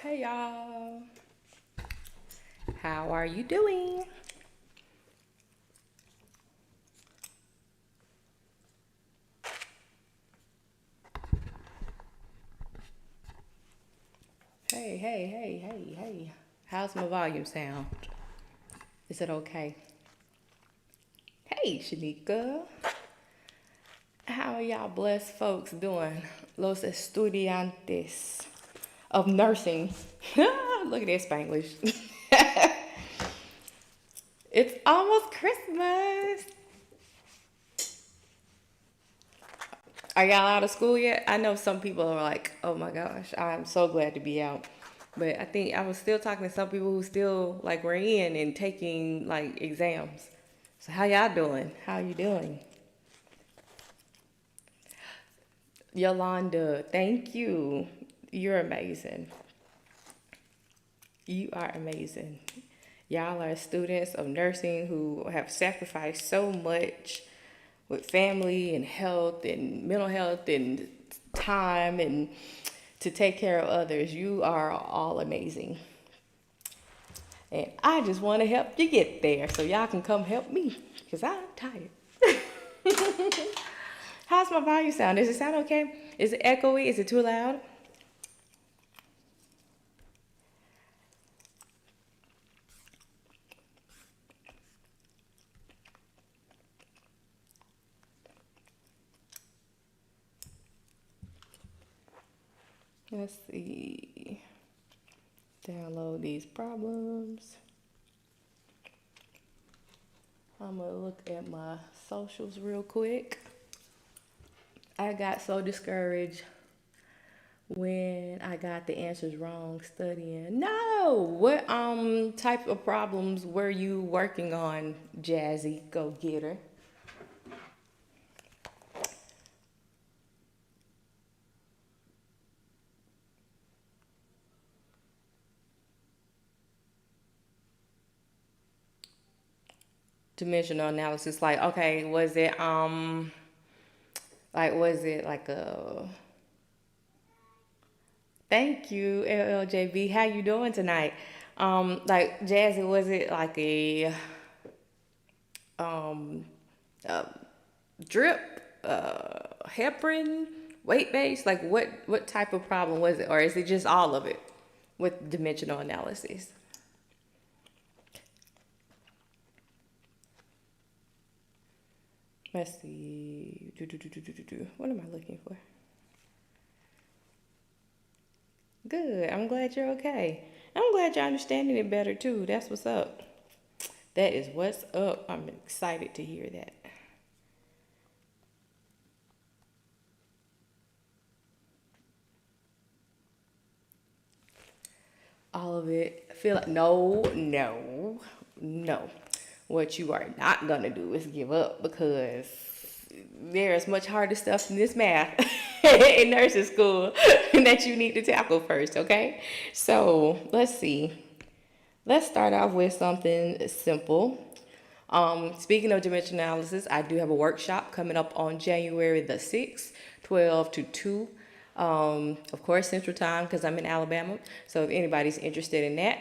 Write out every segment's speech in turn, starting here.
Hey y'all, how are you doing? Hey. How's my volume sound? Is it okay? Hey, Shanika. How are y'all blessed folks doing? Los estudiantes of nursing. Look at that Spanglish. It's almost Christmas. Are y'all out of school yet? I know some people are like, oh my gosh, I'm so glad to be out. But I think I was still talking to some people who still like were in and taking like exams. So how y'all doing? How you doing? Yolanda, thank you. You're amazing. You are amazing. Y'all are students of nursing who have sacrificed so much with family and health and mental health and time and to take care of others. You are all amazing. And I just want to help you get there so y'all can come help me because I'm tired. How's my volume sound? Does it sound okay? Is it echoey? Is it too loud? Let's see. Download these problems. I'm going to look at my socials real quick. I got so discouraged when I got the answers wrong studying. No! What type of problems were you working on, Jazzy? Go getter. Dimensional analysis, like, okay, was it like a thank you, LLJB. How you doing tonight? Like Jazzy, was it like um a drip, heparin, weight based? Like what type of problem was it, or is it just all of it with dimensional analysis? Let's see. What am I looking for? Good. I'm glad you're okay. I'm glad you're understanding it better too. That's what's up. That is what's up. I'm excited to hear that. All of it. I feel like no. What you are not gonna do is give up because there's much harder stuff than this math in nursing school that you need to tackle first, okay? So let's see. Let's start off with something simple. Speaking of dimension analysis, I do have a workshop coming up on January the 6th, 12 to 2. Of course, Central Time because I'm in Alabama. So if anybody's interested in that,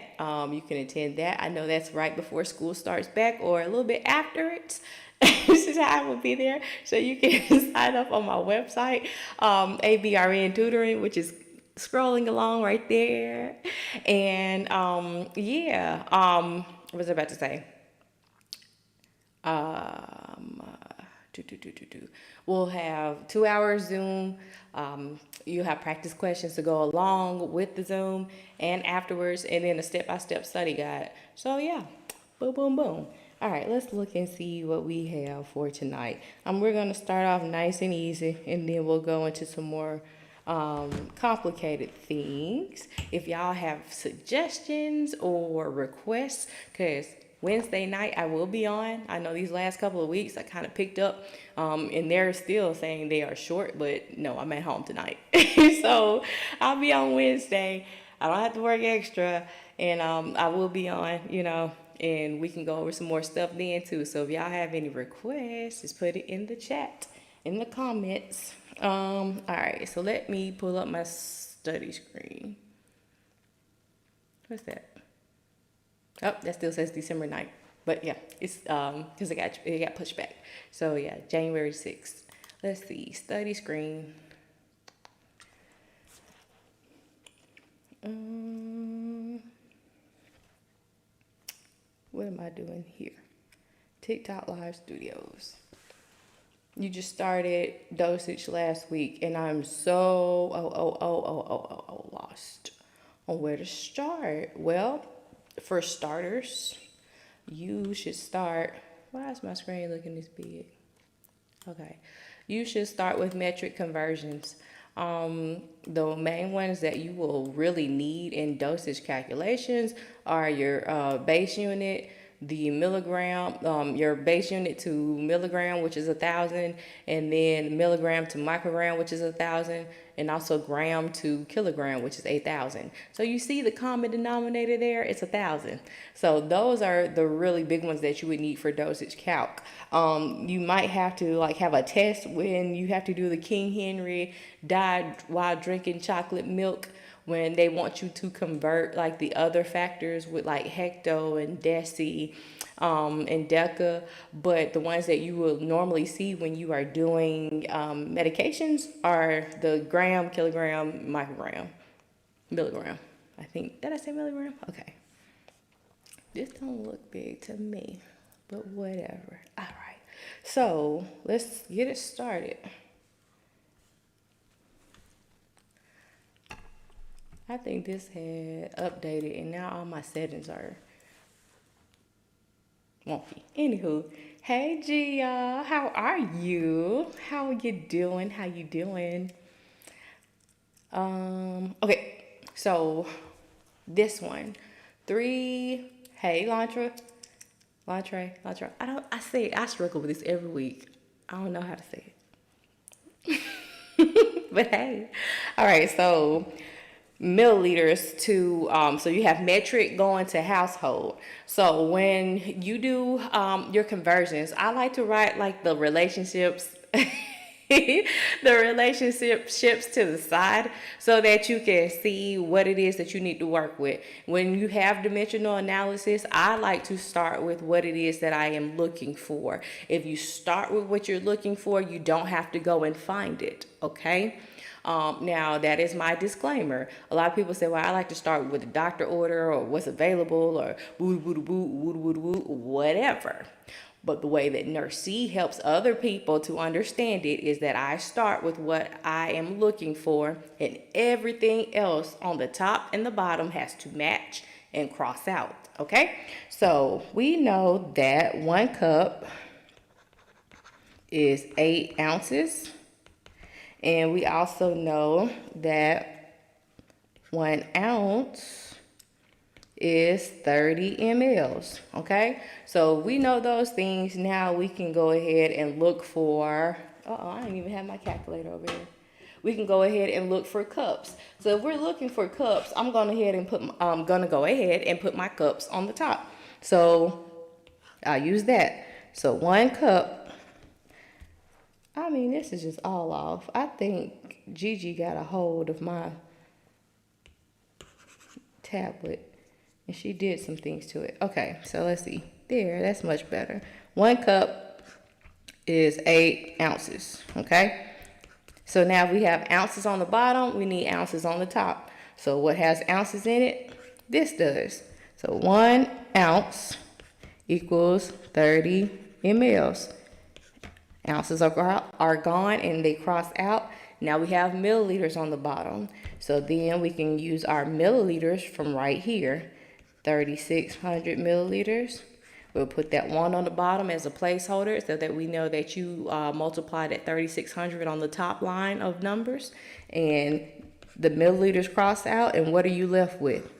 you can attend that. I know that's right before school starts back or a little bit after it. This is how I will be there. So you can sign up on my website, ABRN Tutoring, which is scrolling along right there. And yeah, what was I about to say? Um, We'll have 2 hours Zoom. You have practice questions to go along with the Zoom and afterwards, and then a step-by-step study guide. So yeah, boom, boom, boom. All right, let's look and see what we have for tonight. We're gonna start off nice and easy, and then we'll go into some more complicated things. If y'all have suggestions or requests, because Wednesday night I will be on. I know these last couple of weeks I kind of picked up, and they're still saying they are short, but no, I'm at home tonight. So I'll be on Wednesday. I don't have to work extra, and I will be on, and we can go over some more stuff then too. So if y'all have any requests, just put it in the chat, in the comments. All right, so let me pull up my study screen. What's that? Oh, that still says December 9th. But yeah, it's because it got pushed back. So yeah, January 6th. Let's see, study screen. What am I doing here? TikTok Live Studios. You just started dosage last week, and I'm so lost on where to start. Well, for starters, you should start. Why is my screen looking this big? Okay, you should start with metric conversions. The main ones that you will really need in dosage calculations are your base unit, the milligram, your base unit to milligram, which is 1,000, and then milligram to microgram, which is 1,000, and also gram to kilogram, which is 8,000. So you see the common denominator there, it's 1,000. So those are the really big ones that you would need for dosage calc. You might have to like have a test when you have to do the King Henry died while drinking chocolate milk, when they want you to convert like the other factors with like hecto and deci and deca, but the ones that you will normally see when you are doing medications are the gram, kilogram, microgram, milligram. I think, did I say milligram? Okay. This don't look big to me, but whatever. All right. So let's get it started. I think this had updated, and now all my settings are wonky. Anywho, hey Gia, how are you? How are you doing? How you doing? Okay, so this one, 3. Hey, Lantra. I struggle with this every week. I don't know how to say it. But hey, all right, so milliliters to so you have metric going to household. So when you do your conversions, I like to write like the relationships the relationships to the side so that you can see what it is that you need to work with. When you have dimensional analysis, I like to start with what it is that I am looking for. If you start with what you're looking for, you don't have to go and find it, okay? Now, that is my disclaimer. A lot of people say, well, I like to start with the doctor order or what's available or whatever. But the way that Nurse C helps other people to understand it is that I start with what I am looking for, and everything else on the top and the bottom has to match and cross out, okay? So we know that 1 cup is 8 ounces. And we also know that 1 ounce is 30 mLs, okay? So we know those things. Now we can go ahead and look for, I don't even have my calculator over here. We can go ahead and look for cups. So if we're looking for cups, I'm gonna go ahead and put my cups on the top. So I'll use that. So 1 cup, I mean, this is just all off. I think Gigi got a hold of my tablet and she did some things to it. Okay, so let's see. There, that's much better. 1 cup is 8 ounces, okay? So now we have ounces on the bottom, we need ounces on the top. So what has ounces in it? This does. So 1 ounce equals 30 mLs. Ounces are gone and they cross out. Now we have milliliters on the bottom. So then we can use our milliliters from right here. 3,600 milliliters. We'll put that 1 on the bottom as a placeholder so that we know that you multiplied at 3,600 on the top line of numbers. And the milliliters cross out, and what are you left with?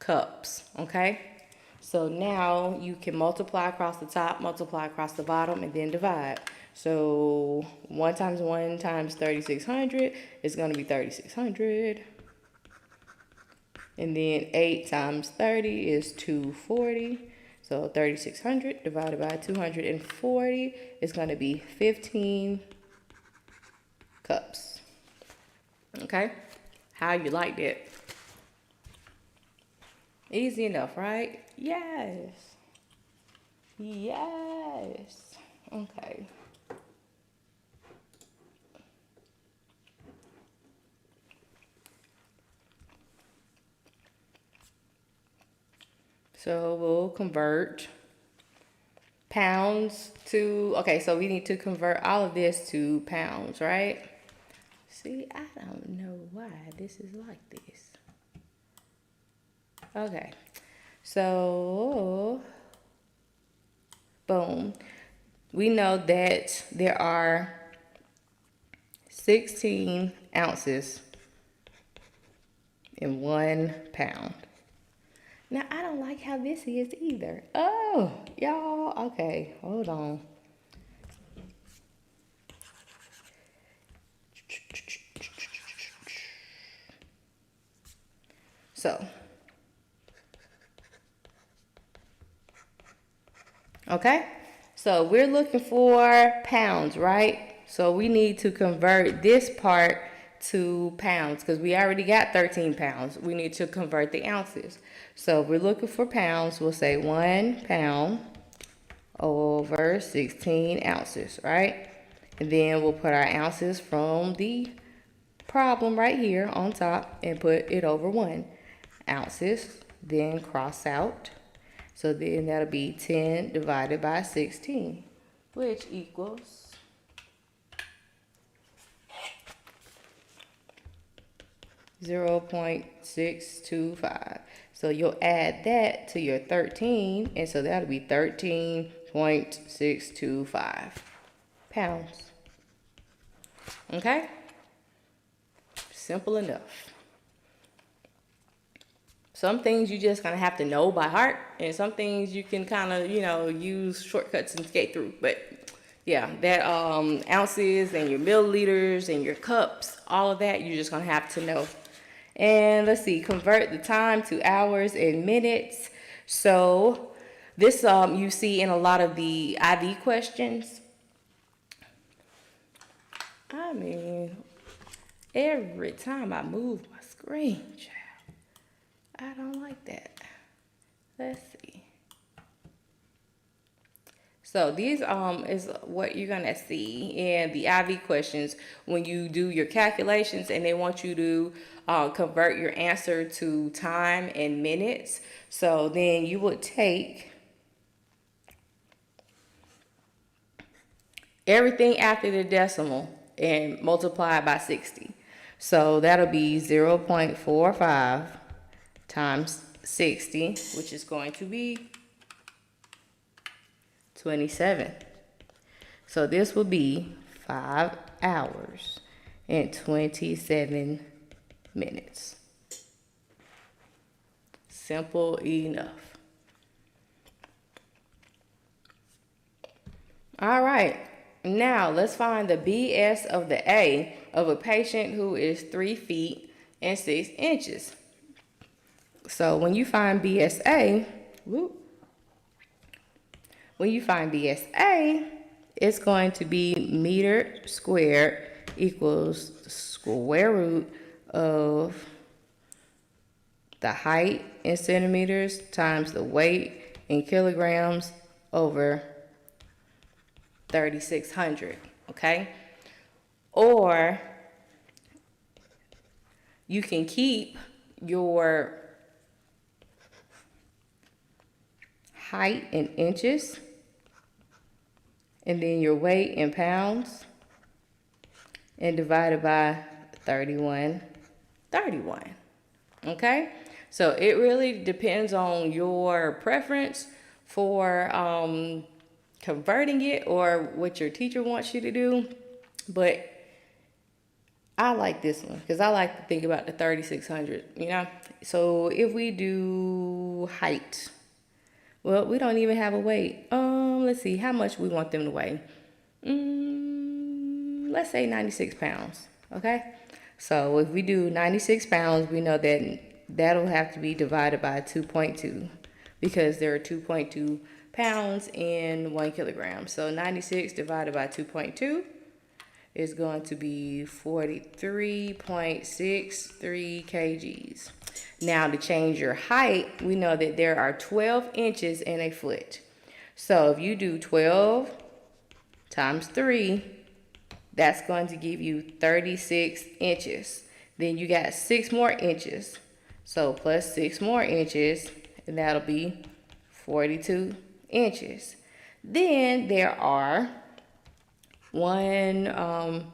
Cups, okay? So now you can multiply across the top, multiply across the bottom, and then divide. So 1 times 1 times 3,600 is going to be 3,600. And then 8 times 30 is 240. So 3,600 divided by 240 is going to be 15 cups. Okay? How you like that? Easy enough, right? Yes. Yes. Okay. So we'll convert pounds to, okay, so we need to convert all of this to pounds, right? See, I don't know why this is like this. Okay, so boom. We know that there are 16 ounces in 1 pound. Now, I don't like how this is either. Oh, y'all, okay, hold on. So, okay, so we're looking for pounds, right? So we need to convert this part to pounds because we already got 13 pounds. We need to convert the ounces. So if we're looking for pounds, we'll say 1 pound over 16 ounces, right? And then we'll put our ounces from the problem right here on top and put it over 1 ounces, then cross out. So then that'll be 10 divided by 16, which equals 0.625. So you'll add that to your 13, and so that'll be 13.625 pounds. Okay? Simple enough. Some things you just gonna have to know by heart, and some things you can kind of, use shortcuts and skate through. But yeah, that ounces and your milliliters and your cups, all of that, you're just gonna have to know. And let's see, convert the time to hours and minutes. So this you see in a lot of the IV questions. I mean, every time I move my screen, child, I don't like that. Let's see. So these is what you're gonna see in the IV questions when you do your calculations and they want you to convert your answer to time and minutes. So then you would take everything after the decimal and multiply it by 60. So that'll be 0.45 times 60, which is going to be 27. So this will be 5 hours and 27 minutes. Simple enough. All right, now let's find the BS of the A of a patient who is 3 feet and 6 inches. So when you find BSA, it's going to be meter squared equals the square root of the height in centimeters times the weight in kilograms over 3,600, okay? Or you can keep your height in inches and then your weight in pounds and divide it by 31, okay? So it really depends on your preference for converting it or what your teacher wants you to do. But I like this one because I like to think about the 3,600, So if we do height, well, we don't even have a weight. Let's see how much we want them to weigh. Let's say 96 pounds, okay? So if we do 96 pounds, we know that that'll have to be divided by 2.2 because there are 2.2 pounds in 1 kilogram. So 96 divided by 2.2 is going to be 43.63 kgs. Now to change your height, we know that there are 12 inches in a foot. So if you do 12 times 3, that's going to give you 36 inches. Then you got 6 more inches. So plus 6 more inches, and that'll be 42 inches. Then there are 1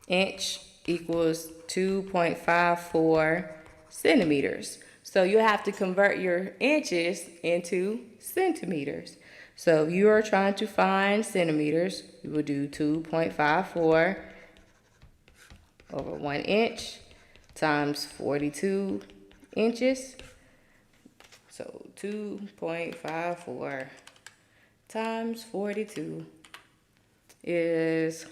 inch equals 2.54 centimeters. So you have to convert your inches into centimeters. So if you are trying to find centimeters, you will do 2.54 over 1 inch times 42 inches. So 2.54 times 42 is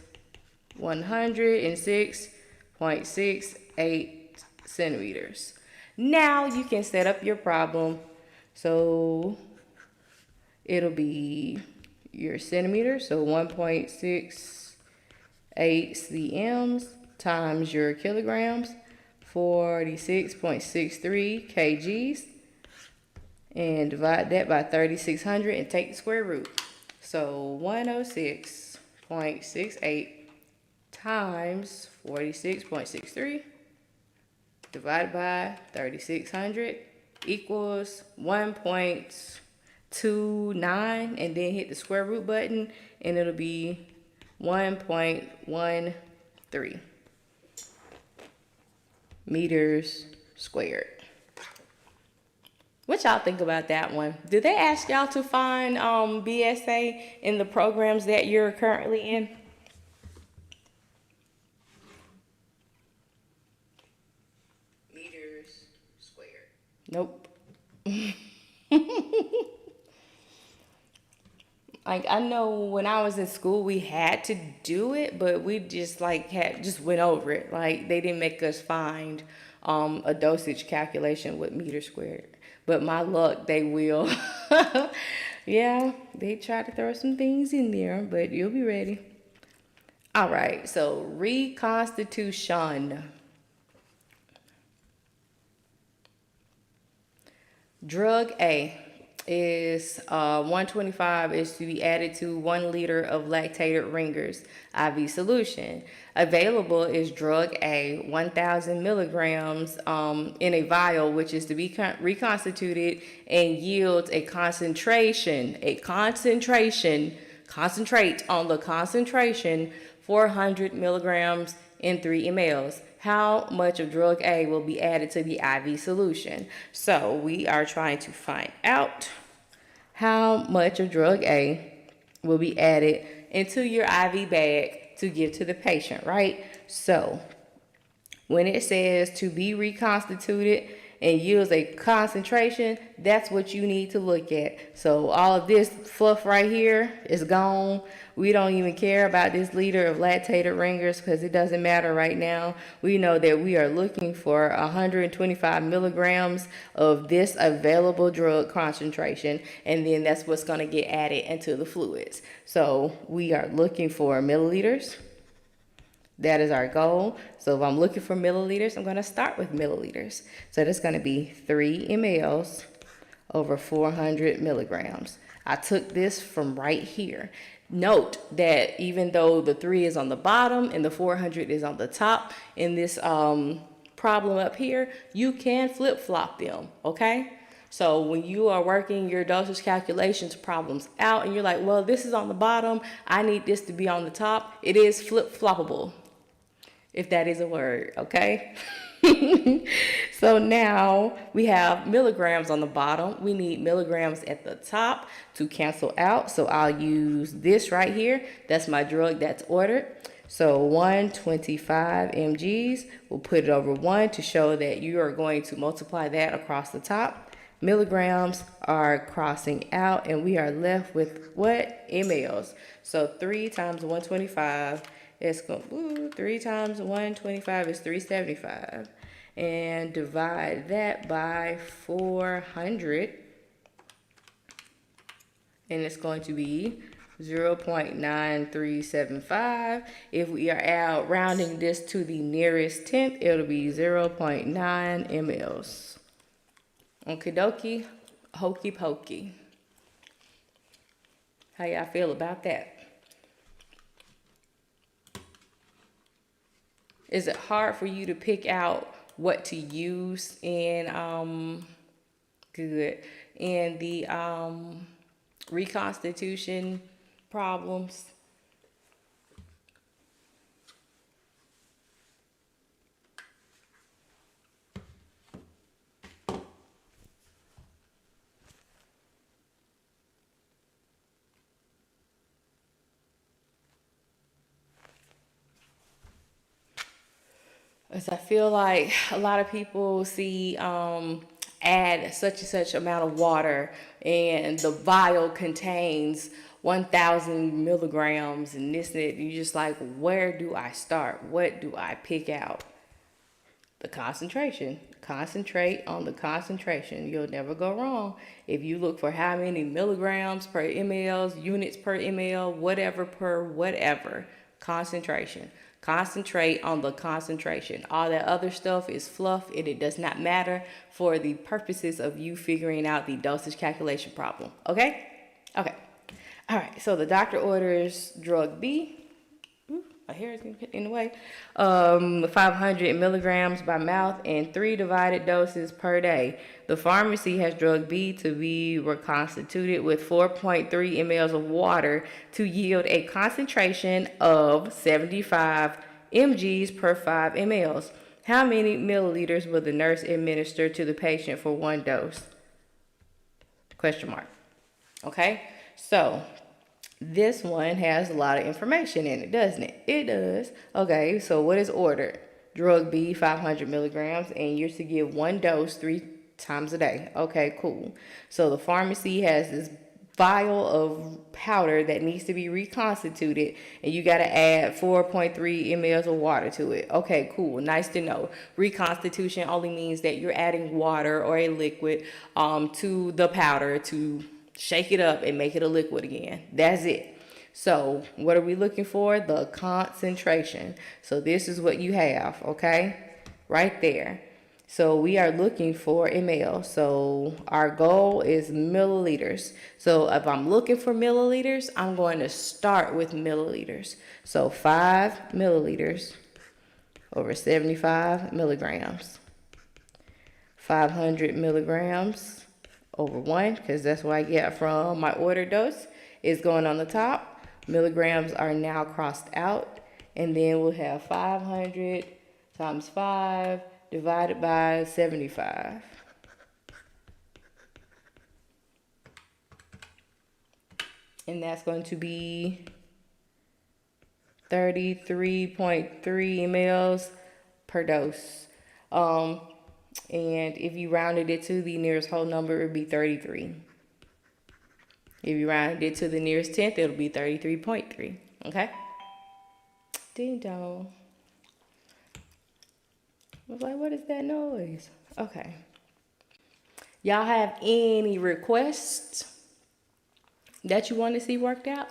106.68 centimeters. Now you can set up your problem. So it'll be your centimeters, so 1.68 cms times your kilograms, 46.63 kgs, and divide that by 3,600 and take the square root. So 106.68 times 46.63 divided by 3,600 equals 1.29, and then hit the square root button and it'll be 1.13 meters squared. What y'all think about that one? Did they ask y'all to find BSA in the programs that you're currently in? Meters squared. Nope. Like, I know when I was in school, we had to do it, but we just just went over it. Like, they didn't make us find a dosage calculation with meters squared. But my luck, they will. Yeah, they try to throw some things in there, but you'll be ready. All right, so Reconstitution. Drug A is 125 is to be added to 1 liter of lactated Ringer's IV solution. Available is drug A, 1,000 milligrams in a vial, which is to be reconstituted and yields a concentrate on the concentration 400 milligrams in 3 mLs. How much of drug A will be added to the IV solution? So we are trying to find out how much of drug A will be added into your IV bag to give to the patient, right? So when it says to be reconstituted and yields a concentration, that's what you need to look at. So all of this fluff right here is gone. We don't even care about this liter of lactated Ringer's because it doesn't matter right now. We know that we are looking for 125 milligrams of this available drug concentration, and then that's what's going to get added into the fluids. So we are looking for milliliters. That is our goal. So if I'm looking for milliliters, I'm going to start with milliliters. So that's going to be 3 mLs over 400 milligrams. I took this from right here. Note that even though the 3 is on the bottom and the 400 is on the top in this problem up here, you can flip-flop them, okay? So when you are working your dosage calculations problems out and you're like, well, this is on the bottom, I need this to be on the top, it is flip-floppable, if that is a word, okay? So now we have milligrams on the bottom. We need milligrams at the top to cancel out. So I'll use this right here. That's my drug that's ordered. So 125 mgs. We'll put it over 1 to show that you are going to multiply that across the top. Milligrams are crossing out and we are left with what? mLs. So 3 times 125 is 3 times 125 is 375. And divide that by 400. And it's going to be 0.9375. If we are out rounding this to the nearest tenth, it'll be 0.9 mLs. Okie dokie, hokey pokey. How y'all feel about that? Is it hard for you to pick out what to use in the reconstitution problems? As I feel like a lot of people see add such and such amount of water and the vial contains 1,000 milligrams and this and that. You're just like, where do I start? What do I pick out? The concentration. Concentrate on the concentration. You'll never go wrong. If you look for how many milligrams per ml, units per ml, whatever per whatever, concentration. Concentrate on the concentration. All that other stuff is fluff and it does not matter for the purposes of you figuring out the dosage calculation problem. Okay? Okay. All right. So the doctor orders drug B. My hair is getting in the way. 500 milligrams by mouth and 3 divided doses per day. The pharmacy has drug B to be reconstituted with 4.3 mLs of water to yield a concentration of 75 mgs per 5 mLs. How many milliliters will the nurse administer to the patient for one dose? Question mark. Okay, so this one has a lot of information in it, doesn't it? It does. Okay, so what is ordered? Drug B, 500 milligrams, and you're to give one dose 3 times a day. Okay, cool. So the pharmacy has this vial of powder that needs to be reconstituted, and you got to add 4.3 mLs of water to it. Okay, cool. Nice to know. Reconstitution only means that you're adding water or a liquid to the powder to shake it up and make it a liquid again. That's it. So what are we looking for? The concentration. So this is what you have, okay? Right there. So we are looking for ml. So our goal is milliliters. So if I'm looking for milliliters, I'm going to start with milliliters. So 5 milliliters over 75 milligrams. 500 milligrams over 1, because that's what I get from my order dose, is going on the top. Milligrams are now crossed out. And then we'll have 500 times 5 divided by 75. And that's going to be 33.3 mLs per dose. And if you rounded it to the nearest whole number, it would be 33. If you rounded it to the nearest tenth, it'll be 33.3. Okay? Ding dong. I was like, what is that noise? Okay. Y'all have any requests that you want to see worked out?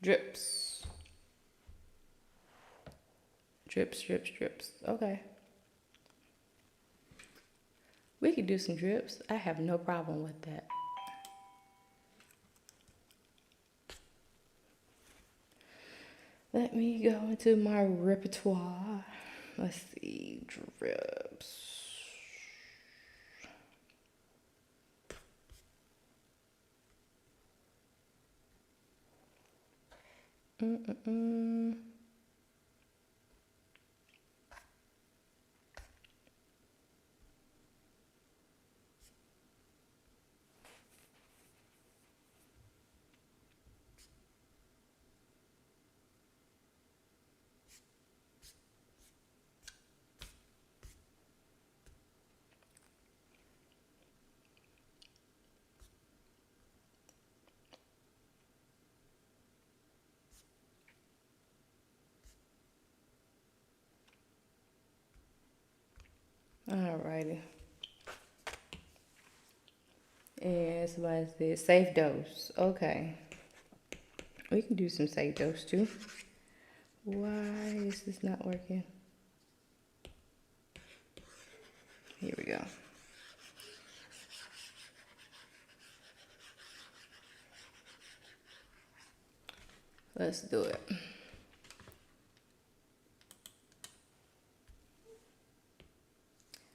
Drips. Drips, drips, drips. Okay. We could do some drips. I have no problem with that. Let me go into my repertoire. Let's see, drips. Alrighty. And somebody said safe dose. Okay. We can do some safe dose too. Why is this not working? Here we go. Let's do it.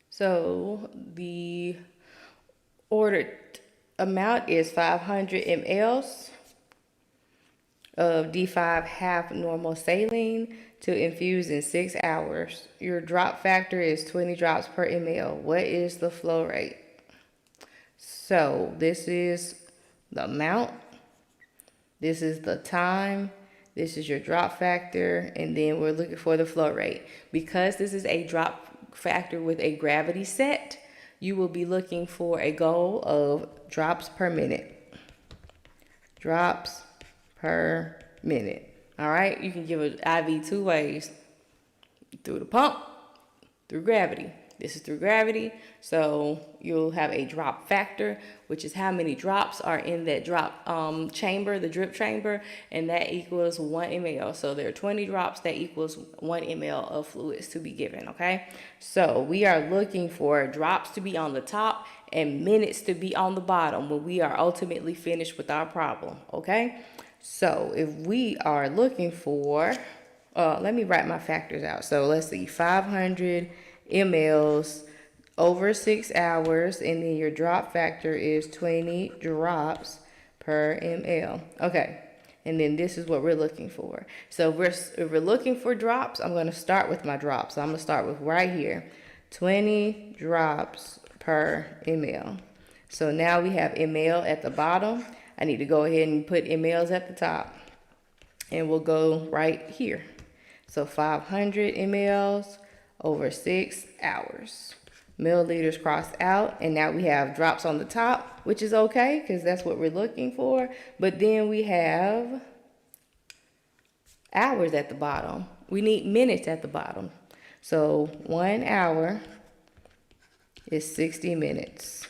So the ordered amount is 500 mLs of D5 half normal saline to infuse in 6 hours. Your drop factor is 20 drops per ml. What is the flow rate? So this is the amount, this is the time, this is your drop factor, and then we're looking for the flow rate. Because this is a drop factor with a gravity set, you will be looking for a goal of drops per minute. Drops per minute. All right, you can give an IV 2 ways: through the pump, through gravity. This is through gravity, so you'll have a drop factor, which is how many drops are in that drop chamber, the drip chamber, and that equals 1 ml. So there are 20 drops, that equals 1 ml of fluids to be given, okay? So we are looking for drops to be on the top and minutes to be on the bottom when we are ultimately finished with our problem, okay? So if we are looking for, let me write my factors out. So let's see, 500 mLs over 6 hours, and then your drop factor is 20 drops per ml. Okay, and then this is what we're looking for. So if we're looking for drops, I'm going to start with my drops. So I'm going to start with right here, 20 drops per ml. So now we have ml at the bottom. I need to go ahead and put mLs at the top, and we'll go right here. So 500 mLs over 6 hours. Milliliters crossed out, and now we have drops on the top, which is okay because that's what we're looking for. But then we have hours at the bottom. We need minutes at the bottom. So 1 hour is 60 minutes.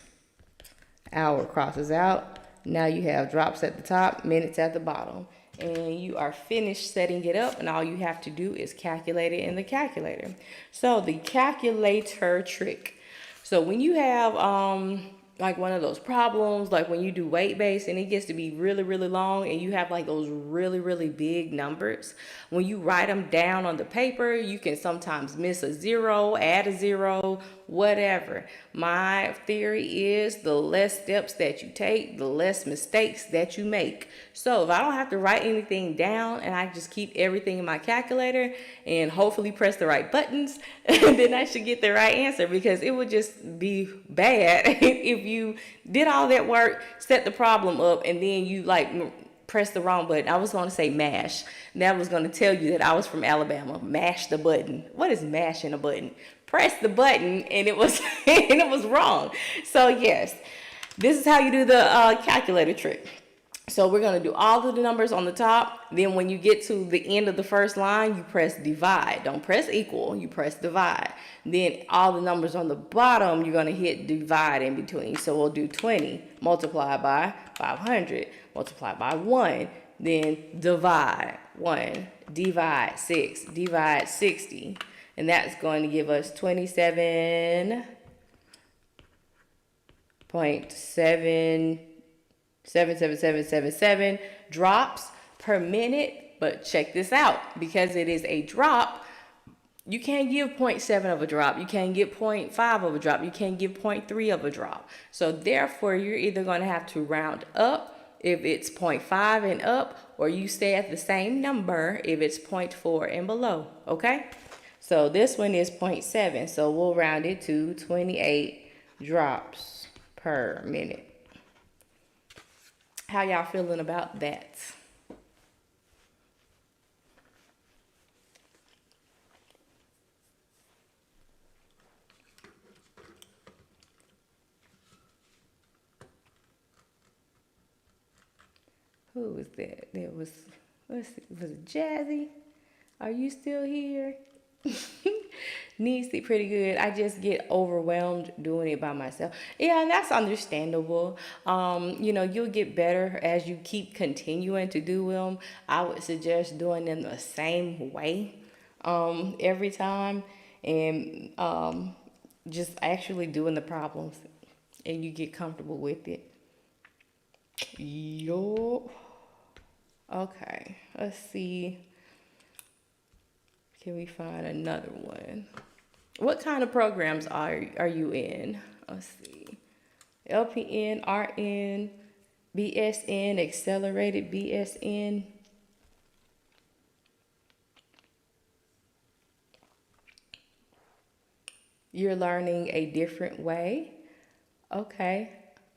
Hour crosses out. Now you have drops at the top, minutes at the bottom. And you are finished setting it up, and all you have to do is calculate it in the calculator. So the calculator trick. So when you have like one of those problems, like when you do weight based and it gets to be really, really long and you have like those really, really big numbers, when you write them down on the paper, you can sometimes miss a zero, add a zero, whatever. My theory is the less steps that you take, the less mistakes that you make. So if I don't have to write anything down and I just keep everything in my calculator and hopefully press the right buttons, then I should get the right answer, because it would just be bad if you did all that work, set the problem up, and then you like press the wrong button. I was going to say mash. That was going to tell you that I was from Alabama. Mash the button. What is mashing a button? Press the button, and it was and it was wrong. So yes, this is how you do the calculator trick. So we're going to do all of the numbers on the top. Then when you get to the end of the first line, you press divide. Don't press equal. You press divide. Then all the numbers on the bottom, you're going to hit divide in between. So we'll do 20 multiplied by 500 multiplied by 1. Then divide 1. Divide 6. Divide 60. And that's going to give us 27.77777 drops per minute. But check this out, because it is a drop, you can't give 0.7 of a drop, you can't give 0.5 of a drop, you can't give 0.3 of a drop. So therefore you're either going to have to round up if it's 0.5 and up, or you stay at the same number if it's 0.4 and below. Okay, so this one is 0.7, so we'll round it to 28 drops per minute. How y'all feeling about that? Who was that? That was, let's see, was it Jazzy? Are you still here? Needs to be pretty good. I just get overwhelmed doing it by myself. Yeah, and that's understandable. You'll get better as you keep continuing to do them. I would suggest doing them the same way every time, and just actually doing the problems, and you get comfortable with it. Yo. Okay, let's see. Can we find another one? What kind of programs are you in? Let's see. LPN, RN, BSN, accelerated BSN. You're learning a different way. Okay.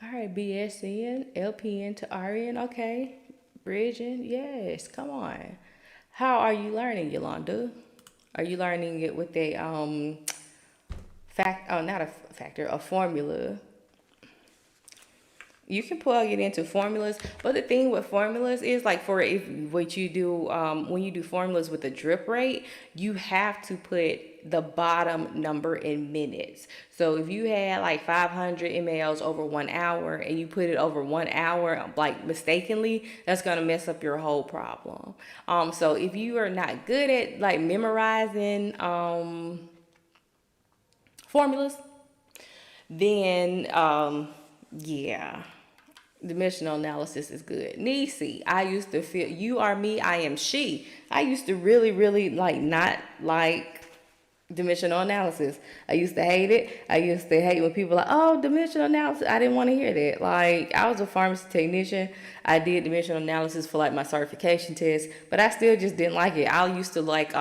All right, BSN, LPN to RN. Okay. Bridging. Yes, come on. How are you learning, Yolanda? Are you learning it with a not a factor, a formula? You can plug it into formulas, but the thing with formulas is like for if what you do when you do formulas with the drip rate, you have to put the bottom number in minutes. So if you had like 500 mLs over 1 hour and you put it over 1 hour like mistakenly, that's gonna mess up your whole problem. So if you are not good at like memorizing formulas, then yeah. Dimensional analysis is good. Nisi, I used to feel you are me, I am she. I used to really, really not like dimensional analysis. I used to hate it. I used to hate when people like, oh, dimensional analysis. I didn't want to hear that. Like, I was a pharmacy technician. I did dimensional analysis for like my certification test, but I still just didn't like it. I used to like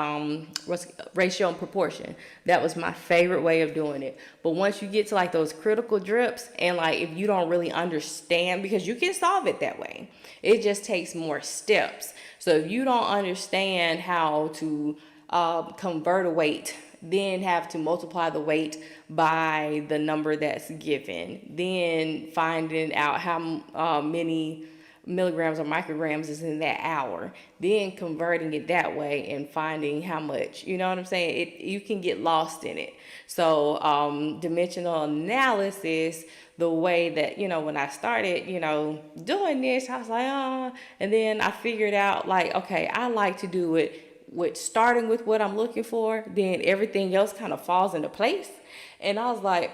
ratio and proportion. That was my favorite way of doing it. But once you get to like those critical drips and like if you don't really understand, because you can solve it that way, it just takes more steps. So if you don't understand how to convert a weight, then have to multiply the weight by the number that's given, then finding out how many milligrams or micrograms is in that hour, then converting it that way and finding how much, you know what I'm saying? You can get lost in it. So dimensional analysis, the way that, when I started, doing this, I was like, and then I figured out like, okay, I like to do it with starting with what I'm looking for, then everything else kind of falls into place. And I was like,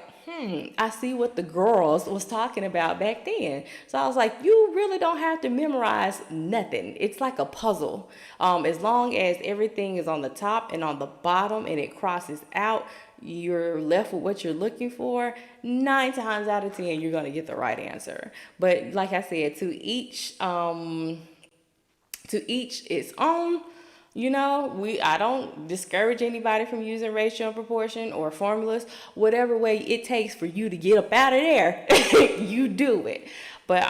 I see what the girls was talking about back then. So I was like, you really don't have to memorize nothing. It's like a puzzle. As long as everything is on the top and on the bottom and it crosses out, you're left with what you're looking for. 9 times out of 10, you're going to get the right answer. But like I said, to each its own. I don't discourage anybody from using ratio and proportion or formulas. Whatever way it takes for you to get up out of there, you do it. But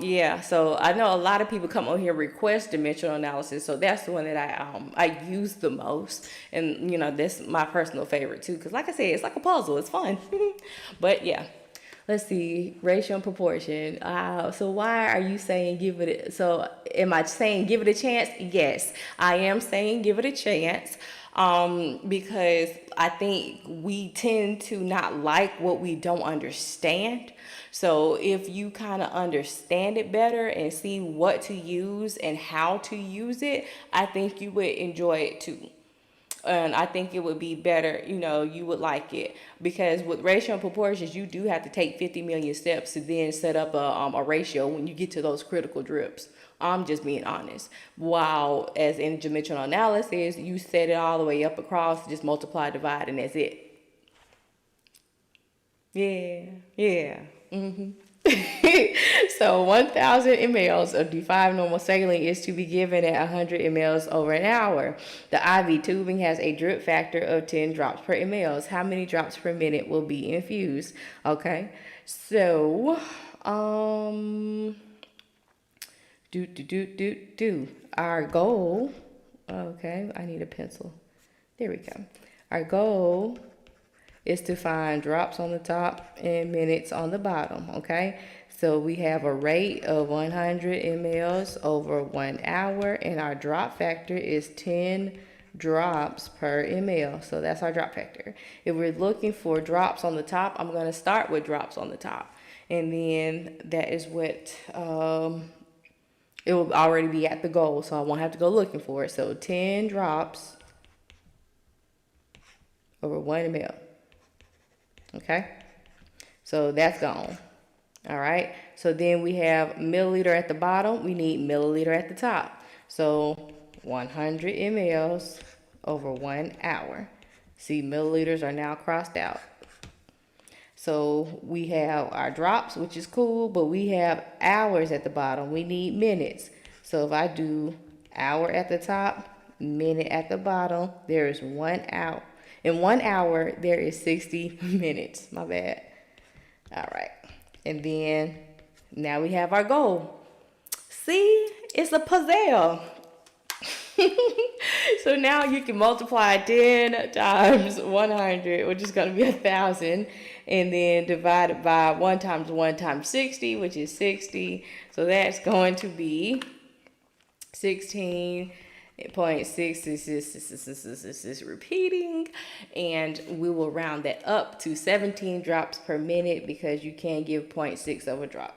yeah, so I know a lot of people come on here request dimensional analysis, so that's the one that I use the most, and that's my personal favorite too, because like I said, it's like a puzzle, it's fun. But yeah. Let's see, ratio and proportion. So why are you saying give it? So am I saying give it a chance? Yes, I am saying give it a chance. Because I think we tend to not like what we don't understand. So if you kind of understand it better and see what to use and how to use it, I think you would enjoy it too. And I think it would be better, you would like it, because with ratio and proportions, you do have to take 50 million steps to then set up a ratio when you get to those critical drips. I'm just being honest. While as in dimensional analysis, you set it all the way up across, just multiply, divide, and that's it. Yeah. So 1,000 mLs of D5 normal saline is to be given at 100 mLs over an hour. The IV tubing has a drip factor of 10 drops per mLs. How many drops per minute will be infused? Okay, so our goal. Okay, I need a pencil. There we go. Our goal is to find drops on the top and minutes on the bottom, okay? So we have a rate of 100 mLs over 1 hour, and our drop factor is 10 drops per ml. So that's our drop factor. If we're looking for drops on the top, I'm going to start with drops on the top. And then that is what it will already be at the goal, so I won't have to go looking for it. So 10 drops over 1 ml. Okay, so that's gone. All right, so then we have milliliter at the bottom. We need milliliter at the top. So 100 mLs over 1 hour. See, milliliters are now crossed out. So we have our drops, which is cool, but we have hours at the bottom. We need minutes. So if I do hour at the top, minute at the bottom, there is 1 hour. In 1 hour, there is 60 minutes. My bad. All right. And then now we have our goal. See, it's a puzzle. So now you can multiply 10 times 100, which is going to be 1,000, and then divide it by 1 times 1 times 60, which is 60. So that's going to be 16.6. This is repeating, and we will round that up to 17 drops per minute because you can give 0.6 of a drop.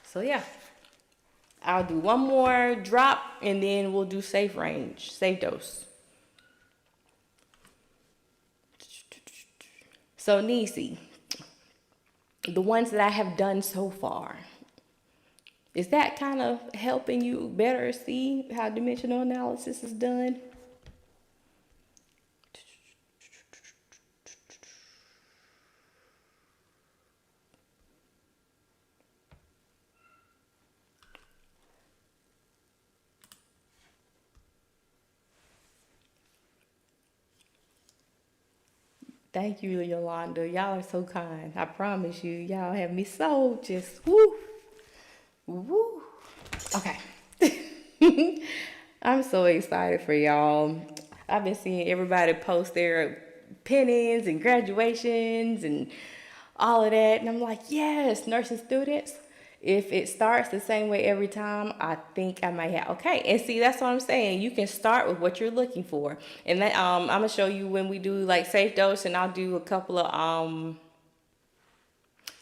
So yeah, I'll do one more drop and then we'll do safe range, safe dose. So Nisi, the ones that I have done so far, is that kind of helping you better see how dimensional analysis is done? Thank you, Yolanda. Y'all are so kind. I promise you, y'all have me so just woo, woo. Okay. I'm so excited for y'all. I've been seeing everybody post their pin-ins and graduations and all of that. And I'm like, yes, nursing students. If it starts the same way every time, I think I might have, okay. And see, that's what I'm saying. You can start with what you're looking for. And then I'm going to show you when we do like safe dose, and I'll do a couple of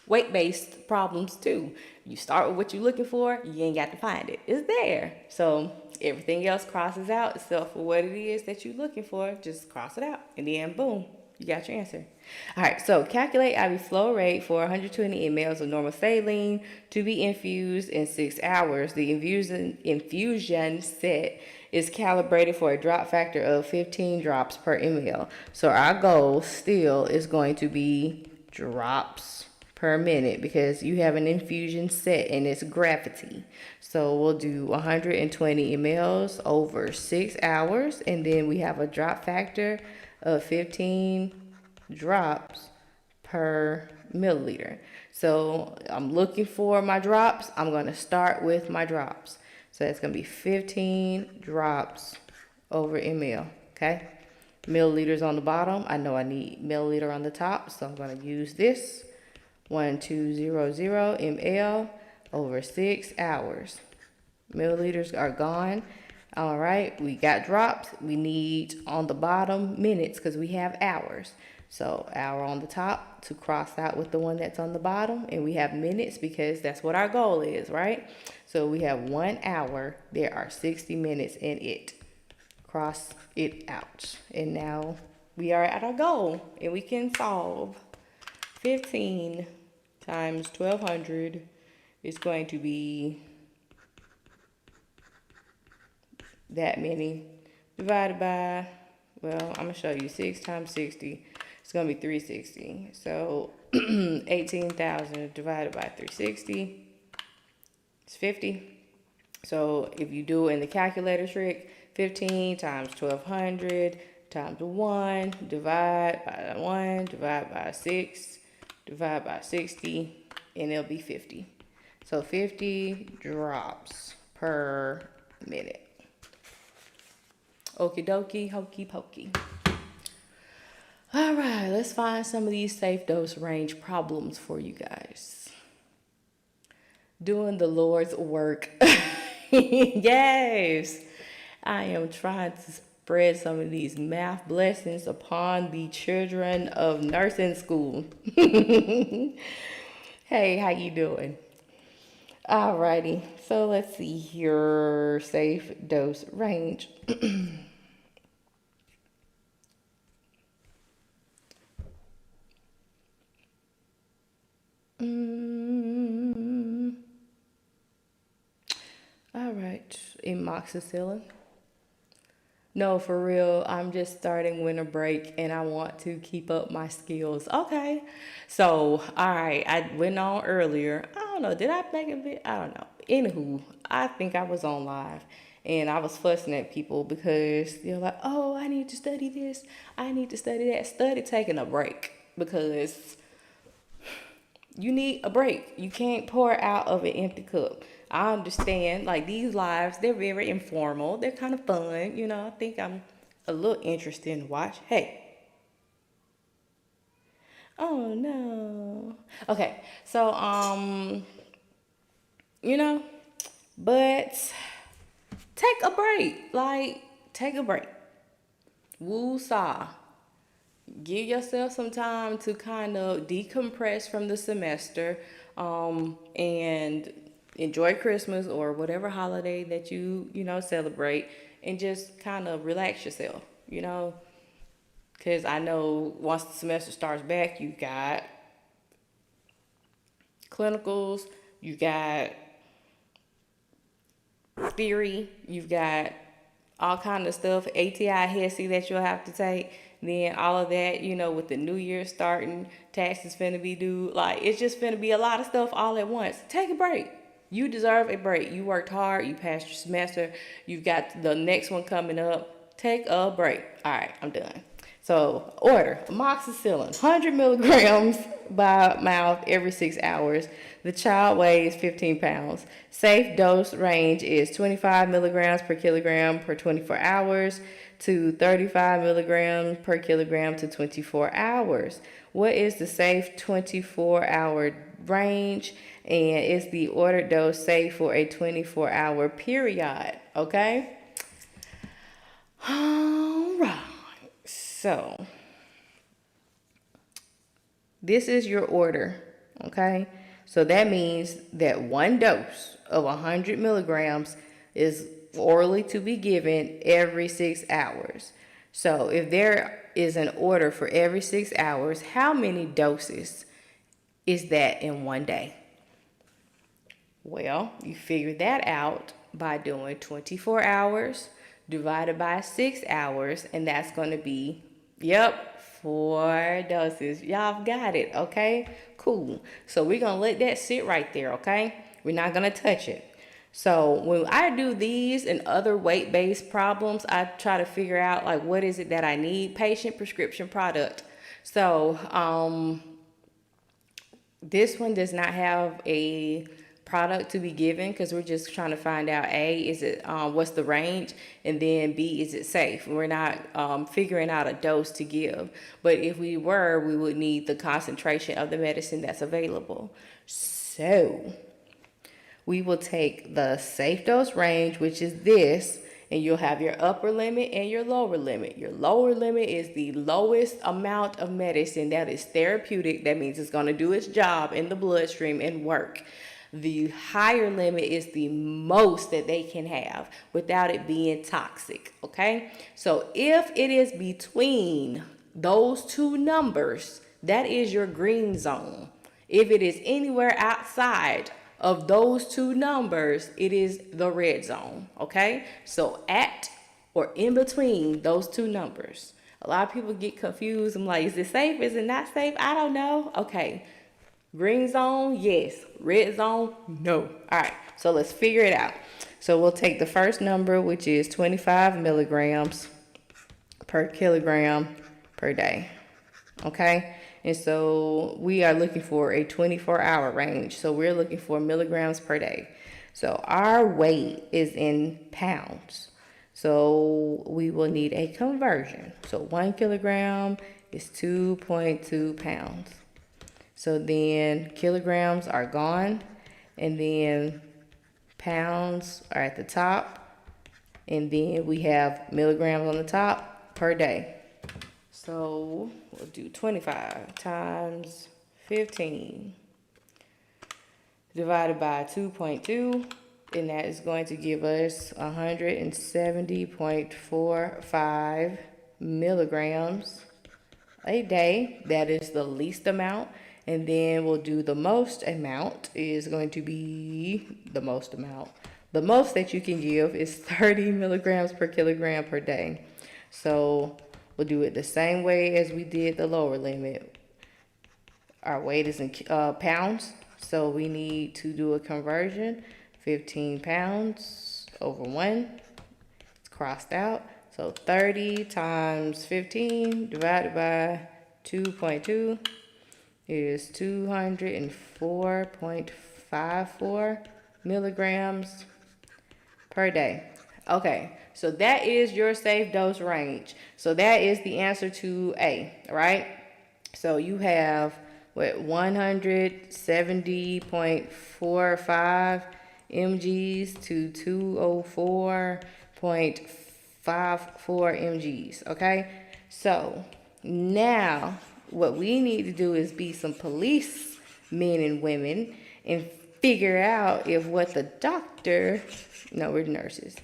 weight-based problems too. You start with what you're looking for, you ain't got to find it. It's there. So everything else crosses out except for what it is that you're looking for. Just cross it out. And then boom, you got your answer. All right, so calculate IV flow rate for 120 mLs of normal saline to be infused in 6 hours. The infusion set is calibrated for a drop factor of 15 drops per ml. So our goal still is going to be drops per minute because you have an infusion set and it's gravity. So we'll do 120 mLs over 6 hours, and then we have a drop factor of 15 drops per milliliter. So I'm looking for my drops. I'm going to start with my drops. So it's going to be 15 drops over ml. Okay. Milliliters on the bottom. I know I need milliliter on the top, so I'm going to use this. 1200 ml over 6 hours. Milliliters are gone. All right, we got drops. We need on the bottom minutes because we have hours. So hour on the top to cross out with the one that's on the bottom, and we have minutes because that's what our goal is, right? So we have 1 hour. There are 60 minutes in it. Cross it out. And now we are at our goal, and we can solve. 15 times 1200 is going to be that many divided by, well, I'm going to show you 6 times 60. It's going to be 360. So 18,000 divided by 360 is 50. So if you do it in the calculator trick, 15 times 1200 times 1, divide by 1, divide by 6, divide by 60, and it'll be 50. So 50 drops per minute. Okie dokie, hokey pokey. All right, let's find some of these safe dose range problems for you guys. Doing the Lord's work. Yes. I am trying to spread some of these math blessings upon the children of nursing school. Hey, how you doing? Alrighty, so let's see here. Safe dose range. Mm, all right, amoxicillin. No, for real. I'm just starting winter break and I want to keep up my skills. Okay. So, all right. I went on earlier. I don't know. Did I make a bit? I don't know. Anywho, I think I was on live and I was fussing at people because they're like, oh, I need to study this. I need to study that. Study taking a break because you need a break. You can't pour out of an empty cup. I understand, like these lives, they're very informal. They're kind of fun. I think I'm a little interesting to watch. Hey. Oh no. Okay. So, you know, but take a break. Like, take a break. Woo saw. Give yourself some time to kind of decompress from the semester, and enjoy Christmas or whatever holiday that you celebrate, and just kind of relax yourself. Because I know once the semester starts back, you got clinicals, you got theory, you've got all kind of stuff, ATI, HESI that you'll have to take. Then all of that, with the new year starting, taxes finna be due. Like, it's just finna be a lot of stuff all at once. Take a break. You deserve a break. You worked hard. You passed your semester. You've got the next one coming up. Take a break. All right, I'm done. So, order amoxicillin, 100 milligrams by mouth every 6 hours. The child weighs 15 pounds. Safe dose range is 25 milligrams per kilogram per 24 hours to 35 milligrams per kilogram to 24 hours. What is the safe 24-hour range? And is the ordered dose safe for a 24-hour period? Okay? All right. So, this is your order, okay? So that means that one dose of 100 milligrams is orally to be given every 6 hours. So if there is an order for every 6 hours, how many doses is that in one day? Well, you figure that out by doing 24 hours divided by 6 hours, and that's going to be, 4 doses. Y'all got it, okay? Cool. So we're going to let that sit right there, okay? We're not going to touch it. So when I do these and other weight-based problems, I try to figure out, like, what is it that I need? Patient prescription product. So this one does not have a product to be given because we're just trying to find out, A, is it what's the range, and then B, is it safe? We're not figuring out a dose to give, but if we were, we would need the concentration of the medicine that's available. So we will take the safe dose range, which is this, and you'll have your upper limit and your lower limit. Your lower limit is the lowest amount of medicine that is therapeutic. That means it's going to do its job in the bloodstream and work. The higher limit is the most that they can have without it being toxic, okay? So if it is between those two numbers, that is your green zone. If it is anywhere outside of those two numbers, it is the red zone, okay? So at or in between those two numbers. A lot of people get confused. I'm like, is it safe? Is it not safe? I don't know. Okay. Green zone, yes. Red zone, no. All right, so let's figure it out. So we'll take the first number, which is 25 milligrams per kilogram per day, okay? And so we are looking for a 24-hour range. So we're looking for milligrams per day. So our weight is in pounds. So we will need a conversion. So 1 kilogram is 2.2 pounds. So then kilograms are gone, and then Pounds are at the top, and then we have milligrams on the top per day. So we'll do 25 times 15 divided by 2.2, and that is going to give us 170.45 milligrams a day. That is the least amount. And then we'll do the most amount is going to be the most amount. The most that you can give is 30 milligrams per kilogram per day. So we'll do it the same way as we did the lower limit. Our weight is in pounds, so we need to do a conversion. 15 pounds over 1. It's crossed out. So 30 times 15 divided by 2.2 is 204.54 milligrams per day. Okay, so that is your safe dose range. So that is the answer to A, right? So you have what, 170.45 mgs to 204.54 mgs, okay? So now what we need to do is be some police men and women and figure out if what the doctor, no, we're nurses.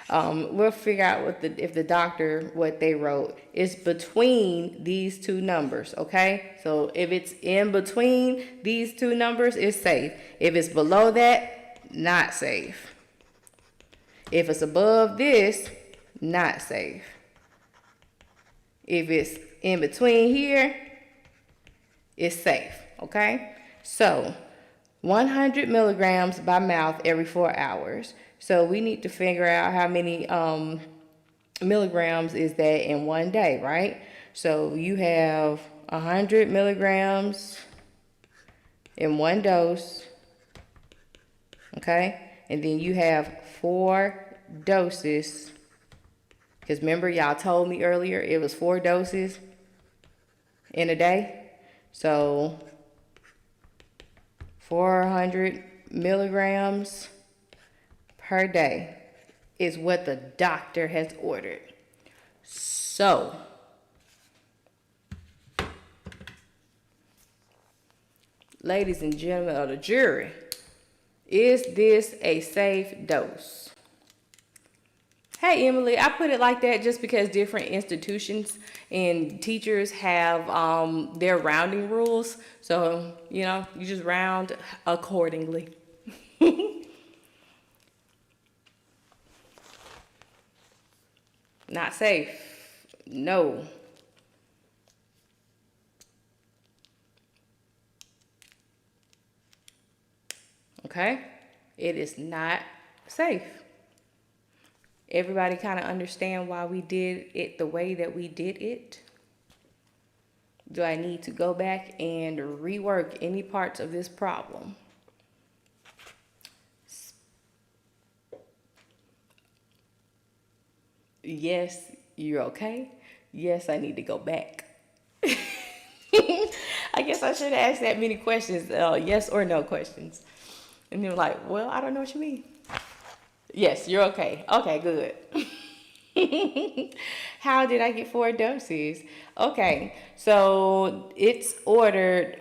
We'll figure out if the doctor, what they wrote is between these two numbers, okay? So if it's in between these two numbers, it's safe. If it's below that, not safe. If it's above this, not safe. If it's in between here, it's safe, okay? So 100 milligrams by mouth every 4 hours. So we need to figure out how many milligrams is that in one day, right? So you have 100 milligrams in one dose, okay? And then you have 4 doses, because remember y'all told me earlier it was 4 doses in a day. So 400 milligrams per day is what the doctor has ordered. So ladies and gentlemen of the jury, is this a safe dose? Hey, Emily, I put it like that just because different institutions and teachers have their rounding rules. So, you know, you just round accordingly. Not safe. No. Okay? It is not safe. Everybody kind of understand why we did it the way that we did it? Do I need to go back and rework any parts of this problem? Yes, you're okay. Yes, I need to go back. I guess I should ask that many questions, yes or no questions. And they're like, well, I don't know what you mean. Yes, you're okay. Okay, good. How did I get 4 doses? Okay, so it's ordered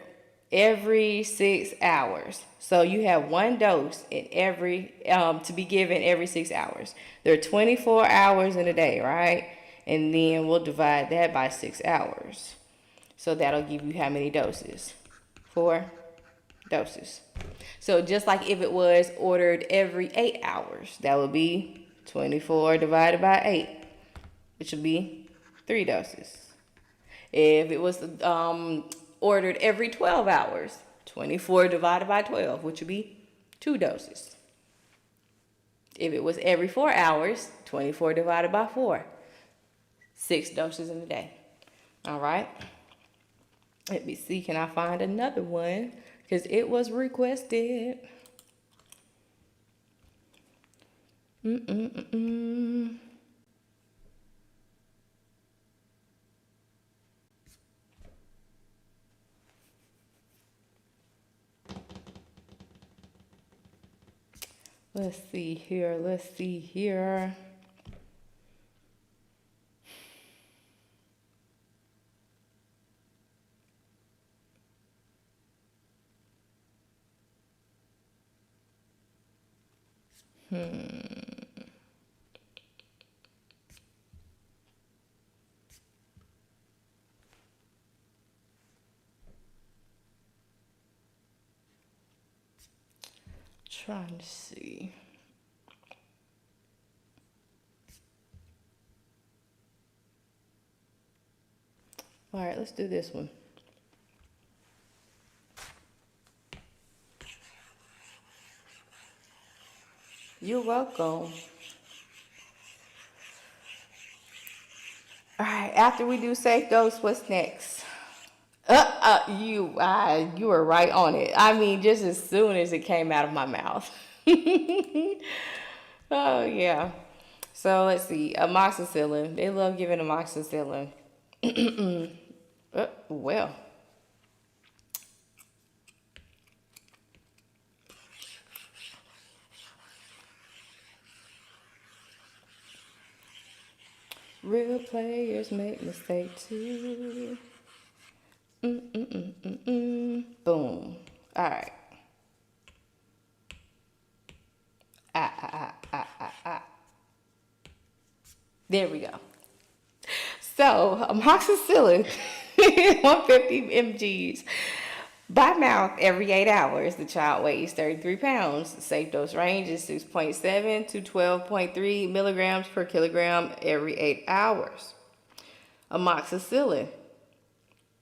every 6 hours. So you have 1 dose in every to be given every 6 hours. There are 24 hours in a day, right? And then we'll divide that by 6 hours. So that'll give you how many doses? 4 doses. So just like if it was ordered every 8 hours, that would be 24 divided by 8, which would be 3 doses. If it was ordered every 12 hours, 24 divided by 12, which would be 2 doses. If it was every 4 hours, 24 divided by 4, 6 doses in a day. All right. Let me see, can I find another one? Because it was requested. Let's see here. Let's see here. Trying to see. All right, let's do this one. You're welcome. All right, after we do safe dose, what's next? You were right on it. I mean, just as soon as it came out of my mouth. Oh, yeah. So let's see, amoxicillin. They love giving amoxicillin. Well. Real players make mistakes too. Boom. All right. There we go. So, amoxicillin, 150 mgs by mouth every 8 hours. The child weighs 33 pounds. The safe dose range is 6.7 to 12.3 milligrams per kilogram every 8 hours. Amoxicillin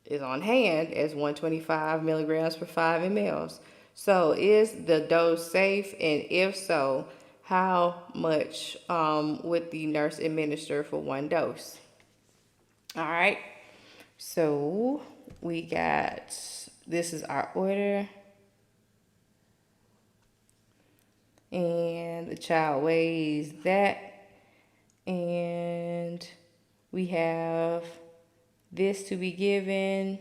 is on hand as 125 milligrams per 5 mLs. So is the dose safe? And if so, how much would the nurse administer for one dose? All right. So we got, this is our order. And the child weighs that. And we have this to be given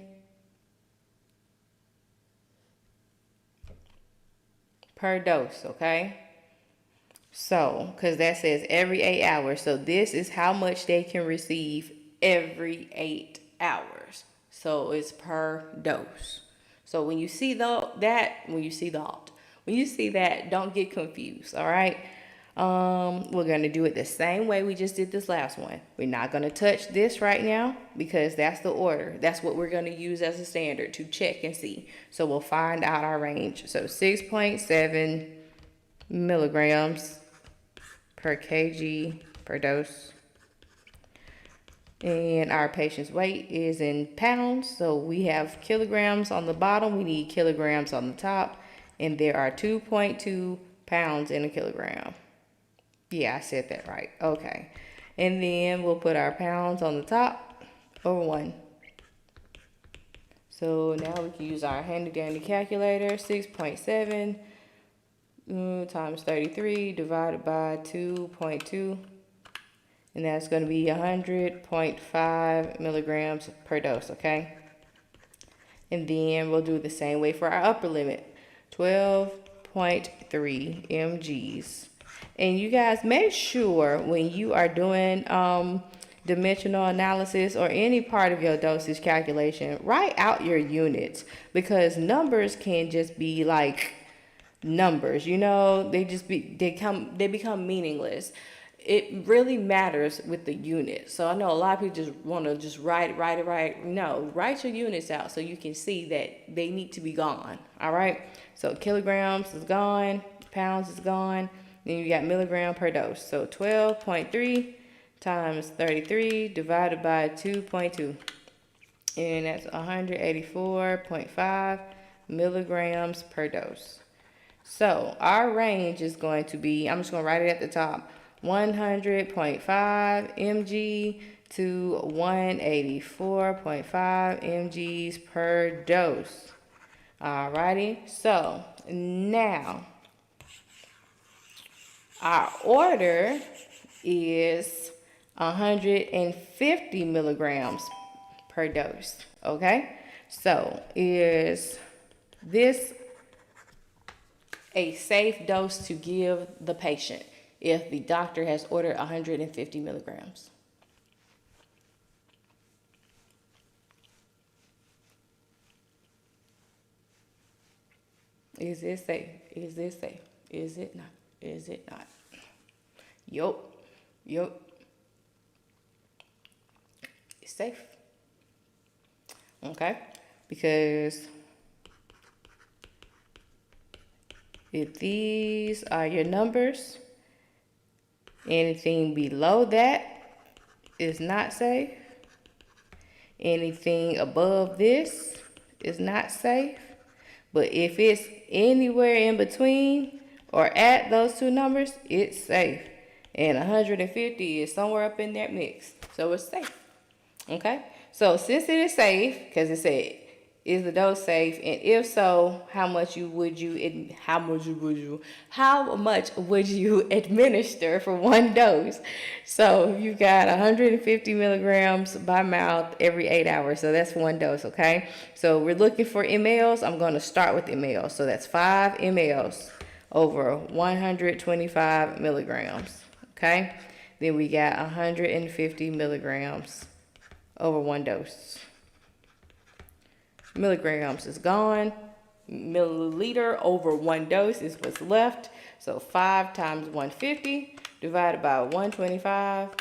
per dose, okay? So, because that says every 8 hours. So this is how much they can receive every 8 hours. So it's per dose. So when you see that, don't get confused, all right? We're going to do it the same way we just did this last one. We're not going to touch this right now because that's the order. That's what we're going to use as a standard to check and see. So we'll find out our range. So 6.7 milligrams per kg per dose. And our patient's weight is in pounds. So we have kilograms on the bottom. We need kilograms on the top. And there are 2.2 pounds in a kilogram. Yeah, I said that right. Okay. And then we'll put our pounds on the top over 1. So now we can use our handy dandy calculator. 6.7 times 33 divided by 2.2. And that's going to be 100.5 milligrams per dose, okay? And then we'll do the same way for our upper limit. 12.3 mgs. And you guys make sure when you are doing dimensional analysis or any part of your dosage calculation, write out your units, because numbers can just be like numbers, you know, they become meaningless. It really matters with the units. So I know a lot of people just want to just write it. No, write your units out so you can see that they need to be gone. All right. So kilograms is gone, pounds is gone. Then you got milligram per dose. So 12.3 times 33 divided by 2.2. And that's 184.5 milligrams per dose. So our range is going to be, I'm just going to write it at the top, 100.5 mg to 184.5 mgs per dose. Alrighty, so now our order is 150 milligrams per dose, okay? So is this a safe dose to give the patient if the doctor has ordered 150 milligrams? Is it safe? Is it safe? Is it not? Is it not? Yup. Yup. It's safe. Okay? Because if these are your numbers, anything below that is not safe. Anything above this is not safe. But if it's anywhere in between or at those two numbers, it's safe. And 150 is somewhere up in that mix. So it's safe. Okay? So since it is safe, because it said, is the dose safe? And if so, how much would you administer for one dose? So you got 150 milligrams by mouth every 8 hours. So that's one dose, okay? So we're looking for mLs. I'm going to start with mLs. So that's 5 mLs over 125 milligrams, okay? Then we got 150 milligrams over one dose. Milligrams is gone. Milliliter over one dose is what's left. So 5 times 150 divided by 125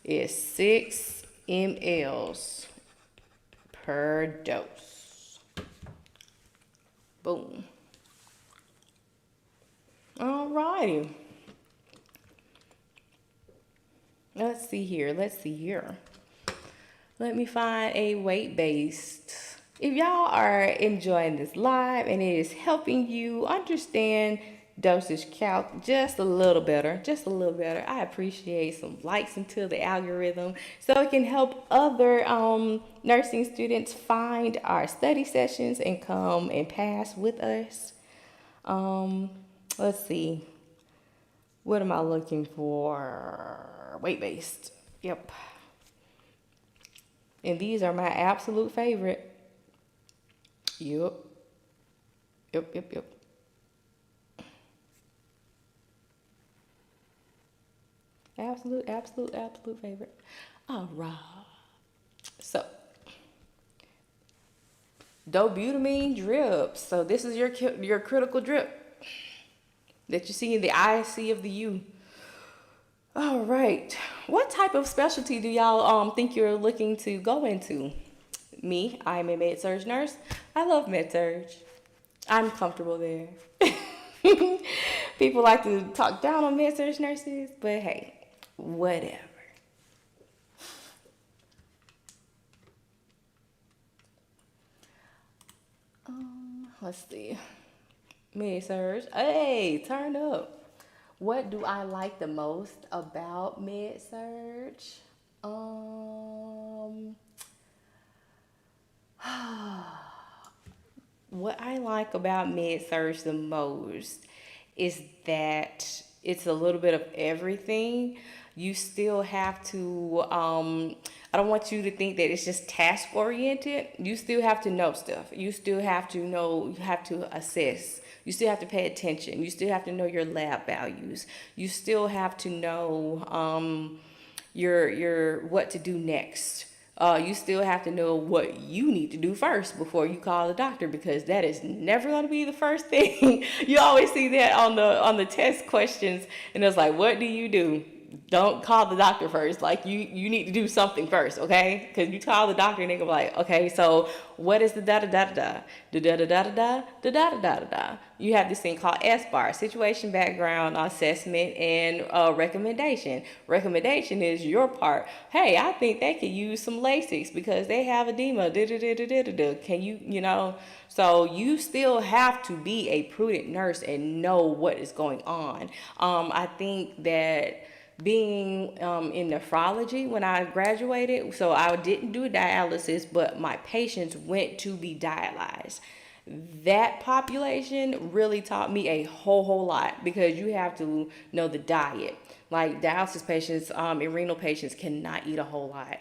is 6 mLs per dose. Boom. All righty. Let's see here. Let me find a weight-based. If y'all are enjoying this live and it is helping you understand dosage calc just a little better, I appreciate some likes into the algorithm so it can help other nursing students find our study sessions and come and pass with us. Let's see. What am I looking for? Weight-based. Yep. And these are my absolute favorite. Yep. Absolute favorite. All right. So, dobutamine drips. So this is your critical drip that you see in the IC of the U. All right. What type of specialty do y'all think you're looking to go into? Me, I'm a med-surg nurse. I love med-surg. I'm comfortable there. People like to talk down on med-surg nurses, but hey, whatever. Let's see. Med-surg. Hey, turn up. What do I like the most about med-surg? What I like about med-surg the most is that it's a little bit of everything. You still have to, I don't want you to think that it's just task oriented. You still have to know stuff. You still have to know, you have to assess. You still have to pay attention. You still have to know your lab values. You still have to know your what to do next. You still have to know what you need to do first before you call the doctor, because that is never going to be the first thing. You always see that on the test questions, and it's like, what do you do? Don't call the doctor first. Like, you need to do something first, okay? Because you call the doctor and they're gonna be like, okay, so what is the da-da-da-da-da? Da-da-da-da-da-da? Da-da-da-da-da-da? You have this thing called SBAR, situation, background, assessment, and recommendation. Recommendation is your part. Hey, I think they could use some Lasix because they have edema. Da-da-da-da-da-da-da. Can you know? So you still have to be a prudent nurse and know what is going on. I think that being in nephrology when I graduated, so I didn't do dialysis, but my patients went to be dialyzed. That population really taught me a whole lot, because you have to know the diet. Like dialysis patients and renal patients cannot eat a whole lot.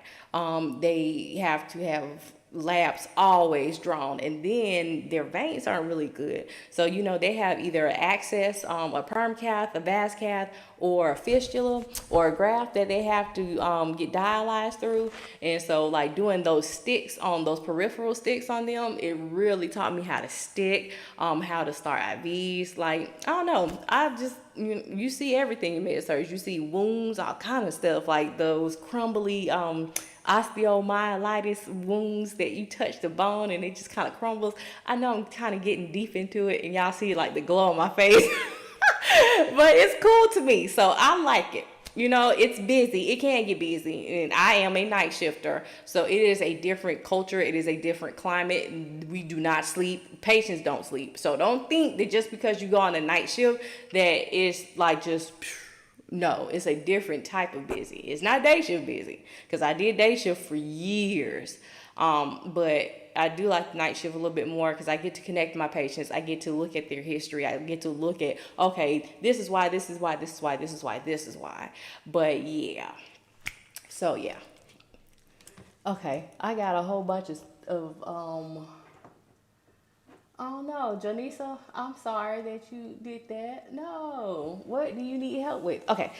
They have to have labs always drawn, and then their veins aren't really good. So they have either access, a perm cath, a vas cath, or a fistula, or a graft that they have to get dialyzed through. And so like doing those sticks on those peripheral sticks on them, it really taught me how to stick, how to start IVs. Like, I don't know, I just, you see everything in med surg. You see wounds, all kind of stuff, like those crumbly osteomyelitis wounds that you touch the bone and it just kind of crumbles. I know I'm kind of getting deep into it, and y'all see like the glow on my face. But it's cool to me, so I like it. It's busy. It can get busy, and I am a night shifter, so it is a different culture. It is a different climate. We do not sleep. Patients don't sleep. So don't think that just because you go on a night shift that it's like just... No, it's a different type of busy. It's not day shift busy, because I did day shift for years. But I do like the night shift a little bit more, because I get to connect my patients. I get to look at their history. I get to look at, okay, this is why, this is why, this is why, this is why, this is why. But yeah. So yeah. Okay, I got a whole bunch of oh no, Janisa, I'm sorry that you did that. No, what do you need help with? Okay,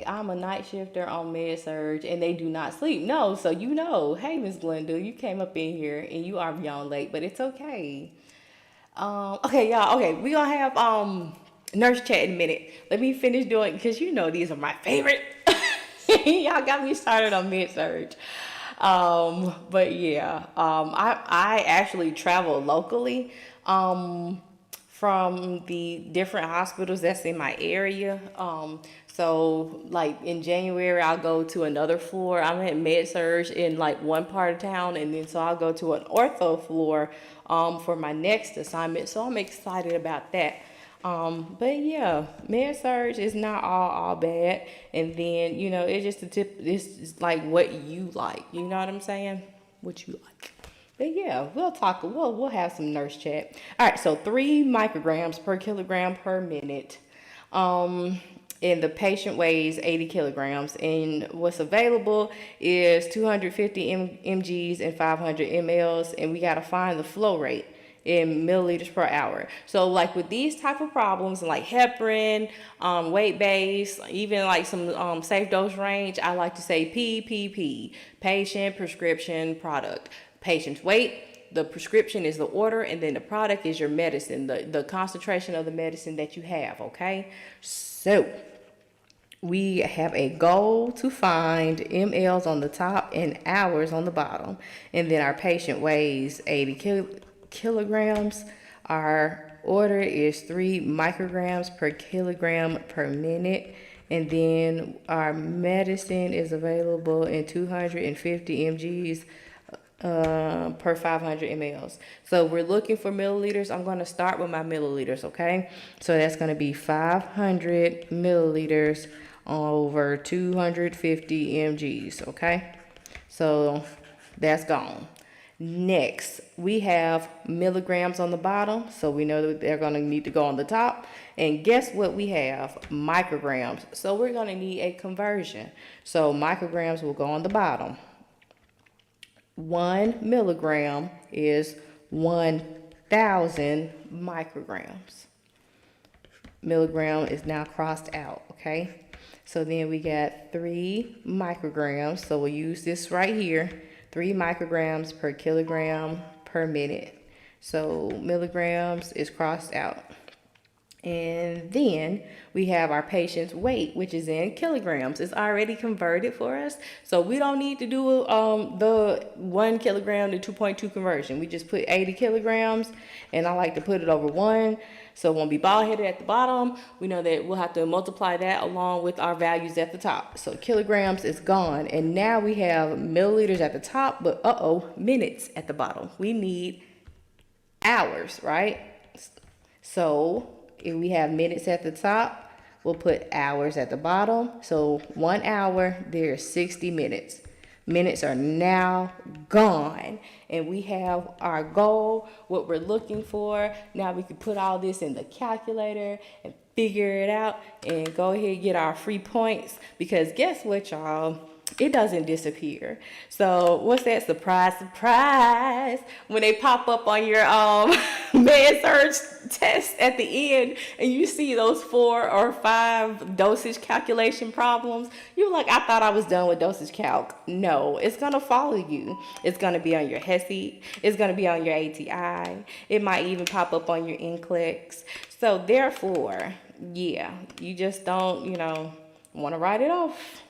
I'm a night shifter on med surg, and they do not sleep. No, so hey, Miss Glenda, you came up in here and you are beyond late, but it's okay. Okay, y'all. Okay, we gonna have nurse chat in a minute. Let me finish doing, because these are my favorite. Y'all got me started on med surg. But yeah, I actually travel locally, from the different hospitals that's in my area. So like in January, I'll go to another floor. I'm at med surg in like one part of town, and then so I'll go to an ortho floor, for my next assignment. So I'm excited about that. But yeah, med surg is not all bad. And then, it's just the tip. This is like what you like. You know what I'm saying? What you like. But yeah, we'll have some nurse chat. All right. So 3 micrograms per kilogram per minute. And the patient weighs 80 kilograms. And what's available is 250 mgs and 500 mLs. And we got to find the flow rate in milliliters per hour. So like with these type of problems, like heparin, weight base, even like some safe dose range, I like to say PPP, patient, prescription, product. Patient's weight, the prescription is the order, and then the product is your medicine, the concentration of the medicine that you have, okay? So we have a goal to find mLs on the top and hours on the bottom. And then our patient weighs 80 kilograms. Our order is 3 micrograms per kilogram per minute. And then our medicine is available in 250 mgs per 500 mLs. So we're looking for milliliters. I'm going to start with my milliliters, okay? So that's going to be 500 milliliters over 250 mgs, okay? So that's gone. Next, we have milligrams on the bottom, so we know that they're going to need to go on the top. And guess what we have? Micrograms. So we're going to need a conversion. So micrograms will go on the bottom. 1 milligram is 1,000 micrograms. Milligram is now crossed out, okay? So then we got 3 micrograms. So we'll use this right here. 3 micrograms per kilogram per minute. So milligrams is crossed out. And then we have our patient's weight, which is in kilograms. It's already converted for us. So we don't need to do the 1 kilogram to 2.2 conversion. We just put 80 kilograms, and I like to put it over 1. So it won't be bald headed at the bottom. We know that we'll have to multiply that along with our values at the top. So kilograms is gone. And now we have milliliters at the top, but minutes at the bottom. We need hours, right? So if we have minutes at the top, we'll put hours at the bottom. So 1 hour, there's 60 minutes. Minutes are now gone, and we have our goal, what we're looking for. Now we can put all this in the calculator and figure it out and go ahead and get our free points, because guess what, y'all? it doesn't disappear. So what's that? Surprise, surprise, when they pop up on your med surge test at the end and you see those 4 or 5 dosage calculation problems, you're like, I thought I was done with dosage calc. No, it's gonna follow you. It's gonna be on your HESI, it's gonna be on your ATI, it might even pop up on your NCLEX. So therefore, yeah, you just don't, want to write it off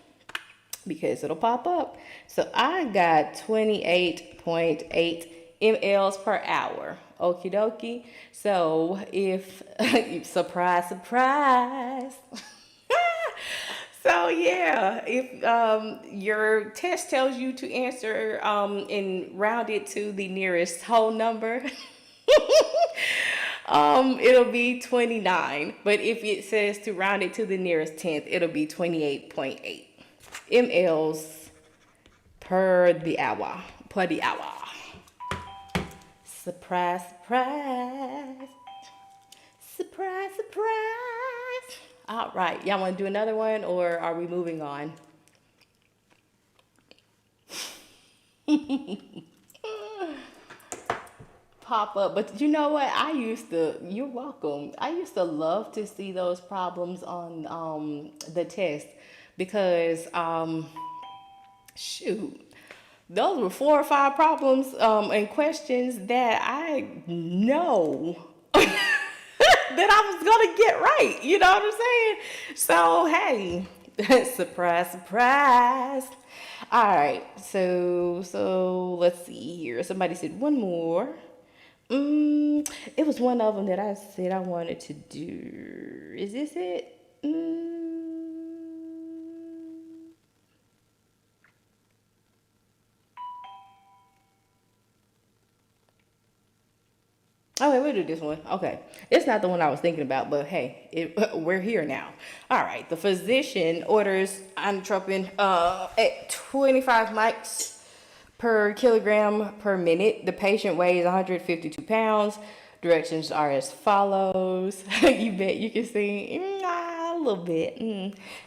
because it'll pop up. So I got 28.8 mLs per hour. Okie dokie. So if, surprise, surprise. So yeah, if your test tells you to answer and round it to the nearest whole number, it'll be 29. But if it says to round it to the nearest 10th, it'll be 28.8 mLs per the hour. Surprise, surprise. Surprise, surprise. All right, y'all want to do another one, or are we moving on? Pop up, but you know what? You're welcome. I used to love to see those problems on the test because shoot, those were 4 or 5 problems and questions that I know that I was gonna get right. You know what I'm saying? So hey, surprise, surprise. All right, so let's see here. Somebody said one more. It was one of them that I said I wanted to do. Is this it? Okay, we'll do this one. Okay. It's not the one I was thinking about, but hey, we're here now. All right. The physician orders inotropin at 25 mics per kilogram per minute. The patient weighs 152 pounds. Directions are as follows. You bet you can see a little bit.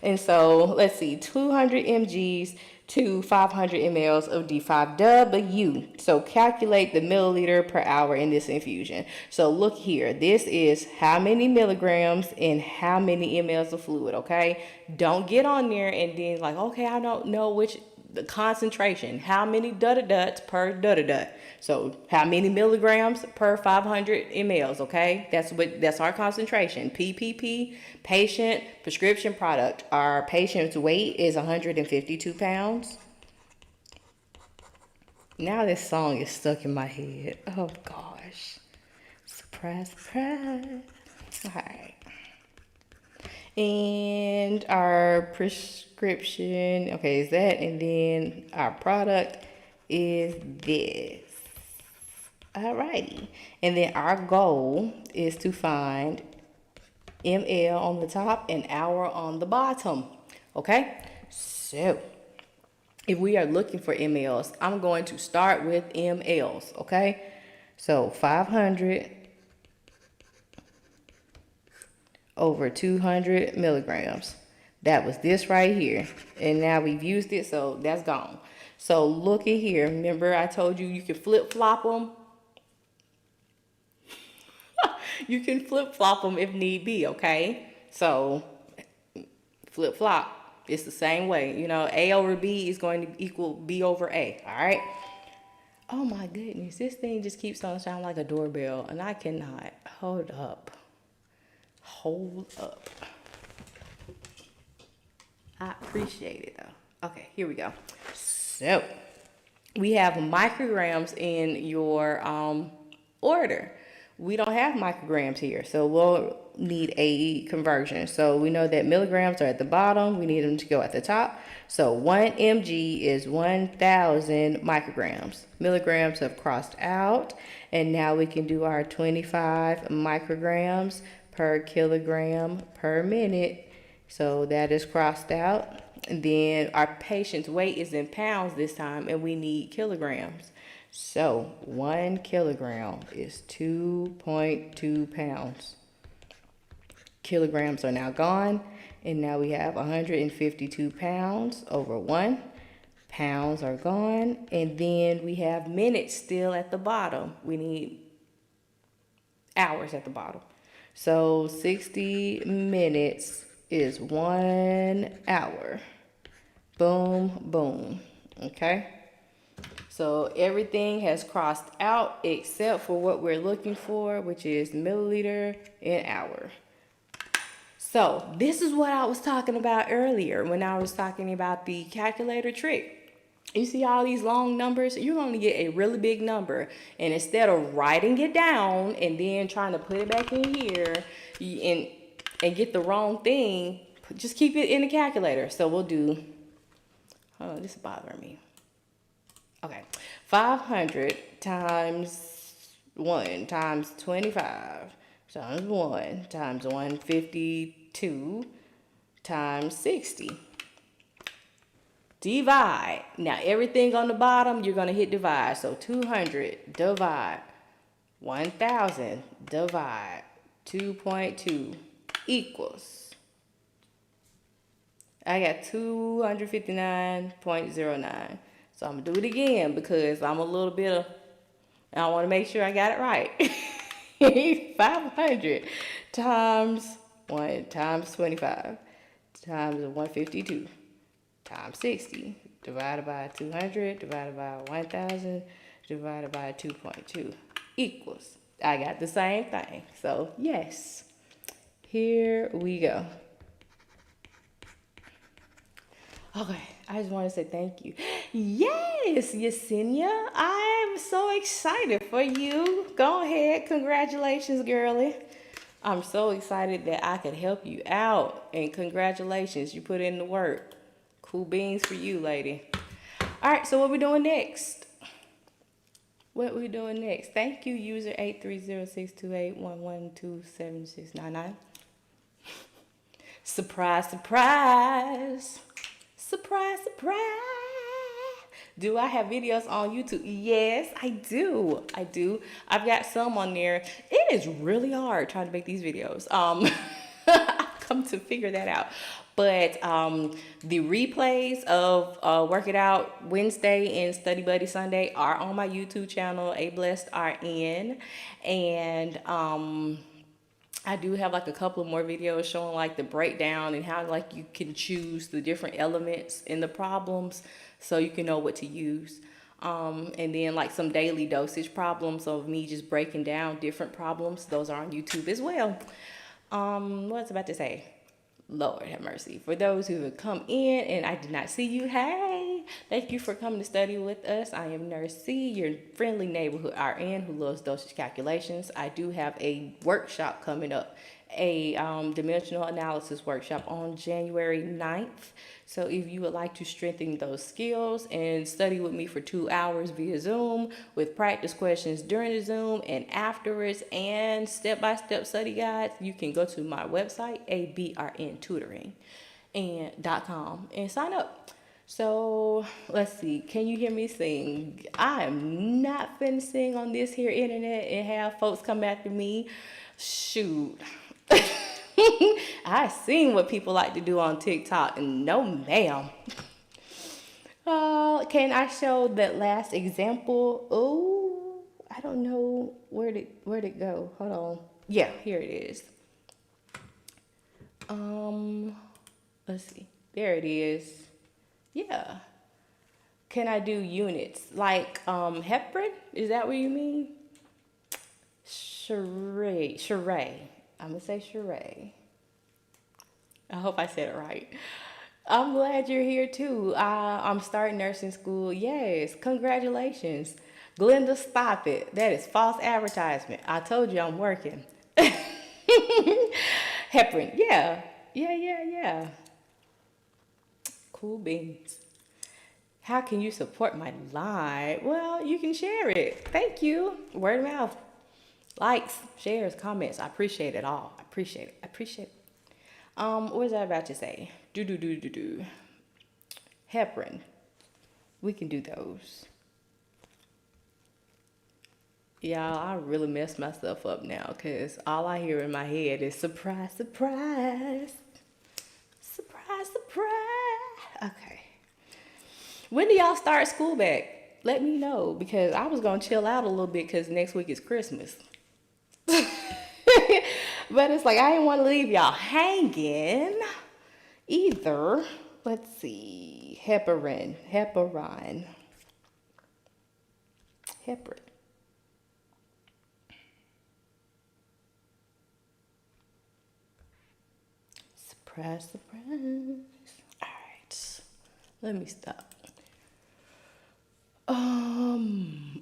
And so let's see, 200 mgs to 500 mLs of D5W. So calculate the milliliter per hour in this infusion. So look here, this is how many milligrams and how many mLs of fluid, okay? Don't get on there and then like, okay, I don't know which the concentration, how many da-da-duts per da-da-dut. So how many milligrams per 500 mLs, okay? That's our concentration. PPP, patient prescription product. Our patient's weight is 152 pounds. Now this song is stuck in my head. Oh gosh. Surprise, surprise. All right. And our prescription, okay, is that, and then our product is this. Alrighty, and then our goal is to find ml on the top and hour on the bottom. Okay, so if we are looking for mLs, I'm going to start with mLs. Okay, so 500 over 200 milligrams. That was this right here. And now we've used it, so that's gone. So look at here. Remember I told you you can flip-flop them? You can flip-flop them if need be, okay? So flip-flop. It's the same way. You know, A over B is going to equal B over A, all right? Oh my goodness, this thing just keeps on sounding like a doorbell, and I cannot. Hold up. I appreciate it though. Okay, here we go. So we have micrograms in your order. We don't have micrograms here, so we'll need a conversion. So we know that milligrams are at the bottom. We need them to go at the top. So 1 mg is 1,000 micrograms. Milligrams have crossed out, and now we can do our 25 micrograms per kilogram per minute. So that is crossed out. And then our patient's weight is in pounds this time, and we need kilograms. So 1 kilogram is 2.2 pounds. Kilograms are now gone, and now we have 152 pounds over 1. Pounds are gone. And then we have minutes still at the bottom. We need hours at the bottom. So 60 minutes is 1 hour. Boom, boom. Okay? So everything has crossed out except for what we're looking for, which is milliliter an hour. So this is what I was talking about earlier when I was talking about the calculator trick. You see all these long numbers, you're going to get a really big number. And instead of writing it down and then trying to put it back in here and get the wrong thing, just keep it in the calculator. So we'll do, oh, this is bothering me. Okay, 500 times 1 times 25 times 1 times 152 times 60. Divide. Now everything on the bottom, you're going to hit divide. So 200 divide 1000 divide 2.2 equals. I got 259.09. So I'm going to do it again because I'm a little bit of, I want to make sure I got it right. 500 times 1 times 25 times 152 times 60 divided by 200 divided by 1000 divided by 2.2 equals. I got the same thing. So yes, here we go. Okay, I just want to say thank you. Yes, Yesenia, I'm so excited for you. Go ahead, congratulations, girlie. I'm so excited that I could help you out, and congratulations, you put in the work. Cool beans for you, lady. All right, so what we doing next? What we doing next? Thank you, user 830-628-1127699. Surprise, surprise. Surprise, surprise. Do I have videos on YouTube? Yes, I do. I've got some on there. It is really hard trying to make these videos. I've come to figure that out. But the replays of Work It Out Wednesday and Study Buddy Sunday are on my YouTube channel, A Blessed RN. And I do have like a couple of more videos showing like the breakdown and how like you can choose the different elements in the problems so you can know what to use. And then like some daily dosage problems of me just breaking down different problems. Those are on YouTube as well. What was I about to say? Lord have mercy. For those who have come in and I did not see you, hey, thank you for coming to study with us. I am Nurse C, your friendly neighborhood RN who loves dosage calculations. I do have a workshop coming up, a dimensional analysis workshop on January 9th. So if you would like to strengthen those skills and study with me for 2 hours via Zoom with practice questions during the Zoom and afterwards and step-by-step study guides, you can go to my website, abrntutoring.com, and sign up. So let's see, can you hear me sing? I am not finna sing on this here internet and have folks come after me. Shoot. I seen what people like to do on TikTok, and no ma'am. Can I show that last example? Oh, I don't know where'd it go. Hold on. Yeah, here it is. Let's see. There it is. Yeah. Can I do units like heparin? Is that what you mean? Charade. I'm gonna say charade. I hope I said it right. I'm glad you're here too. I'm starting nursing school. Yes, congratulations. Glenda, stop it. That is false advertisement. I told you I'm working. Heparin, yeah. Cool beans. How can you support my live? Well, you can share it. Thank you. Word of mouth. Likes, shares, comments. I appreciate it all. I appreciate it. What was I about to say? Heparin. We can do those. Y'all, I really messed myself up now because all I hear in my head is surprise, surprise. Surprise, surprise. Okay. When do y'all start school back? Let me know, because I was gonna chill out a little bit because next week is Christmas. But it's like I didn't want to leave y'all hanging either. Let's see. Heparin. Surprise. All right. Let me stop.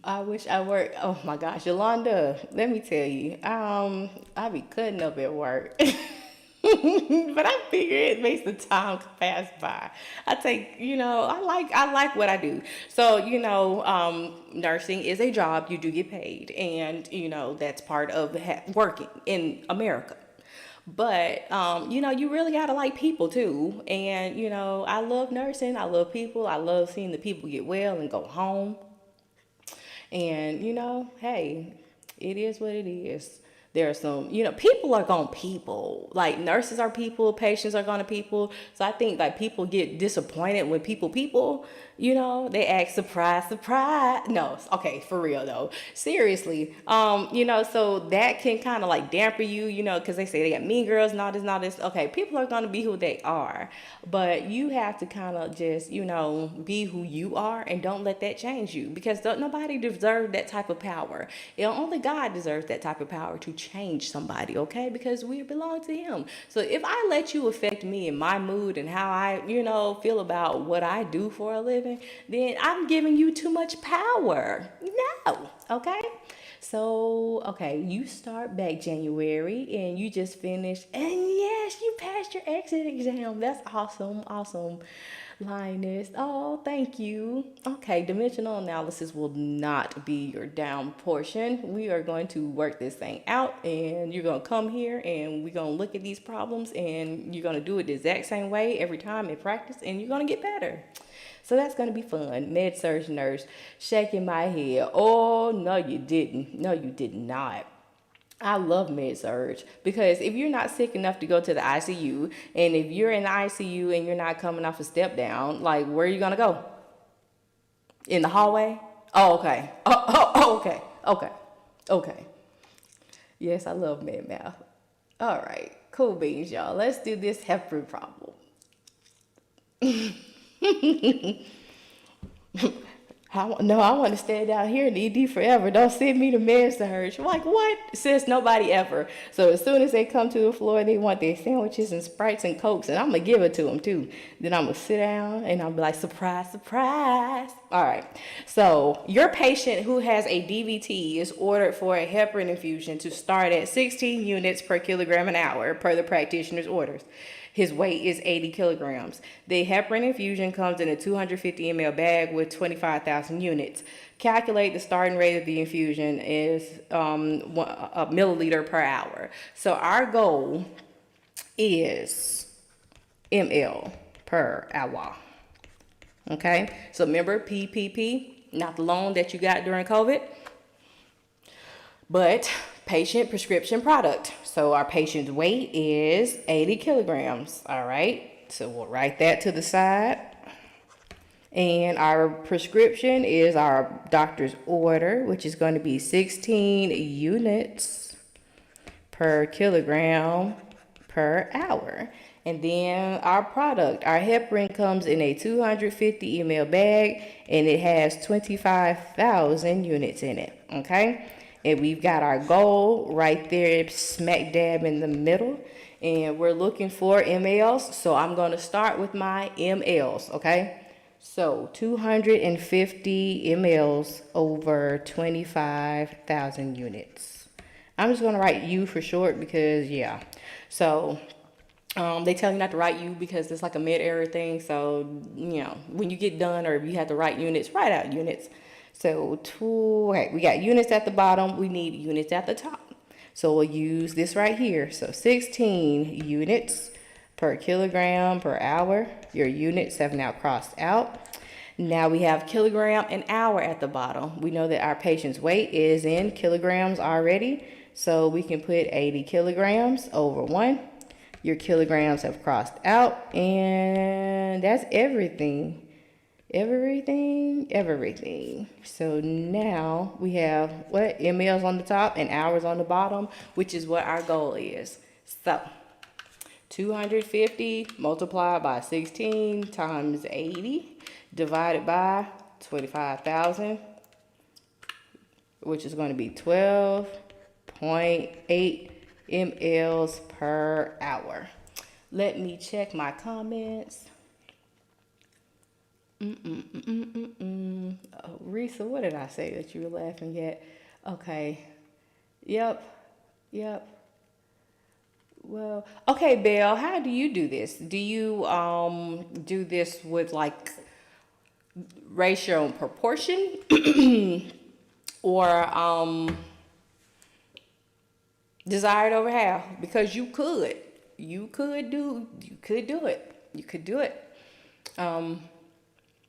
I wish I worked. Oh my gosh, Yolanda, let me tell you, I be cutting up at work. But I figure it makes the time pass by. I take, I like what I do. So, nursing is a job. You do get paid, and that's part of working in America. But you really gotta like people too. And I love nursing. I love people. I love seeing the people get well and go home. And hey, it is what it is. There are some, people are gonna people. Like nurses are people, patients are gonna people. So I think like people get disappointed when people, they act surprise. No, okay, for real though. Seriously. So that can kind of like dampen you, because they say they got mean girls and all this. Okay, people are gonna be who they are. But you have to kind of just, be who you are and don't let that change you, because nobody deserves that type of power. Only God deserves that type of power to change somebody, okay? Because we belong to Him. So if I let you affect me and my mood and how I, feel about what I do for a living, then I'm giving you too much power. No, okay? So, okay, you start back January and you just finished, and yes, you passed your exit exam. That's awesome. Linus, oh, thank you. Okay, dimensional analysis will not be your down portion. We are going to work this thing out, and you're going to come here and we're going to look at these problems, and you're going to do it the exact same way every time in practice, and you're going to get better. So that's going to be fun. Med-surg nurse, shaking my head. Oh, no, you didn't. No, you did not. I love med-surg, because if you're not sick enough to go to the ICU, and if you're in the ICU and you're not coming off a step down, like, where are you going to go? In the hallway? Oh, okay. Okay. Yes, I love med math. All right. Cool beans, y'all. Let's do this heparin problem. I want to stay down here in the ED forever. Don't send me to med-surg. Like, what? Says nobody ever. So as soon as they come to the floor, they want their sandwiches and Sprites and Cokes, and I'm going to give it to them too. Then I'm going to sit down and I'll be like, surprise. All right. So your patient who has a DVT is ordered for a heparin infusion to start at 16 units per kilogram an hour per the practitioner's orders. His weight is 80 kilograms. The heparin infusion comes in a 250 ml bag with 25,000 units. Calculate the starting rate of the infusion is a milliliter per hour. So our goal is ml per hour. Okay, so remember PPP, not the loan that you got during COVID, but patient prescription product. So our patient's weight is 80 kilograms. All right, so we'll write that to the side. And our prescription is our doctor's order, which is going to be 16 units per kilogram per hour. And then our product, our heparin, comes in a 250 ml bag, and it has 25,000 units in it. Okay. And we've got our goal right there, smack dab in the middle. And we're looking for mLs. So I'm going to start with my mLs, okay? So 250 mLs over 25,000 units. I'm just going to write U for short because, yeah. So they tell you not to write U because it's like a mid-error thing. So, when you get done or if you have to write units, write out units. So we got units at the bottom. We need units at the top. So we'll use this right here. So 16 units per kilogram per hour. Your units have now crossed out. Now we have kilogram and hour at the bottom. We know that our patient's weight is in kilograms already. So we can put 80 kilograms over 1. Your kilograms have crossed out. And that's everything. everything. So now we have what, mLs on the top and hours on the bottom, which is what our goal is. So 250 multiplied by 16 times 80 divided by 25,000, which is going to be 12.8 mLs per hour. Let me check my comments. Oh, Risa, what did I say that you were laughing at? Okay. Yep. Well, okay, Belle, how do you do this? Do you do this with like ratio and proportion or desired over half? Because you could do it.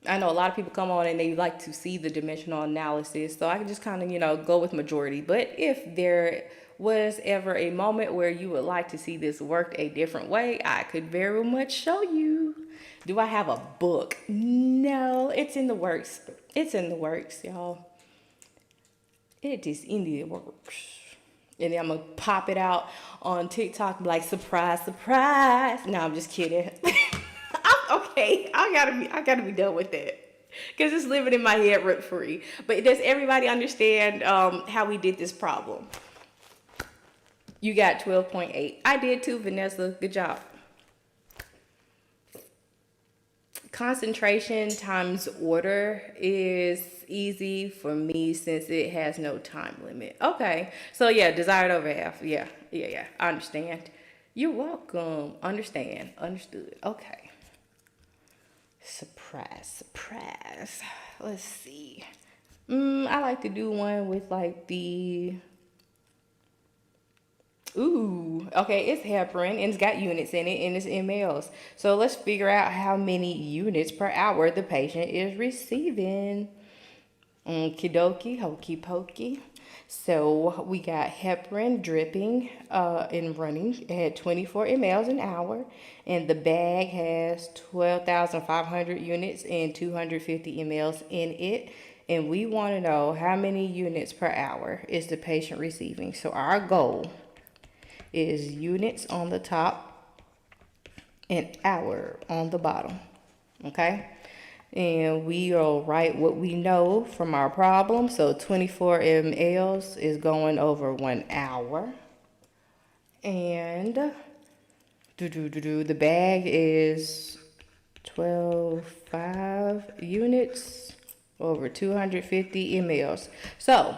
I know a lot of people come on and they like to see the dimensional analysis, so I can just kind of, go with majority. But if there was ever a moment where you would like to see this worked a different way, I could very much show you. Do I have a book? No, it's in the works. Y'all. It is in the works. And then I'm going to pop it out on TikTok like, surprise, surprise. No, I'm just kidding. Okay, I gotta be done with that because it's living in my head rent free. But does everybody understand how we did this problem? You got 12.8. I did too, Vanessa. Good job. Concentration times order is easy for me since it has no time limit. Okay, so yeah, desired over half. Yeah. I understand. You're welcome. Understood. Okay. Surprise. Let's see. I like to do one with like the... Okay, it's heparin and it's got units in it and it's mLs. So let's figure out how many units per hour the patient is receiving. Okie dokie, hokey pokey. So we got heparin dripping and running at 24 mLs an hour, and the bag has 12,500 units and 250 mLs in it. And we want to know how many units per hour is the patient receiving. So our goal is units on the top and hour on the bottom. Okay? And we will write what we know from our problem. So 24 mLs is going over 1 hour. And the bag is 12.5 units over 250 mLs. So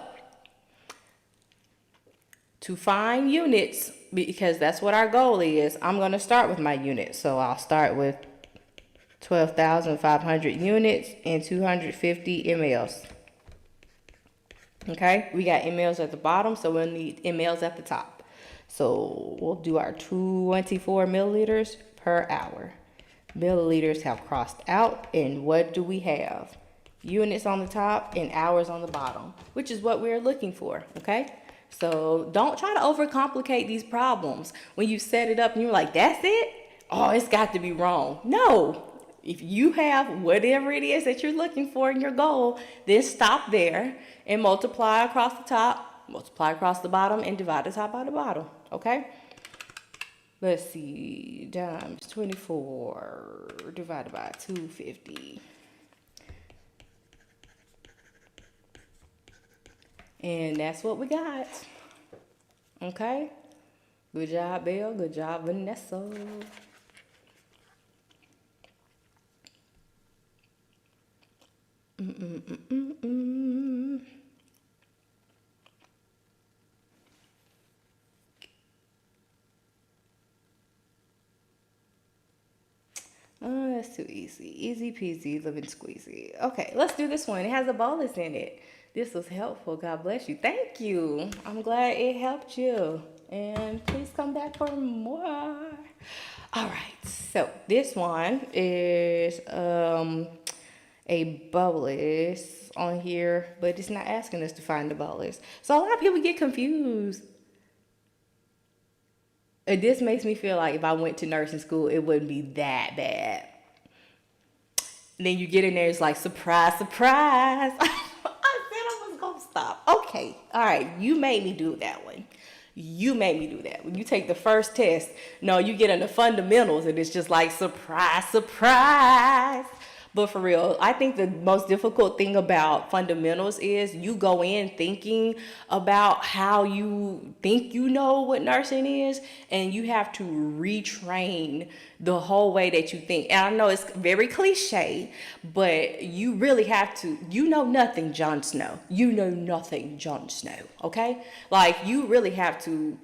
to find units, because that's what our goal is, I'm going to start with my units. So I'll start with 12,500 units and 250 mLs. Okay, we got mLs at the bottom, so we'll need mLs at the top. So we'll do our 24 milliliters per hour. Milliliters have crossed out, and what do we have? Units on the top and hours on the bottom, which is what we're looking for, okay? So don't try to overcomplicate these problems. When you set it up and you're like, that's it? Oh, it's got to be wrong. No. If you have whatever it is that you're looking for in your goal, then stop there and multiply across the top, multiply across the bottom, and divide the top by the bottom, okay? Let's see, times 24 divided by 250. And that's what we got, okay? Good job, Bill. Good job, Vanessa. Oh, that's too easy. Easy peasy, lemon squeezy. Okay, let's do this one. It has a bolus in it. This was helpful. God bless you. Thank you. I'm glad it helped you. And please come back for more. All right, so this one is a bolus on here, but it's not asking us to find the bolus. So a lot of people get confused. And this makes me feel like if I went to nursing school, it wouldn't be that bad. And then you get in there, it's like, surprise, surprise. I said I was going to stop. Okay, all right, you made me do that one. You made me do that. When you take the first test, no, you get in the fundamentals and it's just like, surprise, surprise. But for real, I think the most difficult thing about fundamentals is you go in thinking about how you think you know what nursing is, and you have to retrain the whole way that you think. And I know it's very cliche, but you really have to. You know nothing, Jon Snow. You know nothing, Jon Snow. Okay? Like, you really have to.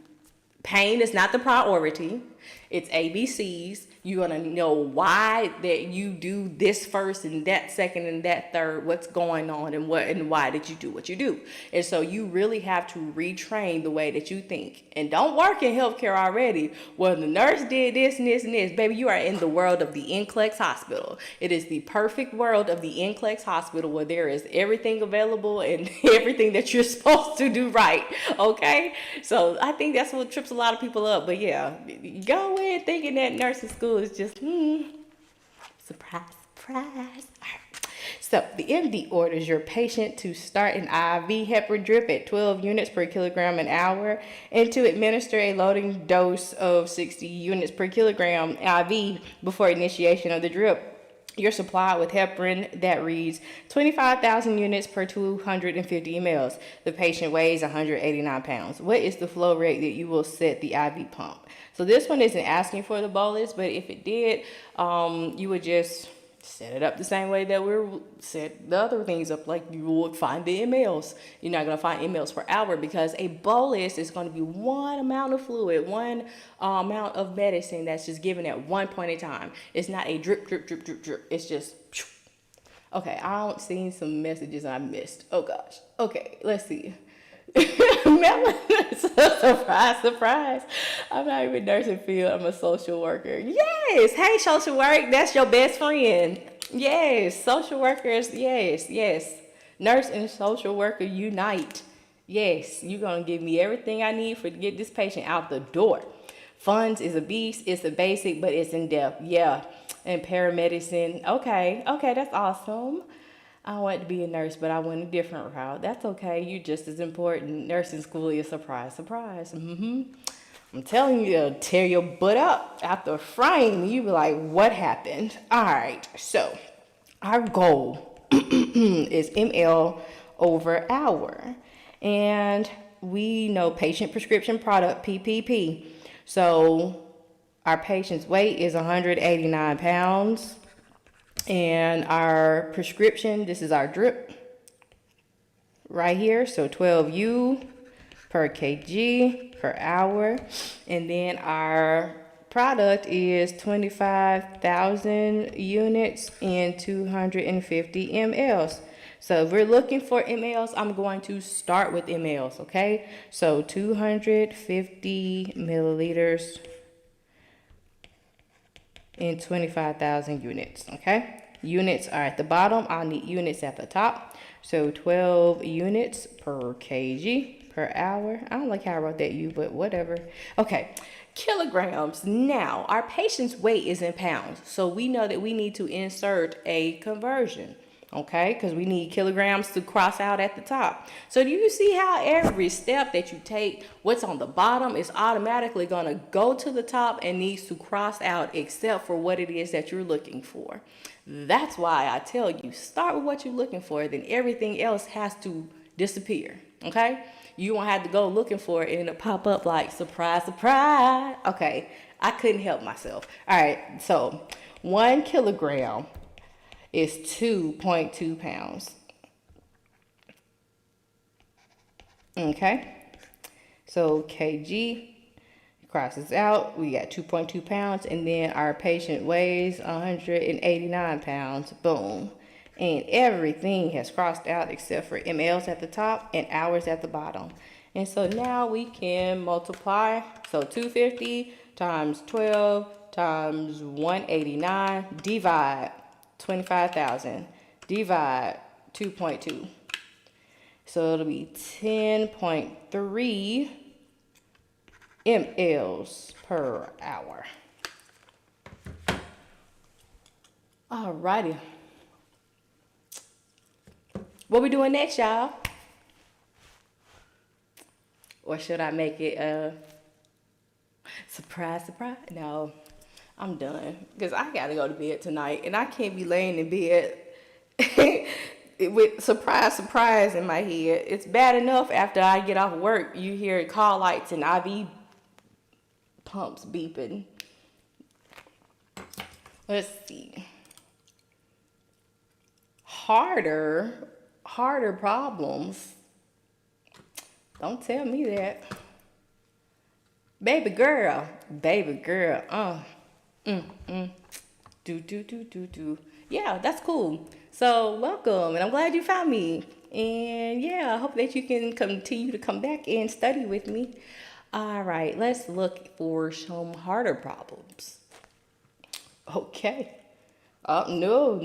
Pain is not the priority. It's ABCs. You're going to know why that you do this first and that second and that third, what's going on and what and why did you do what you do. And so you really have to retrain the way that you think. And don't work in healthcare already. Well, the nurse did this and this and this. Baby, you are in the world of the NCLEX hospital. It is the perfect world of the NCLEX hospital where there is everything available and everything that you're supposed to do right. Okay? So I think that's what trips a lot of people up. But yeah, go in thinking that nursing school is just, surprise, surprise. So the MD orders your patient to start an IV heparin drip at 12 units per kilogram an hour and to administer a loading dose of 60 units per kilogram IV before initiation of the drip. You're supplied with heparin that reads 25,000 units per 250 mLs. The patient weighs 189 pounds. What is the flow rate that you will set the IV pump? So this one isn't asking for the bolus, but if it did, you would just set it up the same way that we set the other things up, like you would find the mLs. You're not going to find mLs per hour because a bolus is going to be one amount of fluid, one amount of medicine that's just given at one point in time. It's not a drip, drip, drip, drip, drip. It's just, okay, I don't see some messages I missed. Oh gosh. Okay, let's see. Surprise, surprise. I'm not even nursing field. I'm a social worker. Yes. Hey, social work. That's your best friend. Yes. Social workers. Yes. Yes. Nurse and social worker unite. Yes. You're going to give me everything I need to get this patient out the door. Funds is a beast. It's a basic, but it's in depth. Yeah. And paramedicine. Okay. Okay. That's awesome. I wanted to be a nurse, but I went a different route. That's okay. You're just as important. Nursing school is surprise, surprise. I'm telling you, it'll tear your butt up out the frame. You be like, what happened? All right. So our goal is ml over hour. And we know patient prescription product, PPP. So our patient's weight is 189 pounds. And our prescription, this is our drip right here. So 12U per kg per hour. And then our product is 25,000 units in 250 mLs. So if we're looking for mLs, I'm going to start with mLs, okay? So 250 milliliters in 25,000 units, okay? Units are at the bottom. I'll need units at the top. So 12 units per kg per hour. I don't like how I wrote that U, but whatever. Okay, kilograms. Now, our patient's weight is in pounds. So we know that we need to insert a conversion, okay? Because we need kilograms to cross out at the top. So do you see how every step that you take, what's on the bottom is automatically going to go to the top and needs to cross out except for what it is that you're looking for. That's why I tell you, start with what you're looking for, then everything else has to disappear, okay? You won't have to go looking for it and it'll pop up like, surprise, surprise. Okay, I couldn't help myself. All right, so 1 kilogram is 2.2 pounds. Okay, so kg crosses out, we got 2.2 pounds, and then our patient weighs 189 pounds. Boom. And everything has crossed out except for mLs at the top and hours at the bottom. And so now we can multiply. So 250 times 12 times 189 divide 25,000 divide 2.2. So it'll be 10.3 mLs per hour. Alrighty. What we doing next, y'all? Or should I make it a surprise? No, I'm done. Because I got to go to bed tonight. And I can't be laying in bed with surprise in my head. It's bad enough after I get off work, you hear call lights and IV pumps beeping. Let's see. Harder problems. Don't tell me that. Baby girl. Do. Yeah, that's cool. So welcome, and I'm glad you found me. And yeah, I hope that you can continue to come back and study with me. All right, let's look for some harder problems. Okay. Oh, no.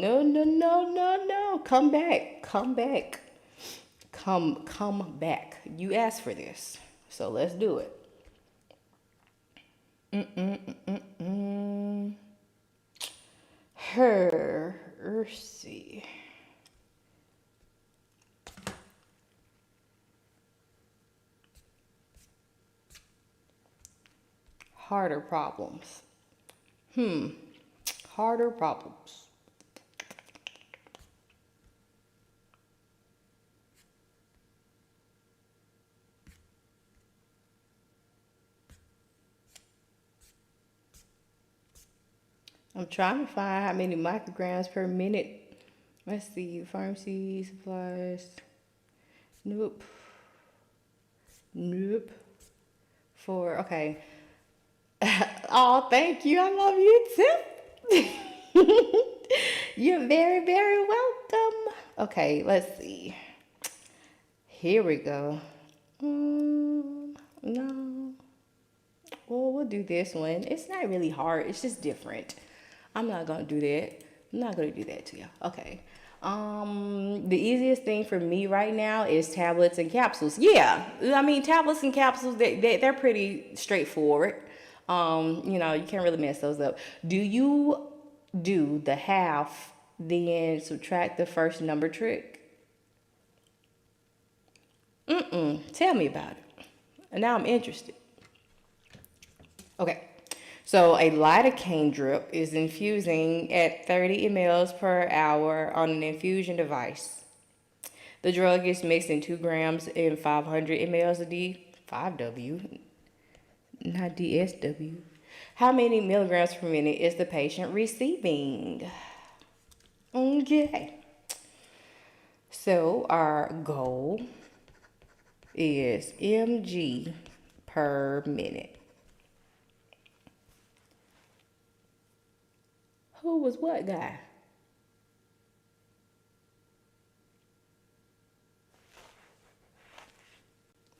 Come back. You asked for this, so let's do it. Let's see. Harder problems. Harder problems. I'm trying to find how many micrograms per minute. Let's see. Pharmacy supplies. Nope. Okay. Oh, thank you. I love you too. You're very, very welcome. Okay, let's see. Here we go. No. Well, we'll do this one. It's not really hard. It's just different. I'm not going to do that. I'm not going to do that to you. Okay. The easiest thing for me right now is tablets and capsules. Yeah. I mean, tablets and capsules, they're pretty straightforward. You can't really mess those up. Do you do the half, then subtract the first number trick? Tell me about it. And now I'm interested. Okay. So a lidocaine drip is infusing at 30 mLs per hour on an infusion device. The drug is mixed in 2 grams in 500 mLs of D5W, not DSW. How many milligrams per minute is the patient receiving? Okay. So our goal is mg per minute. Who was what guy?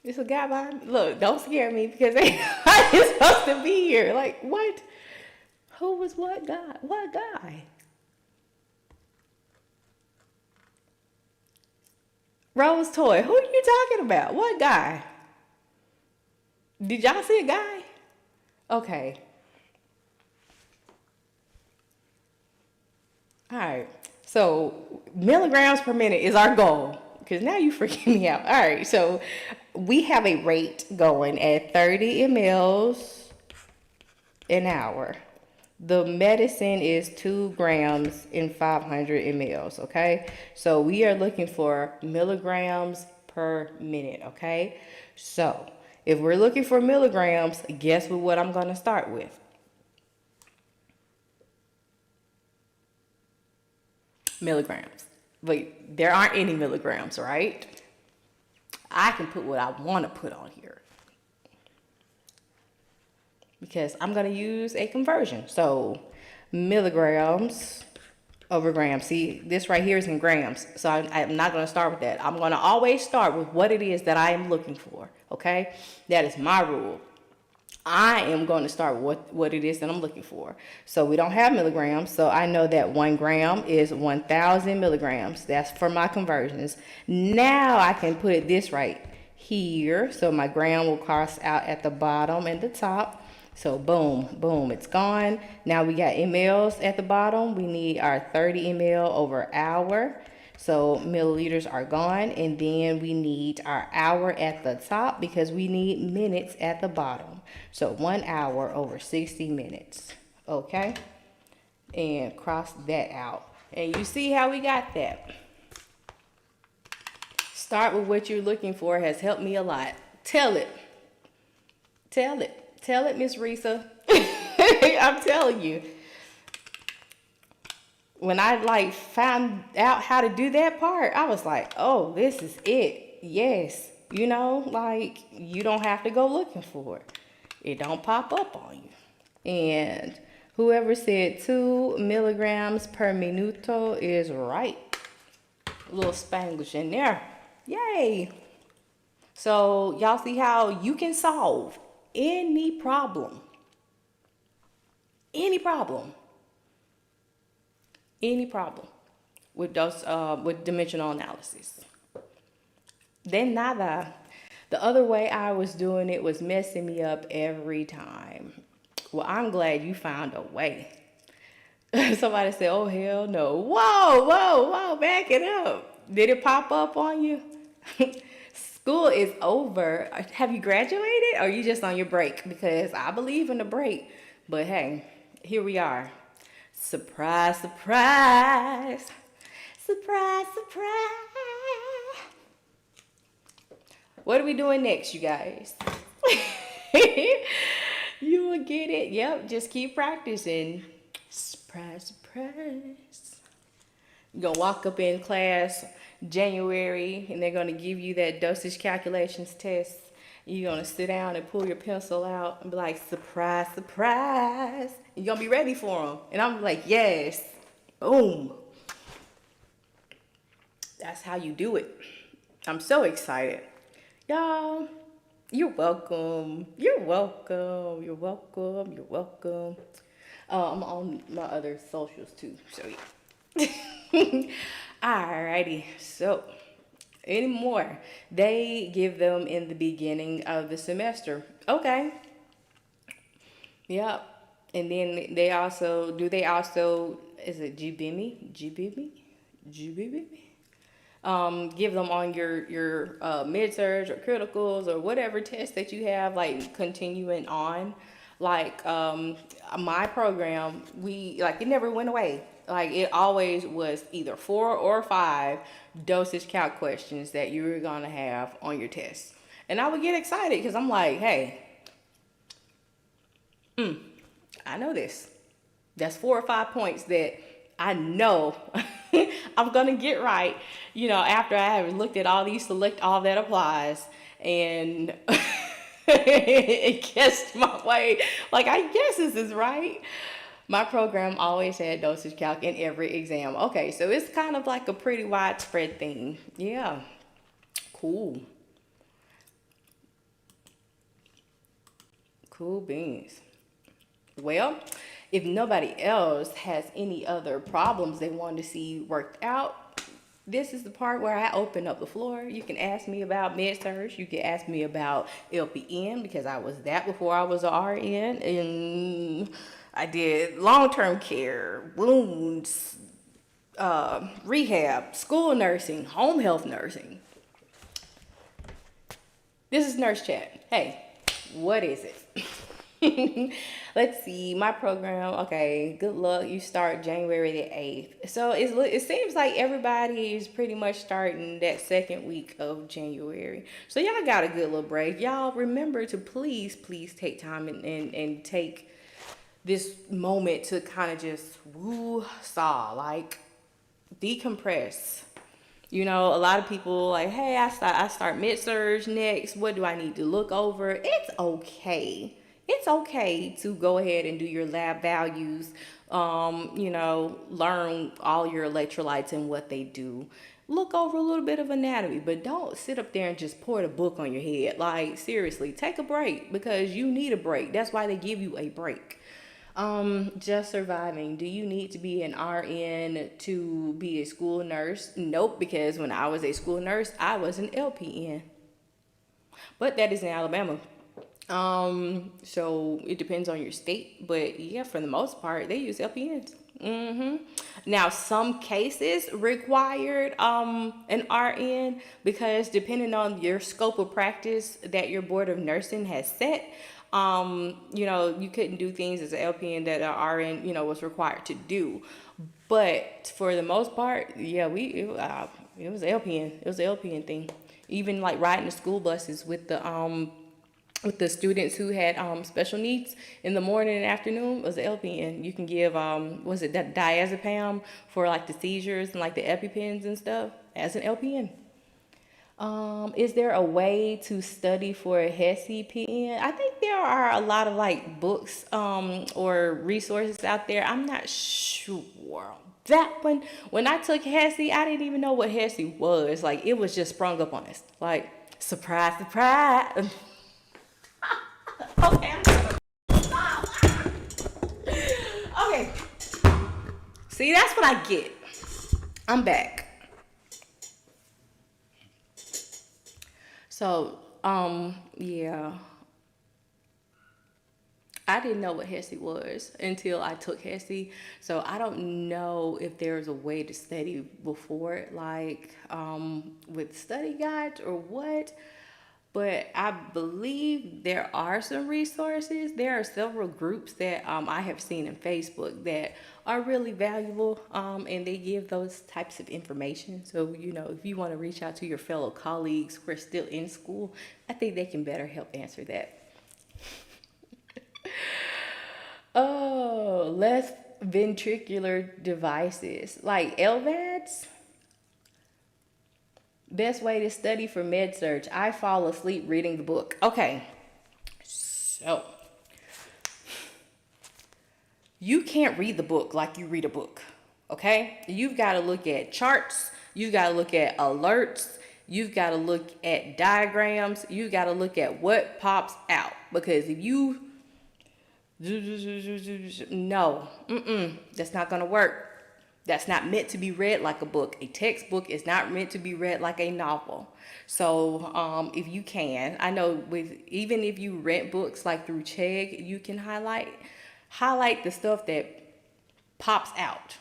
It's a guy behind me. Look, don't scare me because I'm supposed to be here. Like, what? Who was what guy? What guy? Rose Toy. Who are you talking about? What guy? Did y'all see a guy? Okay. All right. So milligrams per minute is our goal. Because now you freaking me out. All right. So we have a rate going at 30 mLs an hour. The medicine is 2 grams in 500 mLs. Okay. So we are looking for milligrams per minute. Okay. So if we're looking for milligrams, guess what I'm going to start with? Milligrams. But there aren't any milligrams, right? I can put what I want to put on here because I'm going to use a conversion. So milligrams over grams. See, this right here is in grams. So I'm not going to start with that. I'm going to always start with what it is that I am looking for. Okay? That is my rule. I am going to start with what it is that I'm looking for. So we don't have milligrams. So I know that 1 gram is 1,000 milligrams. That's for my conversions. Now I can put this right here. So my gram will cross out at the bottom and the top. So boom, boom, it's gone. Now we got mLs at the bottom. We need our 30 ml over hour. So milliliters are gone, and then we need our hour at the top because we need minutes at the bottom. So 1 hour over 60 minutes. Okay? And cross that out. And you see how we got that. Start with what you're looking for has helped me a lot. Tell it. Tell it. Tell it, Miss Risa. I'm telling you. When I found out how to do that part, I was like, oh, this is it. Yes. You don't have to go looking for it. It don't pop up on you. And whoever said 2 milligrams per minuto is right. A little Spanglish in there. Yay. So y'all see how you can solve any problem. Any problem with dimensional analysis. Then nada. The other way I was doing it was messing me up every time. Well, I'm glad you found a way. Somebody said, oh, hell no. Whoa, back it up. Did it pop up on you? School is over. Have you graduated or are you just on your break? Because I believe in the break. But hey, here we are. Surprise, surprise. Surprise, surprise. What are we doing next, you guys? You will get it. Yep, just keep practicing. Surprise, surprise. You're going to walk up in class January, and they're going to give you that dosage calculations test. You're going to sit down and pull your pencil out and be like, surprise, surprise. You're going to be ready for them. And I'm like, yes. Boom. That's how you do it. I'm so excited. Y'all, you're welcome. You're welcome. You're welcome. You're welcome. I'm on my other socials too. So yeah. Alrighty. So any more? They give them in the beginning of the semester. Okay. Yep. And then is it GBIMI? Give them on your mid-surge or criticals or whatever test that you have, like continuing on. Like my program, it never went away. Like it always was either 4 or 5 dosage calc questions that you were gonna have on your test. And I would get excited because I'm like, hey, I know this. That's 4 or 5 points that I know I'm going to get right, after I have looked at all these select all that applies and it guessed my way. Like, I guess this is right. My program always had dosage calc in every exam. Okay, so it's kind of like a pretty widespread thing. Yeah, cool. Cool beans. Well, if nobody else has any other problems they want to see worked out, this is the part where I open up the floor. You can ask me about med-surg. You can ask me about LPN because I was that before I was an RN. And I did long-term care, wounds, rehab, school nursing, home health nursing. This is Nurse Chat. Hey, what is it? Let's see, my program, okay, good luck. You start January the 8th. So it seems like everybody is pretty much starting that second week of January. So y'all got a good little break. Y'all remember to please take time and take this moment to kind of just woo-saw, like decompress. A lot of people like, hey, I start mid-surge next. What do I need to look over? It's okay. It's okay to go ahead and do your lab values, learn all your electrolytes and what they do. Look over a little bit of anatomy, but don't sit up there and just pour the book on your head. Like, seriously, take a break because you need a break. That's why they give you a break. Just surviving. Do you need to be an RN to be a school nurse? Nope, because when I was a school nurse, I was an LPN. But that is in Alabama. So it depends on your state, but yeah, for the most part, they use LPNs. hmm Now, some cases required an RN because depending on your scope of practice that your board of nursing has set, you couldn't do things as an LPN that an RN, was required to do. But for the most part, yeah, it was LPN. It was the LPN thing. Even like riding the school buses with the students who had special needs in the morning and afternoon was the LPN. You can give was it that diazepam for like the seizures and like the EpiPens and stuff as an LPN. Is there a way to study for a HESI-PN? I think there are a lot of like books or resources out there. I'm not sure. That one, when I took HESI, I didn't even know what HESI was. Like it was just sprung up on us. Like surprise, surprise. Okay, okay. See, that's what I get. I'm back. So, yeah. I didn't know what HESI was until I took HESI. So I don't know if there's a way to study before it, like with study guides or what. But I believe there are some resources. There are several groups that I have seen in Facebook that are really valuable, and they give those types of information. So, if you want to reach out to your fellow colleagues who are still in school, I think they can better help answer that. Oh, less ventricular devices like LVADs. Best way to study for med surg. I fall asleep reading the book. Okay, so you can't read the book like you read a book. Okay, you've got to look at charts. You've got to look at alerts. You've got to look at diagrams. You've got to look at what pops out, because if you no, that's not gonna work. That's not meant to be read like a book. A textbook is not meant to be read like a novel. So if you can, I know even if you rent books like through Chegg, you can highlight the stuff that pops out.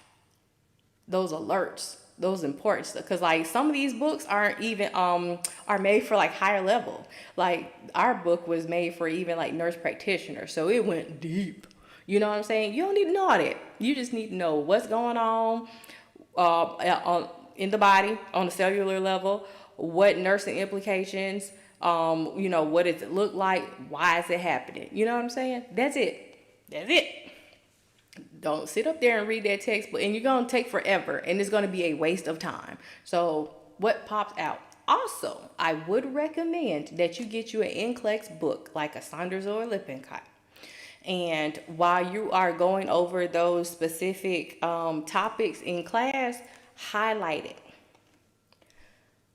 Those alerts, those important stuff. Because like some of these books aren't even are made for like higher level. Like our book was made for even like nurse practitioners, so it went deep. You know what I'm saying? You don't need to know all that. You just need to know what's going on in the body on the cellular level, what nursing implications, what does it look like? Why is it happening? You know what I'm saying? That's it. That's it. Don't sit up there and read that textbook, and you're going to take forever, and it's going to be a waste of time. So what pops out? Also, I would recommend that you get you an NCLEX book like a Saunders or a Lippincott. And while you are going over those specific topics in class, highlight it.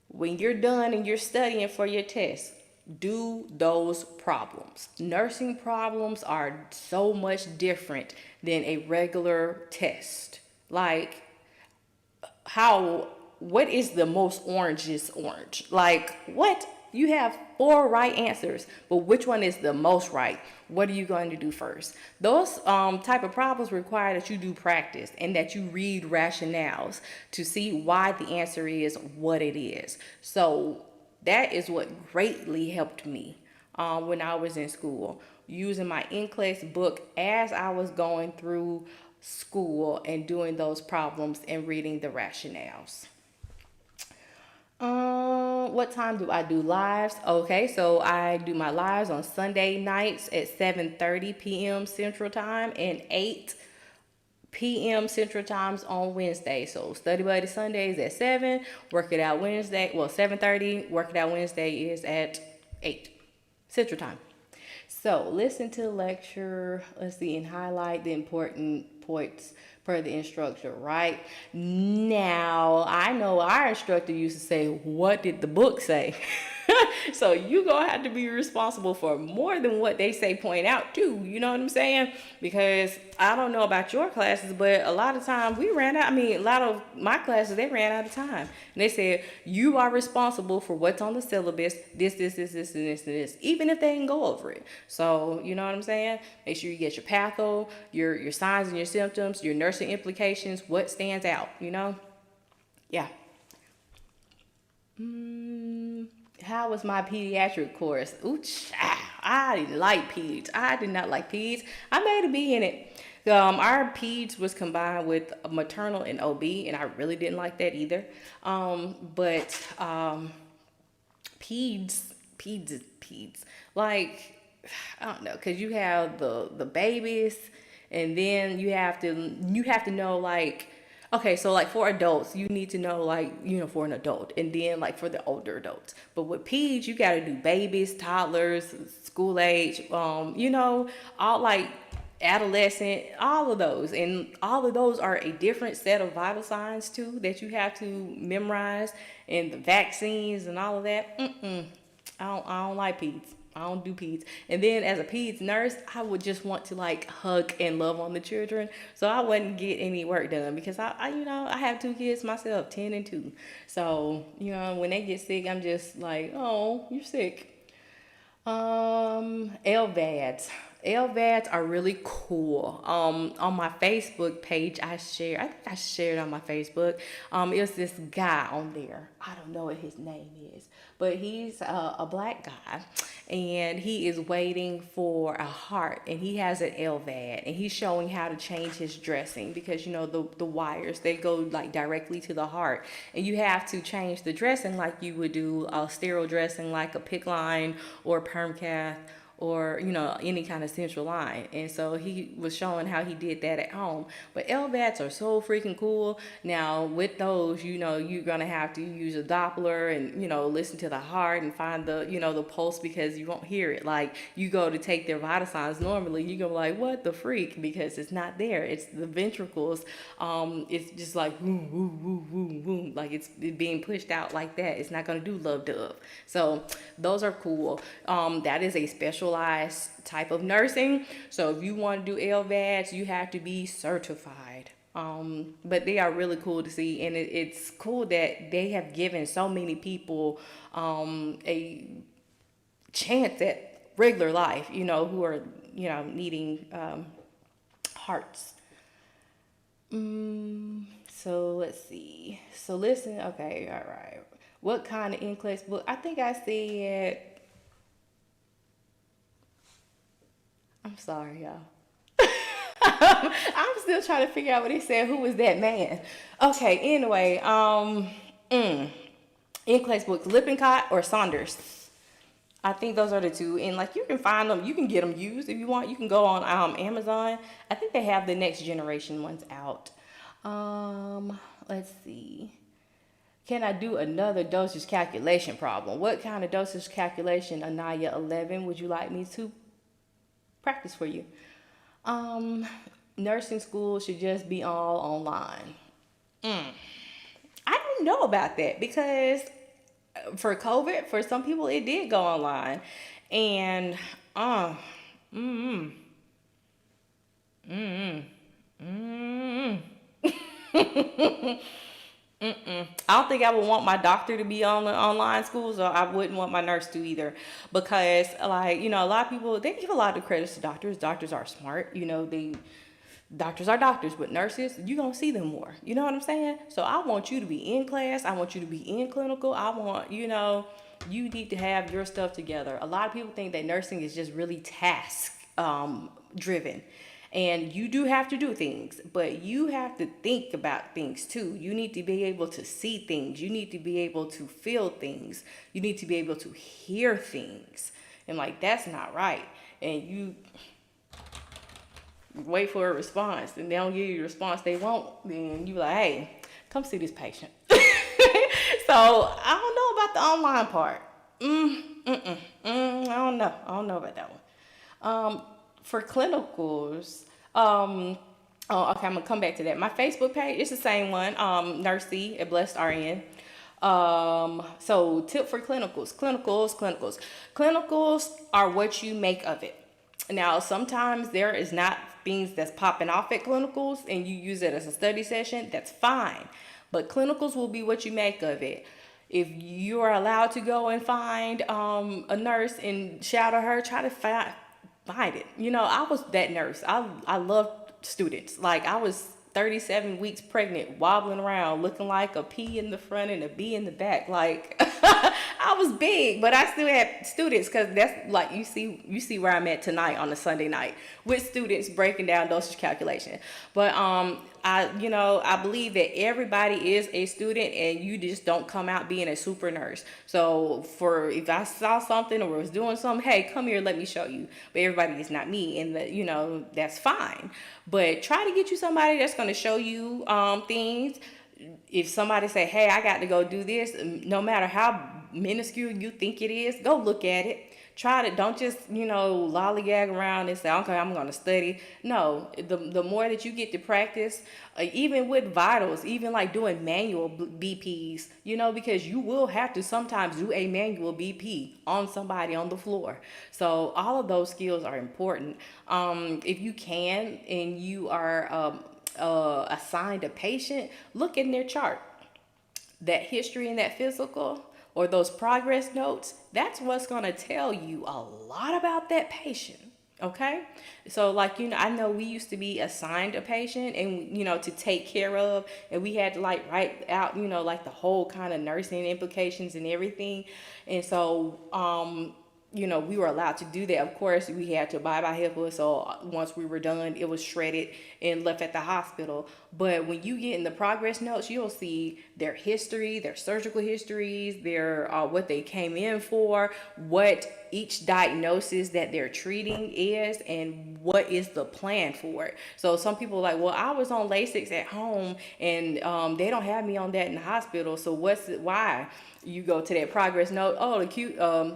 When you're done and you're studying for your test, do those problems. Nursing problems are so much different than a regular test. Like, what is the most orangest orange? Like, what? You have 4 right answers, but which one is the most right? What are you going to do first? Those type of problems require that you do practice and that you read rationales to see why the answer is what it is. So that is what greatly helped me when I was in school, using my NCLEX book as I was going through school and doing those problems and reading the rationales. What time do I do lives? Okay, so I do my lives on Sunday nights at 7:30 p.m. Central Time and 8 p.m. Central Times on Wednesday. So Study Buddy Sundays at 7, Work It Out Wednesday, 7:30, Work It Out Wednesday is at 8 Central Time. So listen to the lecture, let's see, and highlight the important points per the instructor, right? Now, I know our instructor used to say, what did the book say? So you gonna have to be responsible for more than what they say point out too. You know what I'm saying? Because I don't know about your classes, but a lot of time we ran out. I mean, a lot of my classes, they ran out of time. And they said, you are responsible for what's on the syllabus, this, and this, even if they didn't go over it. So, you know what I'm saying? Make sure you get your patho, your signs and your symptoms, your nursing implications, what stands out, you know? Yeah. How was my pediatric course? Ooh, child, I didn't like peds. I did not like peds. I made a B in it. Our peds was combined with maternal and OB, and I really didn't like that either. But peds is peds. Like, I don't know, cause you have the babies, and then you have to know, like, okay, so like for adults, you need to know, like, you know, for an adult, and then like for the older adults. But with peds, you got to do babies, toddlers, school age, you know, all like adolescent, all of those. And all of those are a different set of vital signs too that you have to memorize, and the vaccines and all of that. I don't like peds. I don't do peds. And then as a peds nurse, I would just want to like hug and love on the children. So I wouldn't get any work done because I you know, I have 2 kids myself, 10 and 2. So, you know, when they get sick, I'm just like, oh, you're sick. LVADs. LVADs are really cool. On my Facebook page, I think I shared on my Facebook. It was this guy on there. I don't know what his name is, but he's a black guy, and he is waiting for a heart, and he has an LVAD, and he's showing how to change his dressing because, you know, the wires, they go like directly to the heart, and you have to change the dressing like you would do a sterile dressing like a PICC line or perm cath, or, you know, any kind of central line. And so he was showing how he did that at home. But LVADs are so freaking cool. Now, with those, you know, you're going to have to use a Doppler and, you know, listen to the heart and find the, you know, the pulse, because you won't hear it. Like, you go to take their vital signs normally, you go like, what the freak? Because it's not there. It's the ventricles. It's just like, boom, boom, boom, boom, boom. Like, it's being pushed out like that. It's not going to do love dove. So those are cool. That is a specialized type of nursing. So if you want to do LVADs, you have to be certified. But they are really cool to see, and it's cool that they have given so many people a chance at regular life, you know, who are, you know, needing hearts. So let's see. So listen, okay, all right. What kind of NCLEX book? I think I said, I'm sorry, y'all. I'm still trying to figure out what he said. Who was that man? Okay, anyway, NCLEX books, Lippincott or Saunders. I think those are the two. And like, you can find them, you can get them used if you want. You can go on Amazon. I think they have the next generation ones out. Let's see. Can I do another dosage calculation problem? What kind of dosage calculation, Anaya 11, would you like me to practice for you? Nursing school should just be all online. I don't know about that, because for COVID, for some people it did go online, and I don't think I would want my doctor to be on the online schools, or I wouldn't want my nurse to either, because, like, you know, a lot of people, they give a lot of credit to doctors. Doctors are smart, you know, doctors are doctors, but nurses, you're going to see them more. You know what I'm saying? So I want you to be in class. I want you to be in clinical. I want, you know, you need to have your stuff together. A lot of people think that nursing is just really task driven. And you do have to do things, but you have to think about things too. You need to be able to see things. You need to be able to feel things. You need to be able to hear things. And like, that's not right. And you wait for a response, and they don't give you the response they want. Then you like, hey, come see this patient. So I don't know about the online part. I don't know. I don't know about that one. For clinicals, okay, I'm gonna come back to that. My Facebook page, it's the same one, Nursey at Blessed RN. So tip for clinicals are what you make of it. Now, sometimes there is not things that's popping off at clinicals and you use it as a study session, that's fine. But clinicals will be what you make of it. If you are allowed to go and find a nurse and shadow her, try to find it. I was that nurse. I loved students. Like, I was 37 weeks pregnant, wobbling around, looking like a P in the front and a B in the back. Like, I was big, but I still had students, because that's like, you see where I'm at tonight on a Sunday night with students breaking down dosage calculation. But I believe that everybody is a student, and you just don't come out being a super nurse. So if I saw something or was doing something, hey, come here, let me show you. But everybody is not me, and that's fine. But try to get you somebody that's going to show you things. If somebody say, hey, I got to go do this, no matter how minuscule you think it is, go look at it. Try to, don't just, lollygag around and say, okay, I'm going to study. No, the more that you get to practice, even with vitals, even like doing manual BPs, because you will have to sometimes do a manual BP on somebody on the floor. So all of those skills are important. If you can, and you are assigned a patient, look in their chart. That history and that physical, or those progress notes, that's what's going to tell you a lot about that patient. Okay? So I know we used to be assigned a patient and, to take care of, and we had to write out, the whole kind of nursing implications and everything. And so, we were allowed to do that. Of course, we had to abide by HIPAA. So once we were done, it was shredded and left at the hospital. But when you get in the progress notes, you'll see their history, their surgical histories, their what they came in for, what each diagnosis that they're treating is, and what is the plan for it. So some people are like, well, I was on Lasix at home, and they don't have me on that in the hospital. So why? You go to that progress note. Oh,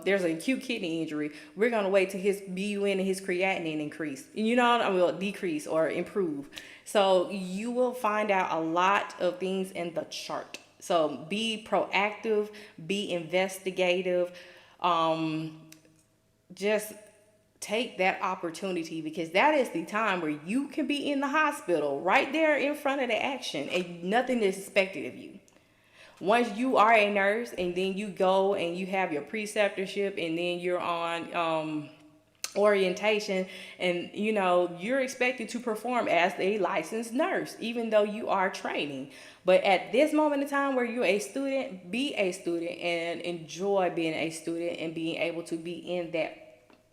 there's an acute kidney injury. We're gonna wait till his BUN and his creatinine increase. Will decrease or improve. So you will find out a lot of things in the chart. So be proactive, be investigative. Just take that opportunity, because that is the time where you can be in the hospital right there in front of the action, and nothing is expected of you. Once you are a nurse, and then you go and you have your preceptorship, and then you're on orientation, and you're expected to perform as a licensed nurse, even though you are training. But at this moment in time where you're a student, be a student and enjoy being a student, and being able to be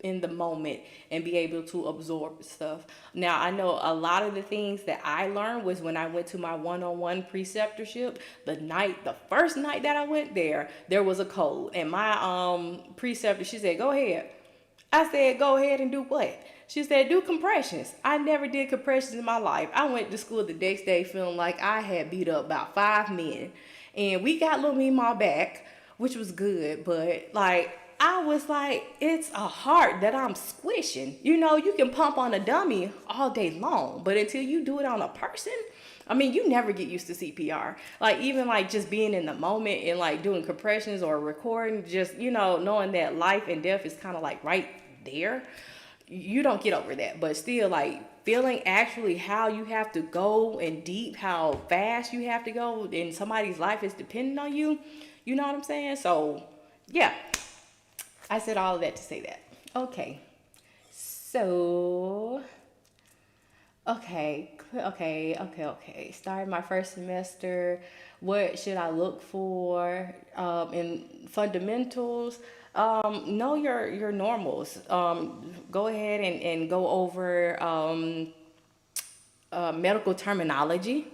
in the moment and be able to absorb stuff. Now, I know a lot of the things that I learned was when I went to my one-on-one preceptorship. The first night that I went there was a code, and my preceptor, she said, go ahead. I said, go ahead and do what? She said, do compressions. I never did compressions in my life. I went to school the next day feeling like I had beat up about 5 men, and we got little Meemaw back, which was good, but I was like, it's a heart that I'm squishing. You can pump on a dummy all day long, but until you do it on a person, you never get used to CPR. Even just being in the moment and doing compressions or recording, just, knowing that life and death is kind of right there. You don't get over that, but still feeling actually how you have to go and deep, how fast you have to go, and somebody's life is dependent on you. You know what I'm saying? So yeah. I said all of that to say that. Okay. So, okay. Started my first semester. What should I look for in fundamentals? Know your normals. Go ahead and go over medical terminology.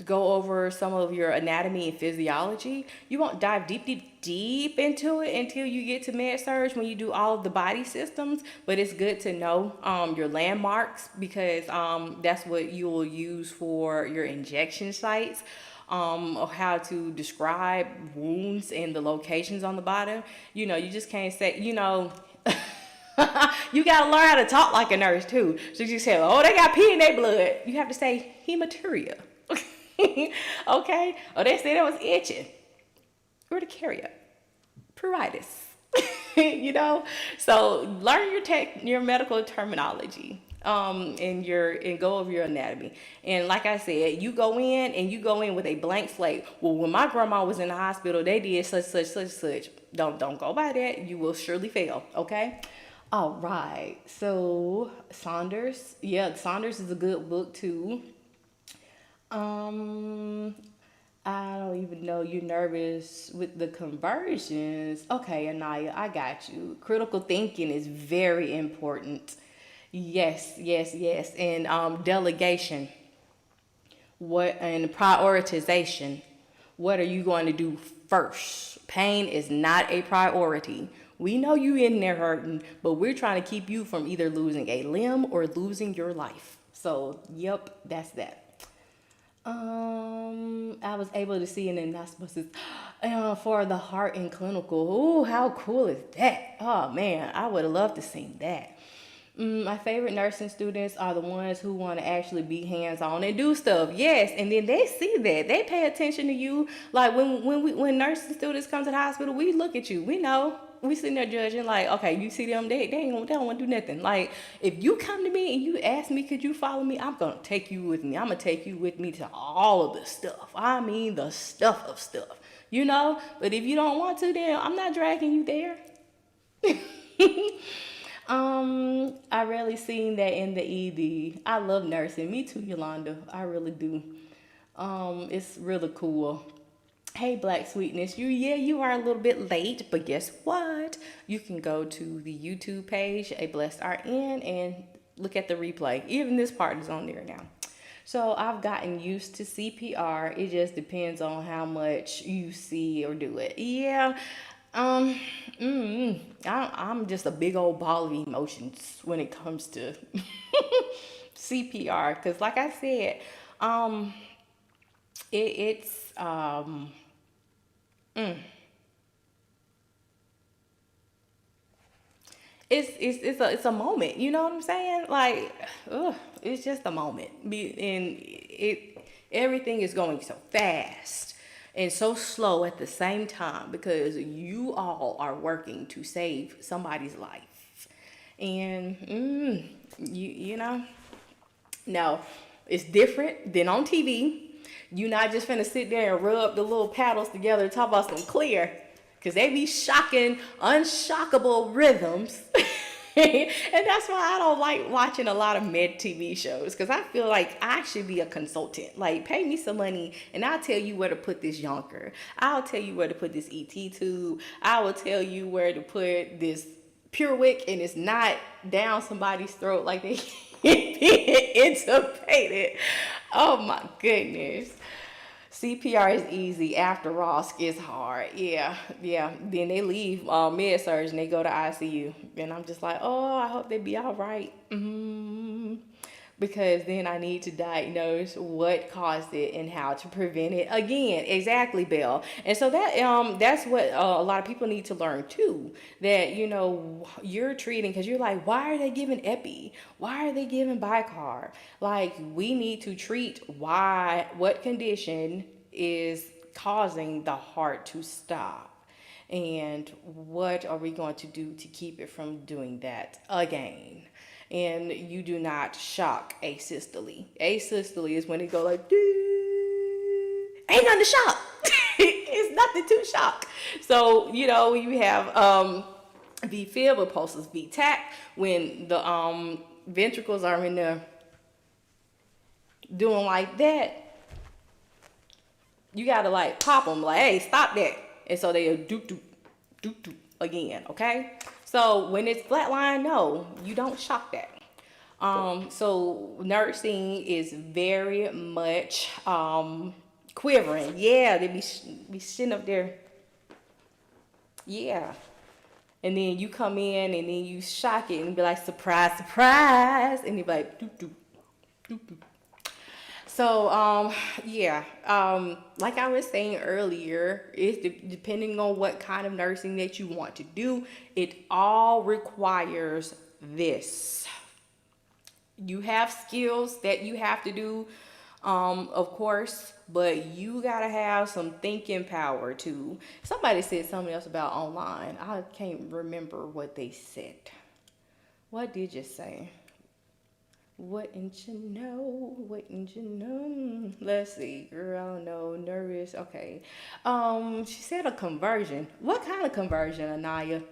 Go over some of your anatomy and physiology. You won't dive deep into it until you get to med surg, when you do all of the body systems, but it's good to know your landmarks, because that's what you will use for your injection sites, or how to describe wounds and the locations on the bottom. You just can't say, you gotta learn how to talk like a nurse too. So you say, oh, they got pee in their blood. You have to say hematuria. Okay? Or they said it was itching. Urticaria. Pruritus. You know? So learn your medical terminology. And go over your anatomy. And like I said, you go in with a blank slate. Well, when my grandma was in the hospital, they did such. Don't go by that. You will surely fail. Okay? All right. So Saunders. Yeah, Saunders is a good book too. Um, I don't even know you're nervous with the conversions. Okay, Anaya, I got you. Critical thinking is very important. Yes. And delegation. What and prioritization. What are you going to do first? Pain is not a priority. We know you in there hurting, but we're trying to keep you from either losing a limb or losing your life. So, yep, that's that. I was able to see an anastomosis for the heart in clinical. Oh, how cool is that? Oh man, I would have loved to see that. My favorite nursing students are the ones who want to actually be hands-on and do stuff. Yes, and then they see that. They pay attention to you. Like when nursing students come to the hospital, we look at you. We know. We sitting there judging like, okay, you see them, they don't want to do nothing. Like, if you come to me and you ask me, could you follow me? I'm going to take you with me. I'm going to take you with me to all of the stuff. I mean the stuff of stuff, you know? But if you don't want to, then I'm not dragging you there. I rarely seen that in the ED. I love nursing. Me too, Yolanda. I really do. It's really cool. Hey, Black Sweetness, you are a little bit late, but guess what? You can go to the YouTube page, A Blessed RN, and look at the replay. Even this part is on there now. So I've gotten used to CPR. It just depends on how much you see or do it. Yeah. I'm just a big old ball of emotions when it comes to CPR. Cause like I said, it's it's a moment. You know what I'm saying? Like, it's just a moment. And everything is going so fast and so slow at the same time because you all are working to save somebody's life. And you know, no, it's different than on TV. You're not just finna sit there and rub the little paddles together and talk about some clear, because they be shocking, unshockable rhythms. And that's why I don't like watching a lot of med TV shows, because I feel like I should be a consultant. Like, pay me some money and I'll tell you where to put this yonker. I'll tell you where to put this ET tube. I will tell you where to put this Purewick, and it's not down somebody's throat like they being intubated. Oh my goodness. CPR is easy. After ROSC is hard. Yeah. Then they leave med-surg and they go to ICU. And I'm just like, oh, I hope they be all right. Because then I need to diagnose what caused it and how to prevent it. Again, exactly, Belle. And so that's what a lot of people need to learn too. That, you know, you're treating, because you're like, why are they giving epi? Why are they giving bicarb? Like, we need to treat what condition is causing the heart to stop. And what are we going to do to keep it from doing that again? And you do not shock asystole. Asystole is when it go like, ain't nothing to shock. It's nothing to shock. So, you know, you have V-fib or pulses V-tac when the ventricles are in there doing like that. You gotta like pop them, like, hey, stop that. And so they do again, okay? So when it's flatline, no, you don't shock that. So nursing is very much quivering. Yeah, they be sitting up there. Yeah. And then you come in and then you shock it and be like, surprise, surprise. And you be like, doop. So, like I was saying earlier, it's depending on what kind of nursing that you want to do, it all requires this. You have skills that you have to do of course, but you gotta have some thinking power too. Somebody said something else about online. I can't remember what they said. What did you say? Wouldn't you know? Wouldn't you know? Let's see, girl. No, nervous. Okay. She said a conversion. What kind of conversion, Anaya?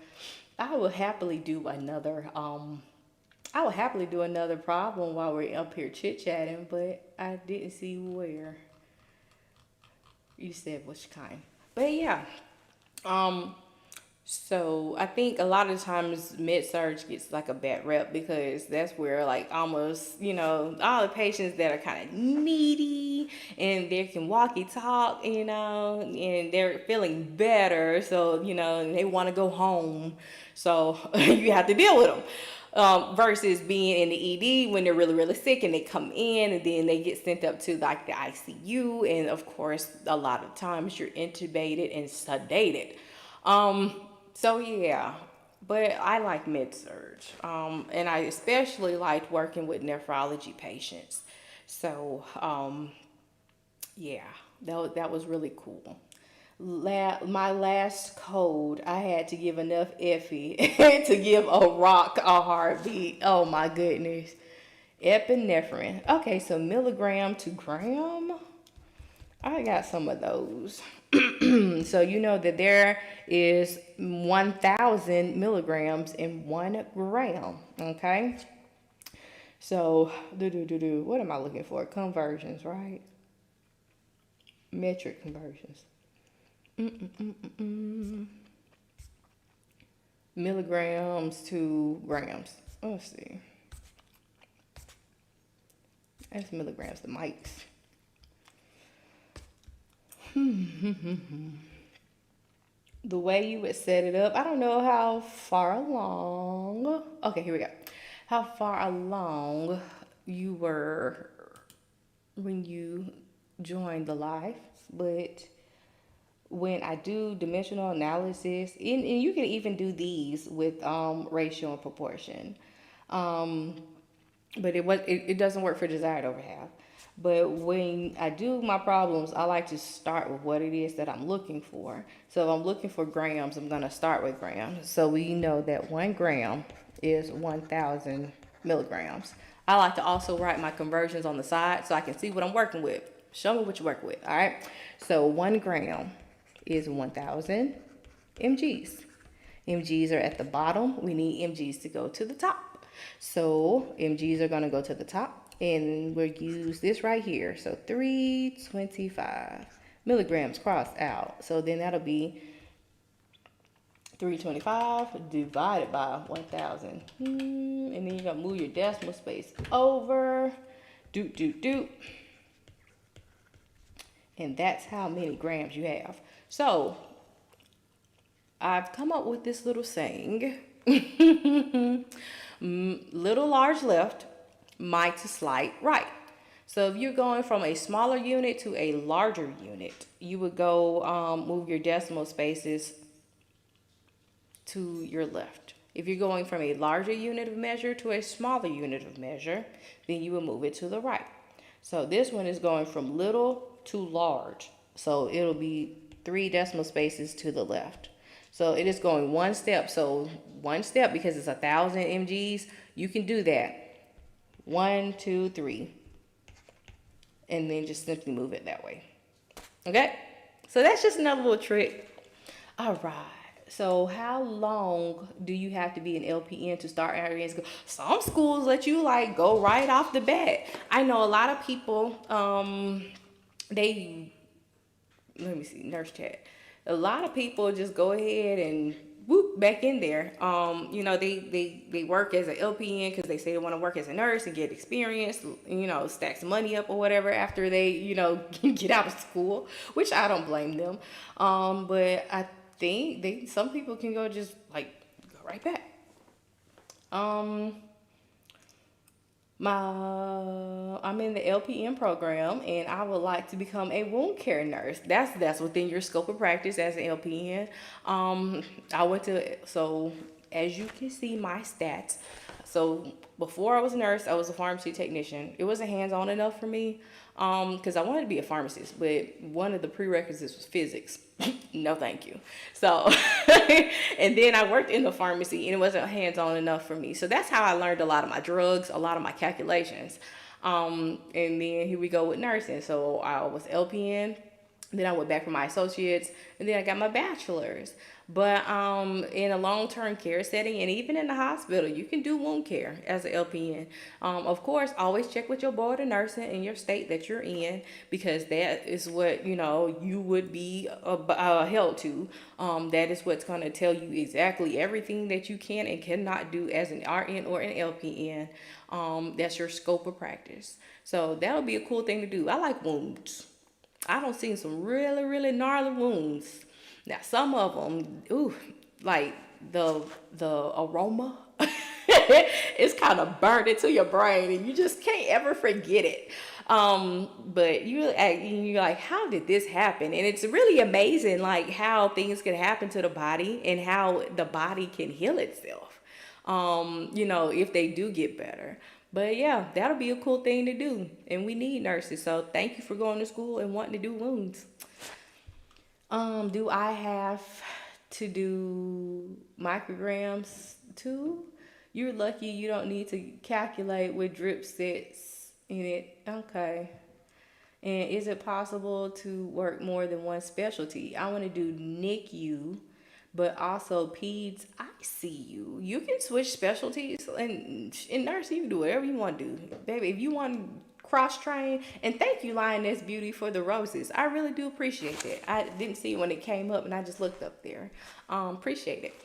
I would happily do another. I would happily do another problem while we're up here chit chatting, but I didn't see where. You said which kind, but yeah. Um, so I think a lot of times med surg gets like a bad rep because that's where like almost, all the patients that are kind of needy and they can walkie talk, and they're feeling better. So, and they want to go home. So you have to deal with them. Versus being in the ED when they're really, really sick and they come in and then they get sent up to like the ICU. And of course, a lot of times you're intubated and sedated. So yeah, but I like med-surg. And I especially liked working with nephrology patients. So, yeah, that was really cool. My last code, I had to give enough Effie to give a rock a heartbeat. Oh my goodness. Epinephrine. Okay, so milligram to gram. I got some of those. So you know that there is 1,000 milligrams in 1 gram. Okay. So what am I looking for? Conversions, right? Metric conversions. Milligrams to grams. Let's see. That's milligrams to mics. The way you would set it up, I don't know how far along. Okay, here we go. How far along you were when you joined the live, but when I do dimensional analysis, and you can even do these with ratio and proportion, but it doesn't work for desired over half. But when I do my problems, I like to start with what it is that I'm looking for. So if I'm looking for grams, I'm going to start with grams. So we know that 1 gram is 1,000 milligrams. I like to also write my conversions on the side so I can see what I'm working with. Show me what you're working with, all right? So 1 gram is 1,000 mgs. Mgs are at the bottom. We need mgs to go to the top. So mgs are going to go to the top. And we'll use this right here. So 325 milligrams crossed out. So then that'll be 325 divided by 1,000. And then you're going to move your decimal space over. And that's how many grams you have. So I've come up with this little saying. Little large left, might to slight right. So if you're going from a smaller unit to a larger unit, you would go move your decimal spaces to your left. If you're going from a larger unit of measure to a smaller unit of measure, then you will move it to the right. So this one is going from little to large. So it'll be 3 decimal spaces to the left. So it is going 1 step. So 1 step, because it's 1,000 mgs, you can do that. 1, 2, 3. And then just simply move it that way. Okay? So that's just another little trick. All right. So how long do you have to be an LPN to start entering school? Some schools let you like go right off the bat. I know a lot of people, let me see, nurse chat. A lot of people just go ahead and whoop back in there. They work as an LPN because they say they want to work as a nurse and get experience, stack some money up or whatever after they, get out of school, which I don't blame them. But I think some people can go just like go right back. I'm in the LPN program and I would like to become a wound care nurse. That's within your scope of practice as an LPN. as you can see my stats. So before I was a nurse, I was a pharmacy technician. It wasn't hands-on enough for me because I wanted to be a pharmacist, but one of the prerequisites was physics. No, thank you. So, and then I worked in the pharmacy and it wasn't hands-on enough for me. So that's how I learned a lot of my drugs, a lot of my calculations. And then here we go with nursing. So I was LPN. Then I went back for my associates, and then I got my bachelor's. But in a long-term care setting, and even in the hospital, you can do wound care as an LPN. Of course, always check with your board of nursing in your state that you're in, because that is what, you would be held to. That is what's going to tell you exactly everything that you can and cannot do as an RN or an LPN. That's your scope of practice. So that would be a cool thing to do. I like wounds. I don't see some really, really gnarly wounds. Now, some of them, like the aroma, it's kind of burned into your brain, and you just can't ever forget it. But you're like, how did this happen? And it's really amazing, like how things can happen to the body and how the body can heal itself. If they do get better. But yeah, that'll be a cool thing to do. And we need nurses. So thank you for going to school and wanting to do wounds. Do I have to do micrograms too? You're lucky you don't need to calculate with drip sets in it. Okay. And is it possible to work more than one specialty? I want to do NICU, but also peds ICU. You can switch specialties, and in nursing you can do whatever you want to do, baby. If you want to cross train, and thank you, Lioness Beauty, for the roses. I really do appreciate that. I didn't see it when it came up, and I just looked up there. Appreciate it.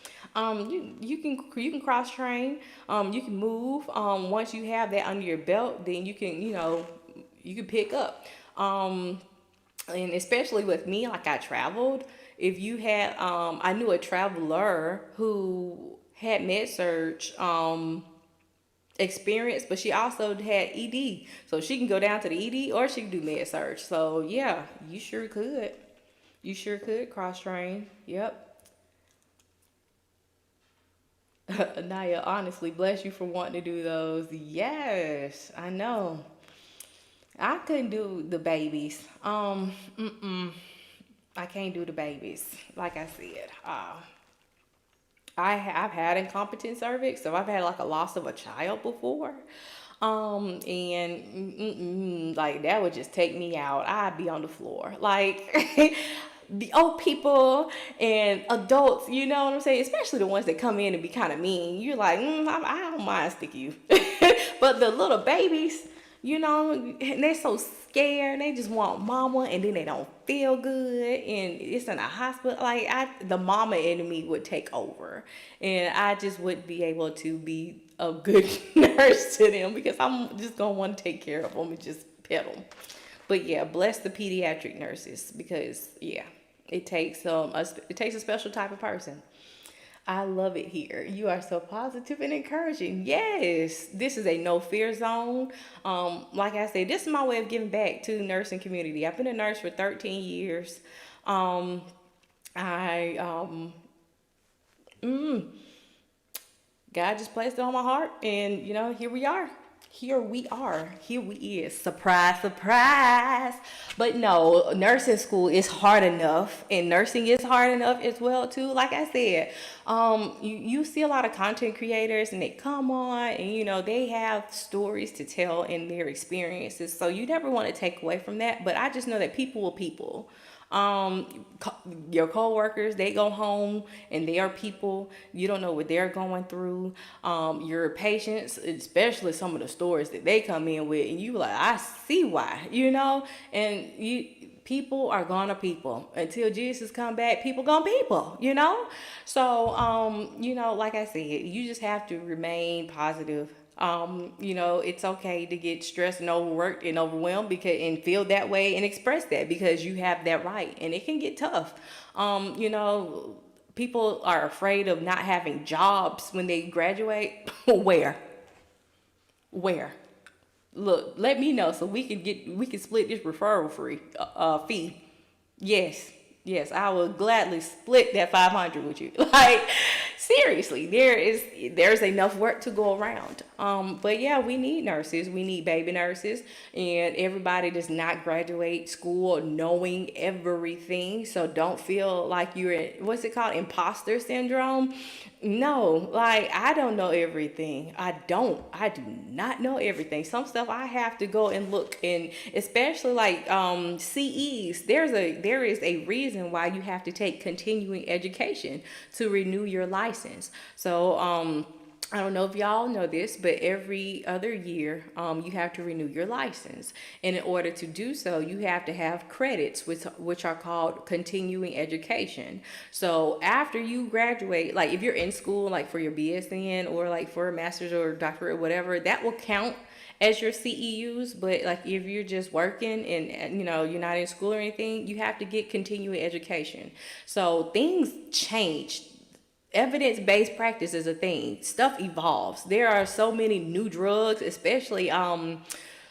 You can cross train. You can move. Once you have that under your belt, then you can pick up. And especially with me, like I traveled. If you had, I knew a traveler who had med-surg experience, but she also had ED. So she can go down to the ED or she can do med-surg. So yeah, you sure could. You sure could cross-train. Yep. Anaya, honestly, bless you for wanting to do those. Yes, I know. I couldn't do the babies. I can't do the babies. Like I said, I've had incompetent cervix, so I've had like a loss of a child before. And like that would just take me out. I'd be on the floor. Like the old people and adults, you know what I'm saying? Especially the ones that come in and be kind of mean. You're like, I don't mind sticking you. But the little babies, they're so scared. They just want mama, and then they don't feel good, and it's in a hospital. Like the mama in me would take over, and I just wouldn't be able to be a good nurse to them because I'm just gonna want to take care of them and just pet them. But yeah, bless the pediatric nurses, because yeah, it takes a special type of person. I love it here. You are so positive and encouraging. Yes, this is a no fear zone. Like I said, this is my way of giving back to the nursing community. I've been a nurse for 13 years. God just placed it on my heart, and here we are. Here we is. Surprise, surprise. But no, nursing school is hard enough, and nursing is hard enough as well too. Like I said, you see a lot of content creators, and they come on, and they have stories to tell in their experiences. So you never want to take away from that. But I just know that people will people. Your coworkers, they go home and they are people. You don't know what they're going through. Your patients, especially some of the stories that they come in with, and you like, I see why, and people are gonna people until Jesus come back. People gonna people, So, like I said, you just have to remain positive. It's okay to get stressed and overworked and overwhelmed and feel that way and express that, because you have that right, and it can get tough. People are afraid of not having jobs when they graduate. Where? Look, let me know so we can split this referral fee. Yes, I will gladly split that $500 with you. Like, Seriously, there's enough work to go around. But yeah, we need nurses. We need baby nurses, and everybody does not graduate school knowing everything. So don't feel like you're what's it called, imposter syndrome. No, like I don't know everything. I don't. I do not know everything. Some stuff I have to go and look, and especially like CEs. There is a reason why you have to take continuing education to renew your license. So I don't know if y'all know this, but every other year, you have to renew your license. And in order to do so, you have to have credits, which are called continuing education. So after you graduate, like if you're in school, like for your BSN or like for a master's or doctorate or whatever, that will count as your CEUs. But like if you're just working and you're not in school or anything, you have to get continuing education. So things change. Evidence-based practice is a thing. Stuff evolves. There are so many new drugs, especially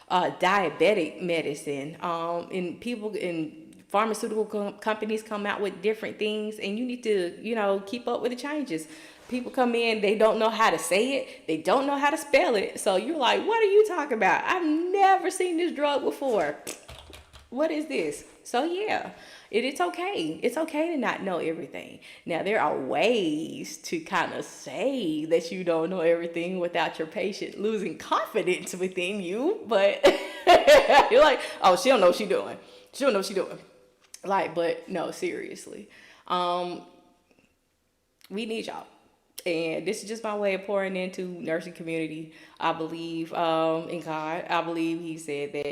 diabetic medicine. And people in pharmaceutical companies come out with different things, and you need to, keep up with the changes. People come in, they don't know how to say it, they don't know how to spell it. So you're like, what are you talking about? I've never seen this drug before. What is this? So yeah, it's okay. It's okay to not know everything. Now, there are ways to kind of say that you don't know everything without your patient losing confidence within you. But you're like, oh, she don't know what she's doing. She don't know what she's doing. Like, but no, seriously. We need y'all. And this is just my way of pouring into nursing community. I believe in God. I believe he said that,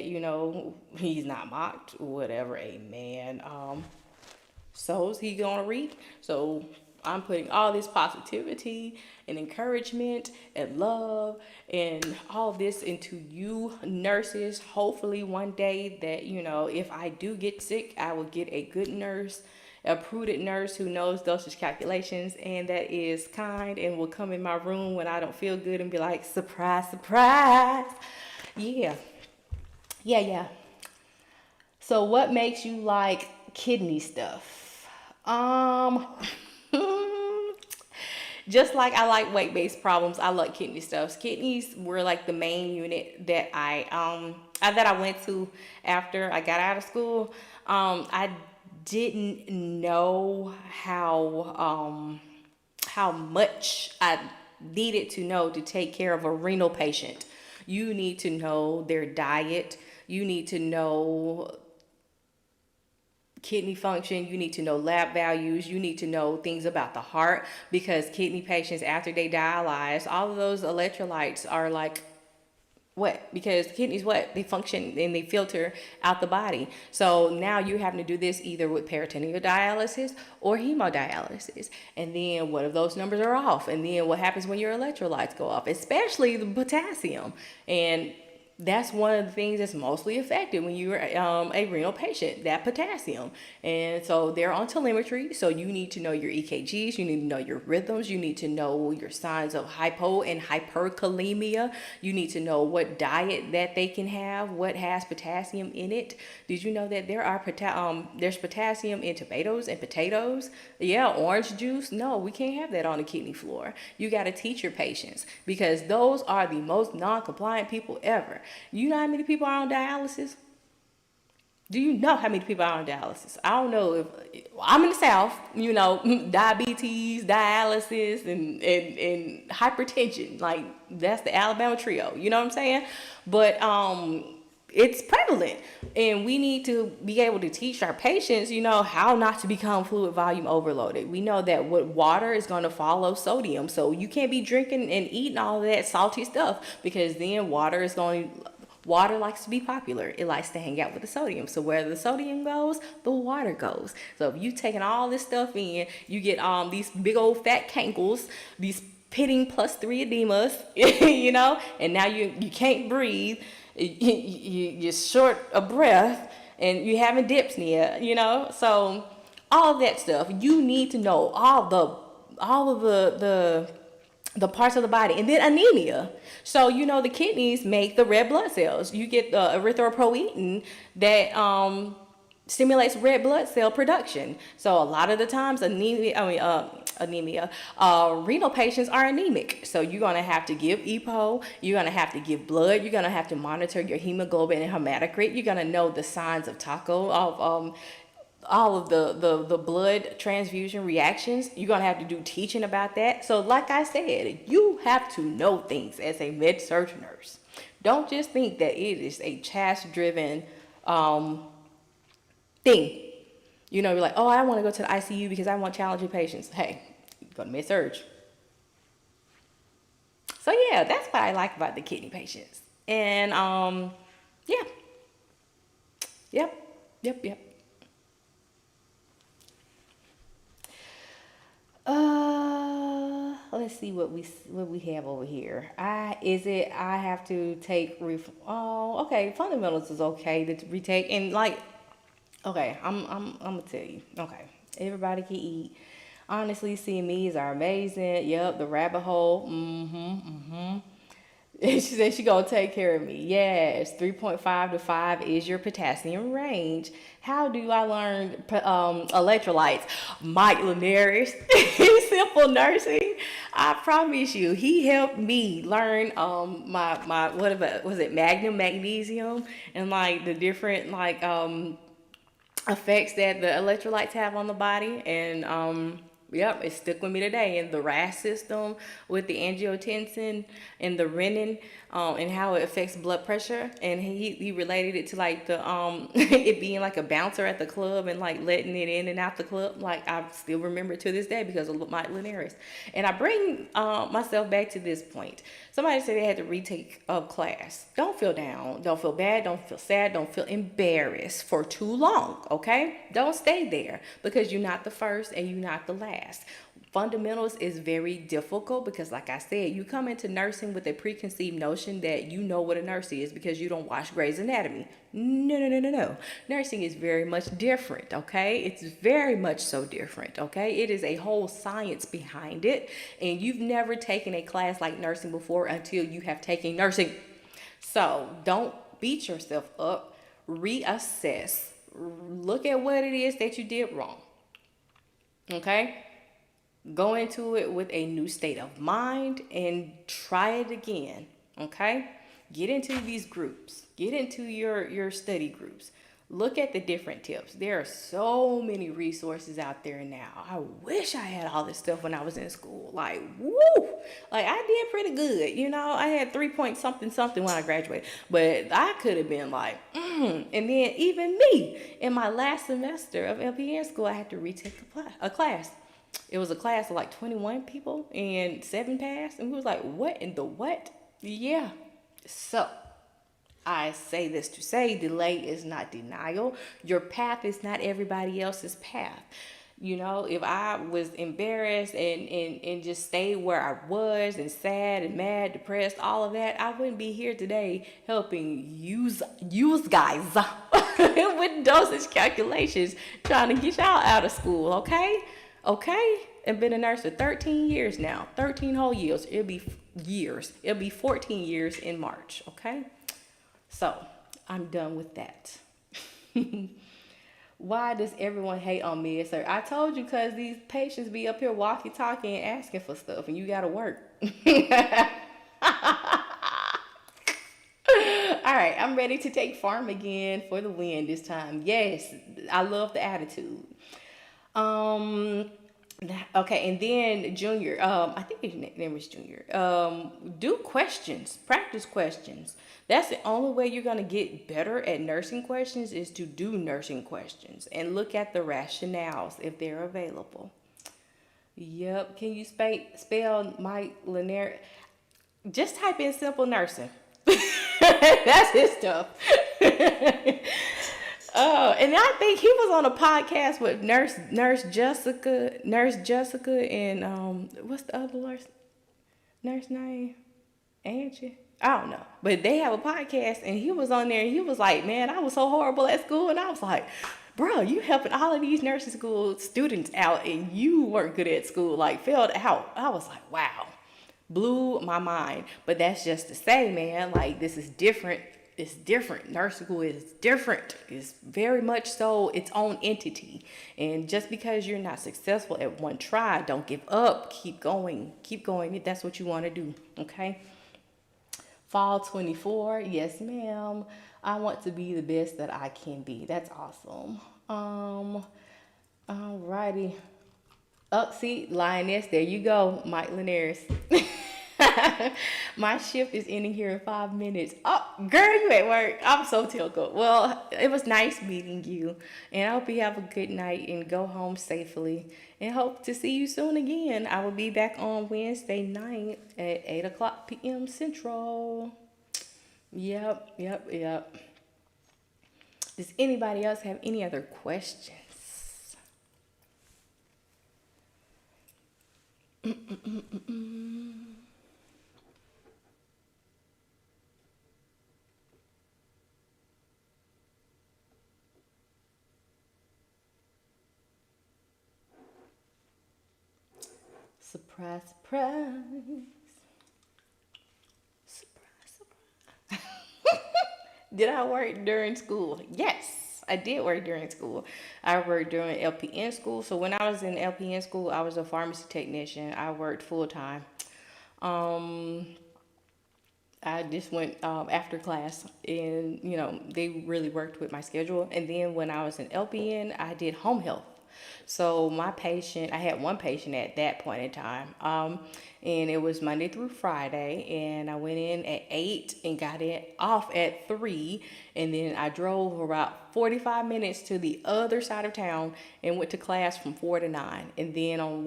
he's not mocked, whatever, amen. Souls he gonna reap. So I'm putting all this positivity and encouragement and love and all this into you nurses. Hopefully one day that, if I do get sick, I will get a good nurse, a prudent nurse who knows dosage calculations and that is kind and will come in my room when I don't feel good and be like, surprise, surprise. Yeah. So what makes you like kidney stuff? Just like I like weight-based problems, I like kidney stuff. Kidneys were like the main unit that I went to after I got out of school. I didn't know how much I needed to know to take care of a renal patient. You need to know their diet. You need to know kidney function. You need to know lab values. You need to know things about the heart, because kidney patients, after they dialyze, all of those electrolytes are like what? Because kidneys they function and they filter out the body. So now you're having to do this either with peritoneal dialysis or hemodialysis. And then what if those numbers are off? And then what happens when your electrolytes go off, especially the potassium? And that's one of the things that's mostly affected when you're a renal patient, that potassium. And so they're on telemetry. So you need to know your EKGs. You need to know your rhythms. You need to know your signs of hypo and hyperkalemia. You need to know what diet that they can have, what has potassium in it. Did you know that there's potassium in tomatoes and potatoes? Yeah, orange juice. No, we can't have that on the kidney floor. You got to teach your patients, because those are the most non-compliant people ever. You know how many people are on dialysis? Do you know how many people are on dialysis? I don't know. If I'm in the South, diabetes, dialysis, and hypertension. Like, that's the Alabama trio. You know what I'm saying? But it's prevalent, and we need to be able to teach our patients, how not to become fluid volume overloaded. We know that water is going to follow sodium, so you can't be drinking and eating all of that salty stuff, because then water likes to be popular. It likes to hang out with the sodium. So where the sodium goes, the water goes. So if you taking all this stuff in, you get these big old fat cankles, these pitting +3 edemas, and now you can't breathe. You're short of breath, and you're having dyspnea, so all of that stuff. You need to know all of the parts of the body. And then anemia. So the kidneys make the red blood cells. You get the erythropoietin that stimulates red blood cell production. So a lot of the times renal patients are anemic. So you're going to have to give EPO, you're going to have to give blood, you're going to have to monitor your hemoglobin and hematocrit, you're going to know the signs of all of the blood transfusion reactions. You're going to have to do teaching about that. So like I said, you have to know things as a med-surg nurse. Don't just think that it is a task-driven thing. You know, you're like, oh, I want to go to the ICU because I want challenging patients. Hey, go to med-surg. So yeah, that's what I like about the kidney patients. And yeah. Yep. Let's see what we have over here. I have to take fundamentals is okay to retake, and like, okay, I'm gonna tell you. Okay, everybody can eat. Honestly, CMEs are amazing. Yep, the rabbit hole. She said she gonna take care of me. Yes, 3.5 to 5 is your potassium range. How do I learn electrolytes? Mike Linares, Simple Nursing. I promise you, he helped me learn my was it Magnum Magnesium, and like the different like effects that the electrolytes have on the body. And yep, it stuck with me today. And the RAS system with the angiotensin and the renin, and how it affects blood pressure. And he related it to like the it being like a bouncer at the club and like letting it in and out the club. Like I still remember to this day because of Mike Linares. And I bring myself back to this point. Somebody said they had to retake a class. Don't feel down. Don't feel bad. Don't feel sad. Don't feel embarrassed for too long. Okay? Don't stay there because you're not the first and you're not the last. Fundamentals is very difficult because, like I said, you come into nursing with a preconceived notion that you know what a nurse is because you don't watch Grey's Anatomy. No. Nursing is very much different, okay? It's very much so different, okay? It is a whole science behind it, and you've never taken a class like nursing before until you have taken nursing. So don't beat yourself up. Reassess. Look at what it is that you did wrong, okay? Go into it with a new state of mind and try it again, okay? Get into these groups. Get into your study groups. Look at the different tips. There are so many resources out there now. I wish I had all this stuff when I was in school. Like, woo! Like, I did pretty good. You know, I had 3 point something when I graduated. But I could have been like, And then even me, in my last semester of LPN school, I had to retake a class. It was a class of like 21 people and 7 passed. And we was like, what in the what? Yeah. So I say this to say delay is not denial. Your path is not everybody else's path. You know, if I was embarrassed and just stayed where I was and sad and mad, depressed, all of that, I wouldn't be here today helping use guys with dosage calculations, trying to get y'all out of school, okay? Okay? I've been a nurse for 13 years now. 13 whole years. It'll be years. It'll be 14 years in March, okay? So, I'm done with that. Why does everyone hate on me, sir? I told you because these patients be up here walkie-talkie and asking for stuff, and you got to work. All right, I'm ready to take farm again for the win this time. Yes, I love the attitude. Okay, and then Junior, I think his name was Junior. Do questions, practice questions. That's the only way you're going to get better at nursing questions is to do nursing questions and look at the rationales if they're available. Yep, can you spell Mike Linares? Just type in simple nursing. That's his stuff. Oh, and I think he was on a podcast with Nurse Jessica, and what's the other nurse name? Angie? I don't know. But they have a podcast, and he was on there, and he was like, man, I was so horrible at school. And I was like, bro, you helping all of these nursing school students out, and you weren't good at school, like failed out. I was like, wow. Blew my mind. But that's just to say, man, like, this is different. It's different. Nursing school is different. It's very much so its own entity. And just because you're not successful at one try, don't give up. Keep going. Keep going if that's what you want to do. Okay? Fall 24. Yes, ma'am. I want to be the best that I can be. That's awesome. Alrighty. See, Lioness, there you go, Mike Linares. My shift is ending here in 5 minutes. Oh, girl, you at work. I'm so tickled. Well, it was nice meeting you. And I hope you have a good night and go home safely. And hope to see you soon again. I will be back on Wednesday night at 8 o'clock p.m. Central. Yep. Does anybody else have any other questions? Surprise, surprise. Surprise. Did I work during school? Yes, I did work during school. I worked during LPN school. So when I was in LPN school, I was a pharmacy technician. I worked full time. I just went after class, and they really worked with my schedule. And then when I was in LPN, I did home health. So I had one patient at that point in time, and it was Monday through Friday, and I went in at 8 and got it off at 3, and then I drove about 45 minutes to the other side of town and went to class from 4 to 9. And then on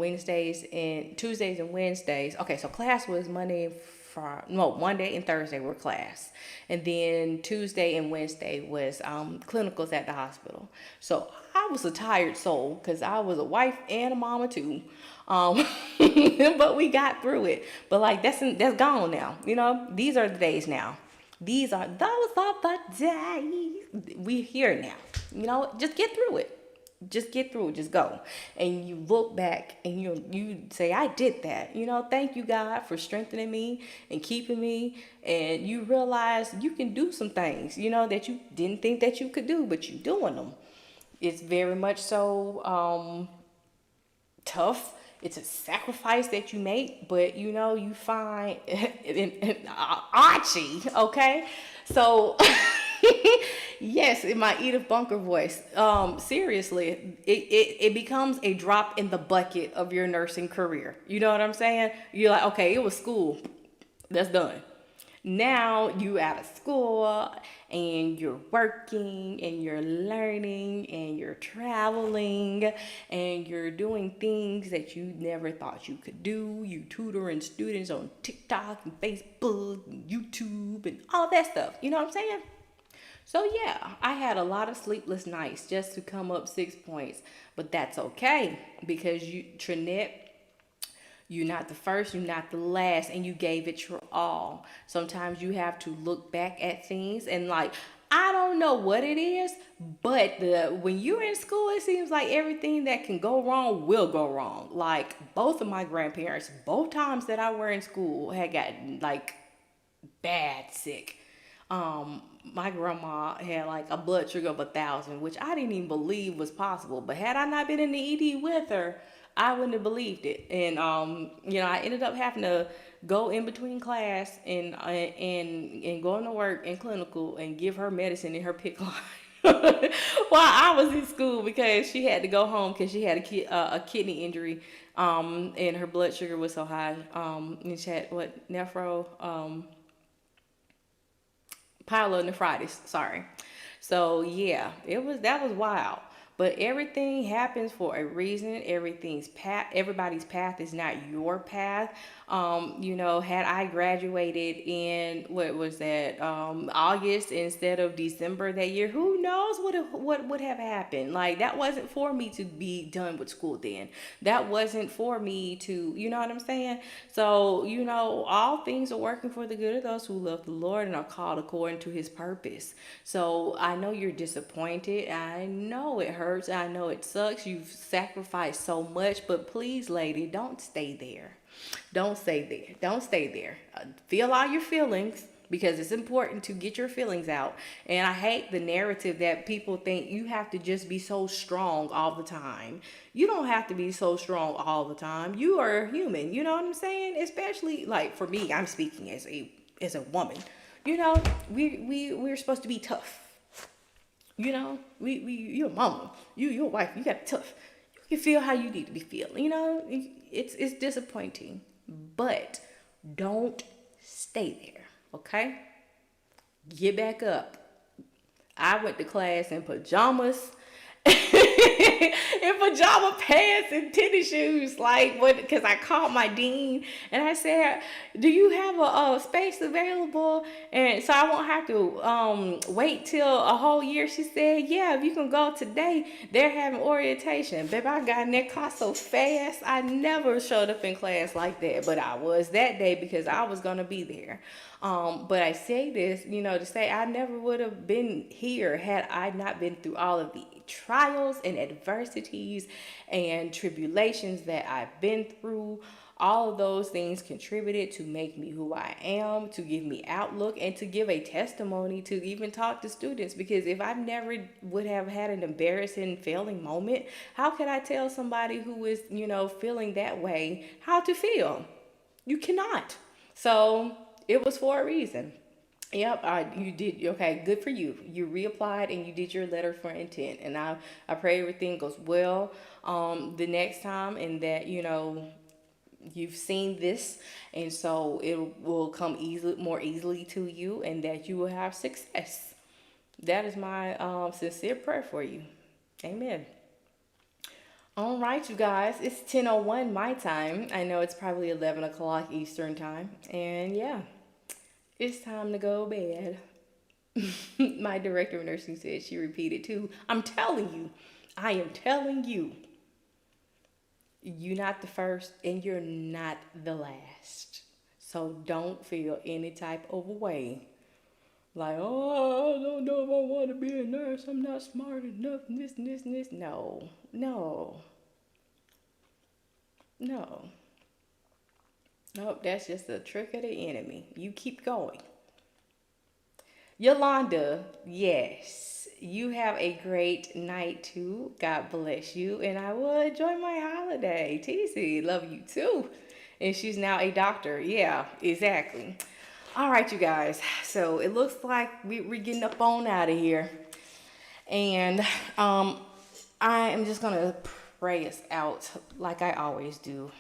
Tuesdays and Wednesdays, okay, so class was Monday and Thursday were class. And then Tuesday and Wednesday was clinicals at the hospital. So I was a tired soul because I was a wife and a mama too. But we got through it. But that's gone now. These are the days now. Those are the days. We're here now. Just get through it. Just get through it. Just go. And you look back and you say, I did that. Thank you, God, for strengthening me and keeping me. And you realize you can do some things, that you didn't think that you could do, but you're doing them. It's very much so tough. It's a sacrifice that you make, but you find Archie, okay? So yes, in my Edith Bunker voice, seriously, it becomes a drop in the bucket of your nursing career. You know what I'm saying? You're like, okay, it was school. That's done. Now you out of school and you're working and you're learning and you're traveling and you're doing things that you never thought you could do. You tutoring students on TikTok and Facebook and YouTube and all that stuff. You know what I'm saying? So yeah, I had a lot of sleepless nights just to come up 6 points, but that's okay because Trinette, you're not the first, you're not the last, and you gave it your all. Sometimes you have to look back at things and I don't know what it is, but when you're in school, it seems like everything that can go wrong will go wrong. Like both of my grandparents, both times that I were in school, had gotten bad sick. My grandma had a blood sugar of 1,000, which I didn't even believe was possible. But had I not been in the ED with her, I wouldn't have believed it. And I ended up having to go in between class and going to work in clinical and give her medicine in her pick line while I was in school because she had to go home because she had a kidney injury, and her blood sugar was so high. And she had pyelonephritis. Sorry. So yeah, that was wild. But everything happens for a reason. Everybody's path is not your path. Had I graduated in August instead of December that year, who knows what would have happened? That wasn't for me to be done with school then. That wasn't for me to, you know what I'm saying? So, all things are working for the good of those who love the Lord and are called according to his purpose. So I know you're disappointed. I know it hurts. I know it sucks. You've sacrificed so much, but please, lady, don't stay there. Don't stay there. Feel all your feelings, because it's important to get your feelings out. And I hate the narrative that people think you have to just be so strong all the time. You don't have to be so strong all the time. You are human. You know what I'm saying? Especially like for me, I'm speaking as a woman. You know, we're supposed to be tough. You know, you're a mama, you're a wife, you got tough. You can feel how you need to be feeling. You know, it's disappointing, but don't stay there. Okay, get back up. I went to class in pajamas, in pajama pants and tennis shoes, like what? Because I called my dean and I said, "Do you have a space available?" And so I won't have to wait till a whole year. She said, "Yeah, if you can go today, they're having orientation." Baby, I got in that car so fast. I never showed up in class like that, but I was that day because I was gonna be there. But I say this, you know, to say I never would have been here had I not been through all of the trials and adversities and tribulations that I've been through. All of those things contributed to make me who I am, to give me outlook, and to give a testimony, to even talk to students. Because if I never would have had an embarrassing failing moment, how could I tell somebody who is, you know, feeling that way how to feel? You cannot. So it was for a reason. Yep, you did. Okay, good for you. You reapplied and you did your letter for intent. And I pray everything goes well the next time, and that, you know, you've seen this, and so it will come more easily to you, and that you will have success. That is my sincere prayer for you. Amen. All right, you guys, it's 10:01 my time. I know it's probably 11 o'clock Eastern time. And yeah, it's time to go to bed. My director of nursing said, she repeated too, I'm telling you, I am telling you, you're not the first and you're not the last. So don't feel any type of way. Like, oh, I don't know if I want to be a nurse. I'm not smart enough. This, this, this. No, no, no. Nope, that's just a trick of the enemy. You keep going. Yolanda, yes, you have a great night too. God bless you. And I will enjoy my holiday. TC, love you too. And she's now a doctor. Yeah, exactly. All right, you guys. So it looks like we're getting up on out of here. And I am just going to pray us out like I always do.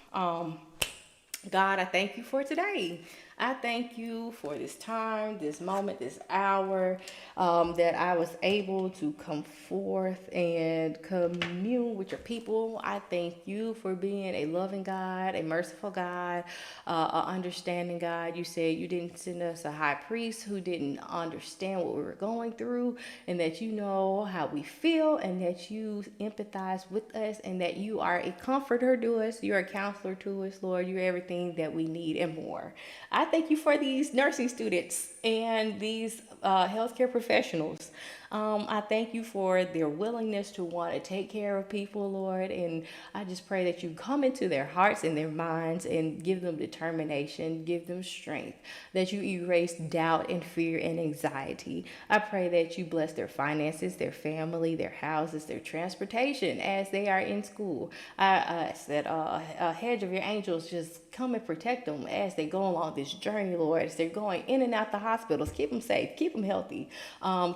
God, I thank you for today. I thank you for this time, this moment, this hour, that I was able to come forth and commune with your people. I thank you for being a loving God, a merciful God, an understanding God. You said you didn't send us a high priest who didn't understand what we were going through, and that you know how we feel, and that you empathize with us, and that you are a comforter to us. You're a counselor to us, Lord. You're everything that we need and more. I thank you for these nursing students and these healthcare professionals. I thank you for their willingness to want to take care of people, Lord. And I just pray that you come into their hearts and their minds and give them determination, give them strength, that you erase doubt and fear and anxiety. I pray that you bless their finances, their family, their houses, their transportation as they are in school. I ask that a hedge of your angels just come and protect them as they go along this journey, Lord, as they're going in and out the hospitals. Keep them safe, keep them healthy,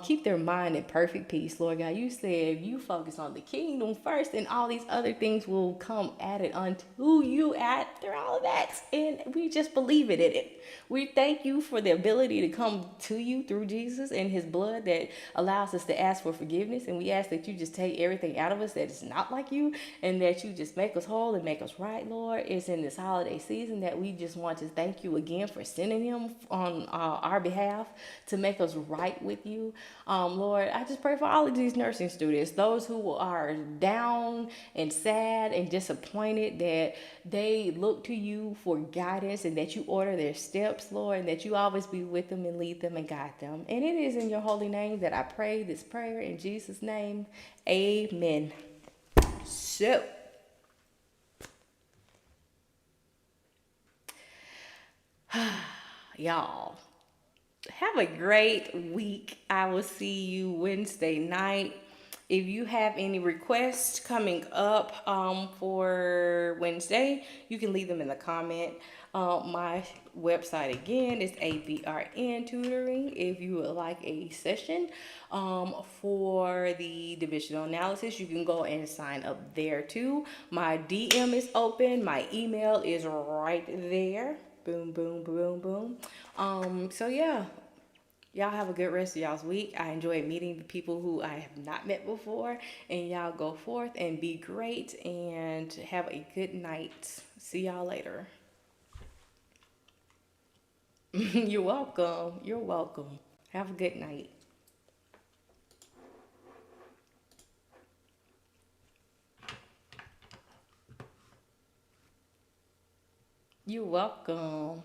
keep their mind in perfect peace, Lord God. You said you focus on the kingdom first, and all these other things will come added unto you after all of that. And we just believe it in it. We thank you for the ability to come to you through Jesus and his blood that allows us to ask for forgiveness. And we ask that you just take everything out of us that is not like you, and that you just make us whole and make us right, Lord. It's in this holiday season that we just want to thank you again for sending him on our behalf to make us right with you. Lord, I just pray for all of these nursing students, those who are down and sad and disappointed, that they look to you for guidance, and that you order their steps, Lord, and that you always be with them and lead them and guide them. And it is in your holy name that I pray this prayer, in Jesus' name. Amen. So, y'all, Have a great week. I will see you Wednesday night. If you have any requests coming up for Wednesday, you can leave them in the comment. My website again is AVRN Tutoring. If you would like a session for the divisional analysis, you can go and sign up there too. My DM is open. My email is right there. Boom, boom, boom, boom. So yeah, y'all have a good rest of y'all's week. I enjoy meeting the people who I have not met before, and y'all go forth and be great and have a good night. See y'all later. You're welcome. You're welcome. Have a good night. You're welcome.